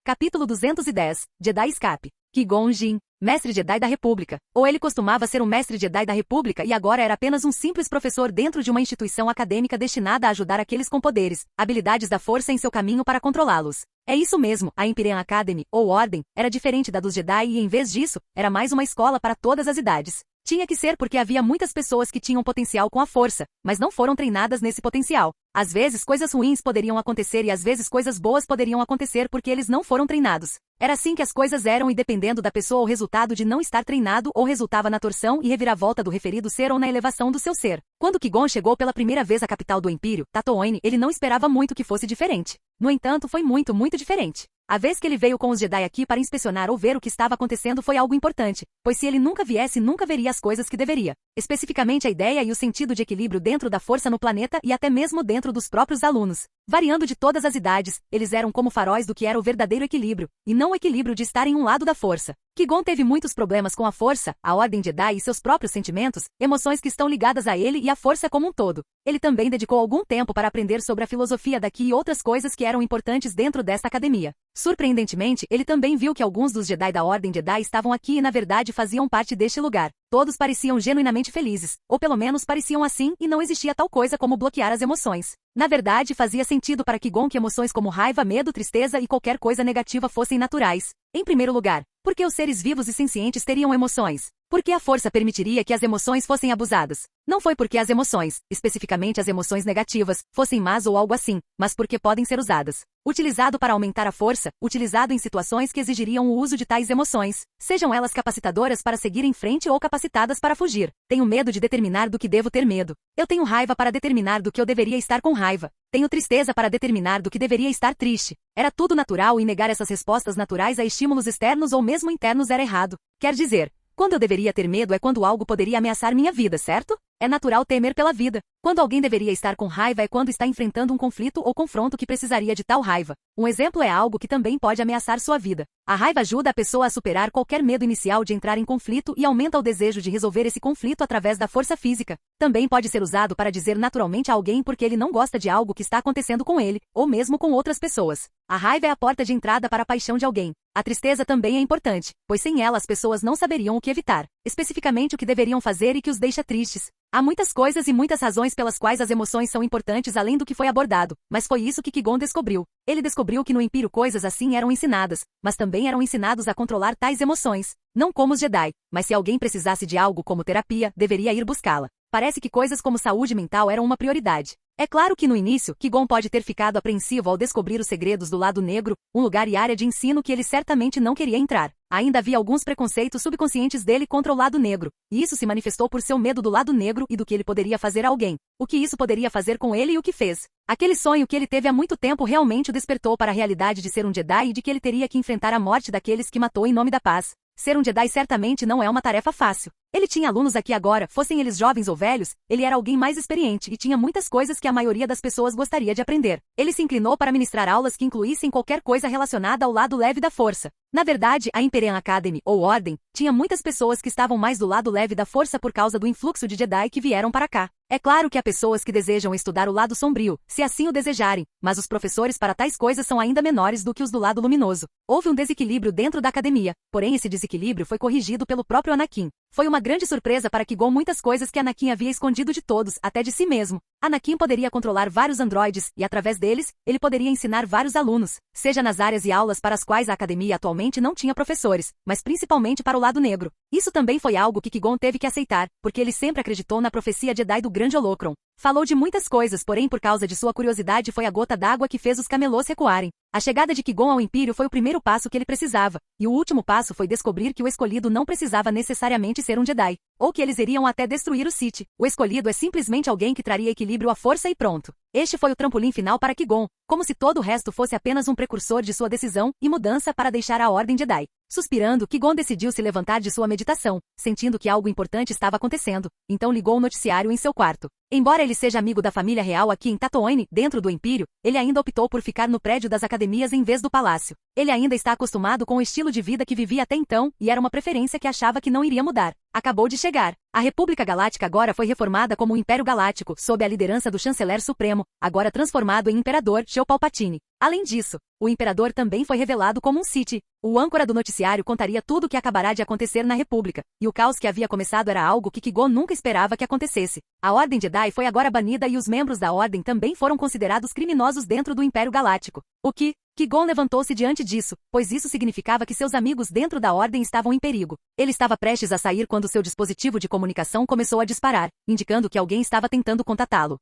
Capítulo 210, Jedi Escape. Qui-Gon Jinn, mestre Jedi da República. Ou ele costumava ser um mestre Jedi da República e agora era apenas um simples professor dentro de uma instituição acadêmica destinada a ajudar aqueles com poderes, habilidades da força em seu caminho para controlá-los. É isso mesmo, a Imperial Academy, ou Ordem, era diferente da dos Jedi e em vez disso, era mais uma escola para todas as idades. Tinha que ser porque havia muitas pessoas que tinham potencial com a força, mas não foram treinadas nesse potencial. Às vezes coisas ruins poderiam acontecer e às vezes coisas boas poderiam acontecer porque eles não foram treinados. Era assim que as coisas eram e dependendo da pessoa o resultado de não estar treinado ou resultava na torção e reviravolta do referido ser ou na elevação do seu ser. Quando Qui-Gon chegou pela primeira vez à capital do Império, Tatooine, ele não esperava muito que fosse diferente. No entanto, foi muito, muito diferente. A vez que ele veio com os Jedi aqui para inspecionar ou ver o que estava acontecendo foi algo importante, pois se ele nunca viesse nunca veria as coisas que deveria. Especificamente a ideia e o sentido de equilíbrio dentro da força no planeta e até mesmo dentro dos próprios alunos. Variando de todas as idades, eles eram como faróis do que era o verdadeiro equilíbrio, e não o equilíbrio de estar em um lado da força. Qui-Gon teve muitos problemas com a força, a Ordem Jedi e seus próprios sentimentos, emoções que estão ligadas a ele e à força como um todo. Ele também dedicou algum tempo para aprender sobre a filosofia daqui e outras coisas que eram importantes dentro desta academia. Surpreendentemente, ele também viu que alguns dos Jedi da Ordem Jedi estavam aqui e na verdade faziam parte deste lugar. Todos pareciam genuinamente felizes, ou pelo menos pareciam assim e não existia tal coisa como bloquear as emoções. Na verdade, fazia sentido para Qui-Gon que emoções como raiva, medo, tristeza e qualquer coisa negativa fossem naturais. Em primeiro lugar, porque os seres vivos e sencientes teriam emoções. Porque a força permitiria que as emoções fossem abusadas. Não foi porque as emoções, especificamente as emoções negativas, fossem más ou algo assim, mas porque podem ser usadas. Utilizado para aumentar a força, utilizado em situações que exigiriam o uso de tais emoções, sejam elas capacitadoras para seguir em frente ou capacitadas para fugir. Tenho medo de determinar do que devo ter medo. Eu tenho raiva para determinar do que eu deveria estar com raiva. Tenho tristeza para determinar do que deveria estar triste. Era tudo natural e negar essas respostas naturais a estímulos externos ou mesmo internos era errado. Quer dizer, quando eu deveria ter medo é quando algo poderia ameaçar minha vida, certo? É natural temer pela vida. Quando alguém deveria estar com raiva é quando está enfrentando um conflito ou confronto que precisaria de tal raiva. Um exemplo é algo que também pode ameaçar sua vida. A raiva ajuda a pessoa a superar qualquer medo inicial de entrar em conflito e aumenta o desejo de resolver esse conflito através da força física. Também pode ser usado para dizer naturalmente a alguém porque ele não gosta de algo que está acontecendo com ele, ou mesmo com outras pessoas. A raiva é a porta de entrada para a paixão de alguém. A tristeza também é importante, pois sem ela as pessoas não saberiam o que evitar, especificamente o que deveriam fazer e que os deixa tristes. Há muitas coisas e muitas razões pelas quais as emoções são importantes além do que foi abordado, mas foi isso que Qui-Gon descobriu. Ele descobriu que no Império coisas assim eram ensinadas, mas também eram ensinados a controlar tais emoções. Não como os Jedi, mas se alguém precisasse de algo como terapia, deveria ir buscá-la. Parece que coisas como saúde mental eram uma prioridade. É claro que no início, Qui-Gon pode ter ficado apreensivo ao descobrir os segredos do lado negro, um lugar e área de ensino que ele certamente não queria entrar. Ainda havia alguns preconceitos subconscientes dele contra o lado negro, e isso se manifestou por seu medo do lado negro e do que ele poderia fazer a alguém. O que isso poderia fazer com ele e o que fez. Aquele sonho que ele teve há muito tempo realmente o despertou para a realidade de ser um Jedi e de que ele teria que enfrentar a morte daqueles que matou em nome da paz. Ser um Jedi certamente não é uma tarefa fácil. Ele tinha alunos aqui agora, fossem eles jovens ou velhos, ele era alguém mais experiente e tinha muitas coisas que a maioria das pessoas gostaria de aprender. Ele se inclinou para ministrar aulas que incluíssem qualquer coisa relacionada ao lado leve da força. Na verdade, a Imperial Academy, ou Ordem, tinha muitas pessoas que estavam mais do lado leve da força por causa do influxo de Jedi que vieram para cá. É claro que há pessoas que desejam estudar o lado sombrio, se assim o desejarem, mas os professores para tais coisas são ainda menores do que os do lado luminoso. Houve um desequilíbrio dentro da academia, porém esse desequilíbrio foi corrigido pelo próprio Anakin. Foi uma grande surpresa para Qui-Gon muitas coisas que Anakin havia escondido de todos, até de si mesmo. Anakin poderia controlar vários androides, e através deles, ele poderia ensinar vários alunos, seja nas áreas e aulas para as quais a academia atualmente não tinha professores, mas principalmente para o lado negro. Isso também foi algo que Qui-Gon teve que aceitar, porque ele sempre acreditou na profecia Jedi do Grande Holocron. Falou de muitas coisas, porém por causa de sua curiosidade foi a gota d'água que fez os camelôs recuarem. A chegada de Qui-Gon ao Império foi o primeiro passo que ele precisava, e o último passo foi descobrir que o escolhido não precisava necessariamente ser um Jedi, ou que eles iriam até destruir o Sith. O escolhido é simplesmente alguém que traria equilíbrio à força e pronto. Este foi o trampolim final para Qui-Gon, como se todo o resto fosse apenas um precursor de sua decisão e mudança para deixar a Ordem Jedi. Suspirando, Qui-Gon decidiu se levantar de sua meditação, sentindo que algo importante estava acontecendo, então ligou o noticiário em seu quarto. Embora ele seja amigo da família real aqui em Tatooine, dentro do Império, ele ainda optou por ficar no prédio das academias em vez do palácio. Ele ainda está acostumado com o estilo de vida que vivia até então, e era uma preferência que achava que não iria mudar. Acabou de chegar. A República Galáctica agora foi reformada como o Império Galáctico, sob a liderança do Chanceler Supremo, agora transformado em Imperador Joe Palpatine. Além disso, o Imperador também foi revelado como um Sith. O âncora do noticiário contaria tudo o que acabará de acontecer na República, e o caos que havia começado era algo que Qui-Gon nunca esperava que acontecesse. A Ordem Jedi foi agora banida e os membros da Ordem também foram considerados criminosos dentro do Império Galáctico. O que, Ki-gon levantou-se diante disso, pois isso significava que seus amigos dentro da ordem estavam em perigo. Ele estava prestes a sair quando seu dispositivo de comunicação começou a disparar, indicando que alguém estava tentando contatá-lo.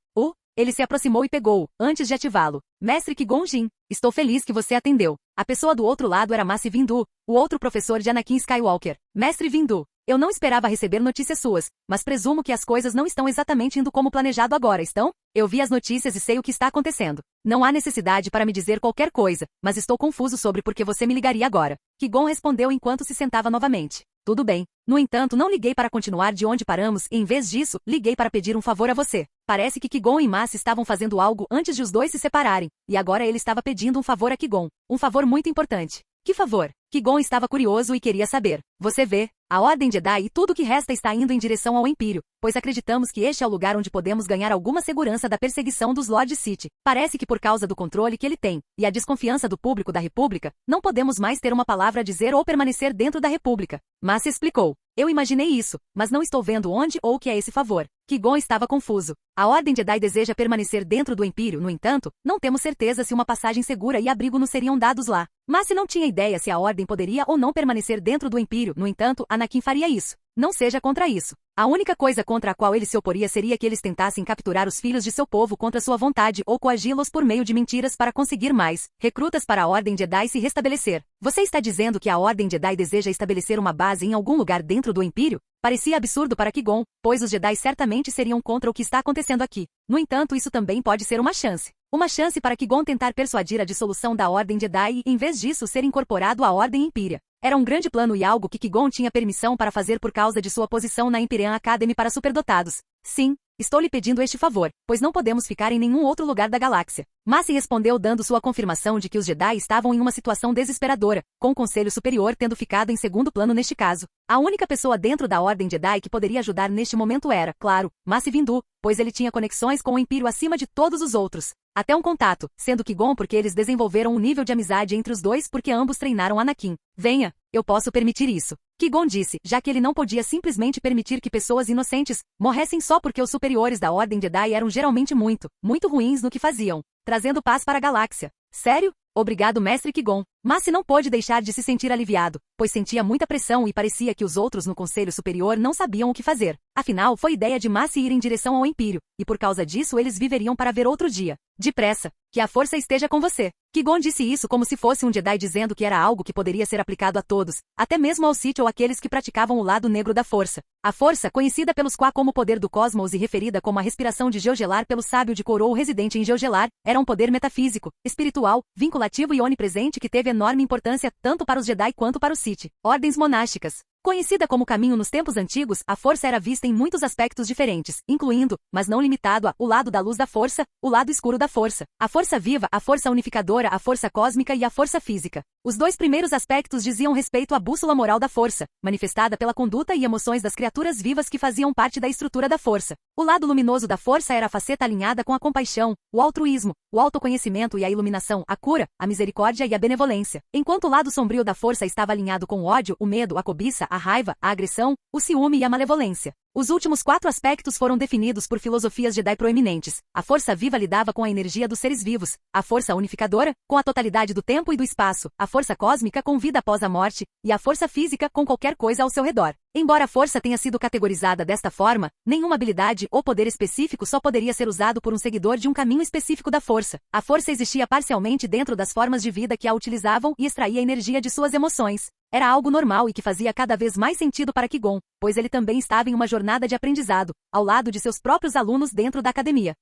Ele se aproximou e pegou-o, antes de ativá-lo. Mestre Qui-Gon Jinn, estou feliz que você atendeu. A pessoa do outro lado era Mace Windu, o outro professor de Anakin Skywalker. Mestre Windu, eu não esperava receber notícias suas, mas presumo que as coisas não estão exatamente indo como planejado agora, estão? Eu vi as notícias e sei o que está acontecendo. Não há necessidade para me dizer qualquer coisa, mas estou confuso sobre por que você me ligaria agora. Qui-Gon respondeu enquanto se sentava novamente. Tudo bem. No entanto, não liguei para continuar de onde paramos e, em vez disso, liguei para pedir um favor a você. Parece que Qui-Gon e Mace estavam fazendo algo antes de os dois se separarem, e agora ele estava pedindo um favor a Qui-Gon. Um favor muito importante. Que favor? Qui-Gon estava curioso e queria saber. Você vê, a Ordem Jedi e tudo o que resta está indo em direção ao Império, pois acreditamos que este é o lugar onde podemos ganhar alguma segurança da perseguição dos Lord Sith. Parece que por causa do controle que ele tem, e a desconfiança do público da República, não podemos mais ter uma palavra a dizer ou permanecer dentro da República. Mace explicou. Eu imaginei isso, mas não estou vendo onde ou o que é esse favor. Qui-Gon estava confuso. A Ordem Jedi deseja permanecer dentro do Império, no entanto, não temos certeza se uma passagem segura e abrigo nos seriam dados lá. Mace não tinha ideia se a Ordem poderia ou não permanecer dentro do Império, no entanto, Anakin faria isso. Não seja contra isso. A única coisa contra a qual ele se oporia seria que eles tentassem capturar os filhos de seu povo contra sua vontade ou coagi-los por meio de mentiras para conseguir mais recrutas para a Ordem Jedi se restabelecer. Você está dizendo que a Ordem Jedi deseja estabelecer uma base em algum lugar dentro do Império? Parecia absurdo para Qui-Gon, pois os Jedi certamente seriam contra o que está acontecendo aqui. No entanto, isso também pode ser uma chance. Uma chance para Qui-Gon tentar persuadir a dissolução da Ordem Jedi e, em vez disso, ser incorporado à Ordem Impéria. Era um grande plano e algo que Qui-Gon tinha permissão para fazer por causa de sua posição na Imperial Academy para superdotados. Sim, estou lhe pedindo este favor, pois não podemos ficar em nenhum outro lugar da galáxia. Mace respondeu dando sua confirmação de que os Jedi estavam em uma situação desesperadora, com o Conselho Superior tendo ficado em segundo plano neste caso. A única pessoa dentro da Ordem Jedi que poderia ajudar neste momento era, claro, Mace Windu, pois ele tinha conexões com o Império acima de todos os outros. Até um contato, sendo Qui-Gon porque eles desenvolveram um nível de amizade entre os dois porque ambos treinaram Anakin. Venha, eu posso permitir isso. Qui-Gon disse, já que ele não podia simplesmente permitir que pessoas inocentes morressem só porque os superiores da Ordem Jedi eram geralmente muito ruins no que faziam, trazendo paz para a galáxia. Sério? Obrigado, Mestre Qui-Gon. Mace não pôde deixar de se sentir aliviado, pois sentia muita pressão e parecia que os outros no Conselho Superior não sabiam o que fazer. Afinal, foi ideia de Mace ir em direção ao Império, e por causa disso eles viveriam para ver outro dia. Depressa, que a força esteja com você. Qui-Gon disse isso como se fosse um Jedi dizendo que era algo que poderia ser aplicado a todos, até mesmo aos Sith ou aqueles que praticavam o lado negro da força. A força, conhecida pelos Qua como poder do cosmos e referida como a respiração de Geogelar pelo sábio de Korou residente em Geogelar, era um poder metafísico, espiritual, vinculativo e onipresente que teve enorme importância tanto para os Jedi quanto para os Sith. Ordens monásticas. Conhecida como caminho nos tempos antigos, a força era vista em muitos aspectos diferentes, incluindo, mas não limitado a, o lado da luz da força, o lado escuro da força, a força viva, a força unificadora, a força cósmica e a força física. Os dois primeiros aspectos diziam respeito à bússola moral da força, manifestada pela conduta e emoções das criaturas vivas que faziam parte da estrutura da força. O lado luminoso da força era a faceta alinhada com a compaixão, o altruísmo, o autoconhecimento e a iluminação, a cura, a misericórdia e a benevolência. Enquanto o lado sombrio da força estava alinhado com o ódio, o medo, a cobiça, a raiva, a agressão, o ciúme e a malevolência. Os últimos 4 aspectos foram definidos por filosofias Jedi proeminentes. A força viva lidava com a energia dos seres vivos, a força unificadora, com a totalidade do tempo e do espaço, a força cósmica com vida após a morte, e a força física com qualquer coisa ao seu redor. Embora a força tenha sido categorizada desta forma, nenhuma habilidade ou poder específico só poderia ser usado por um seguidor de um caminho específico da força. A força existia parcialmente dentro das formas de vida que a utilizavam e extraía energia de suas emoções. Era algo normal e que fazia cada vez mais sentido para Qui-Gon, pois ele também estava em uma jornada de aprendizado, ao lado de seus próprios alunos dentro da academia.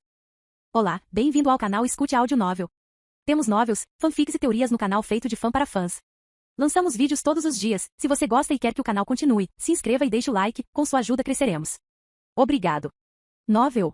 Olá, bem-vindo ao canal Escute Áudio Novel. Temos novels, fanfics e teorias no canal feito de fã para fãs. Lançamos vídeos todos os dias. Se você gosta e quer que o canal continue, se inscreva e deixe o like, com sua ajuda cresceremos. Obrigado. Novel.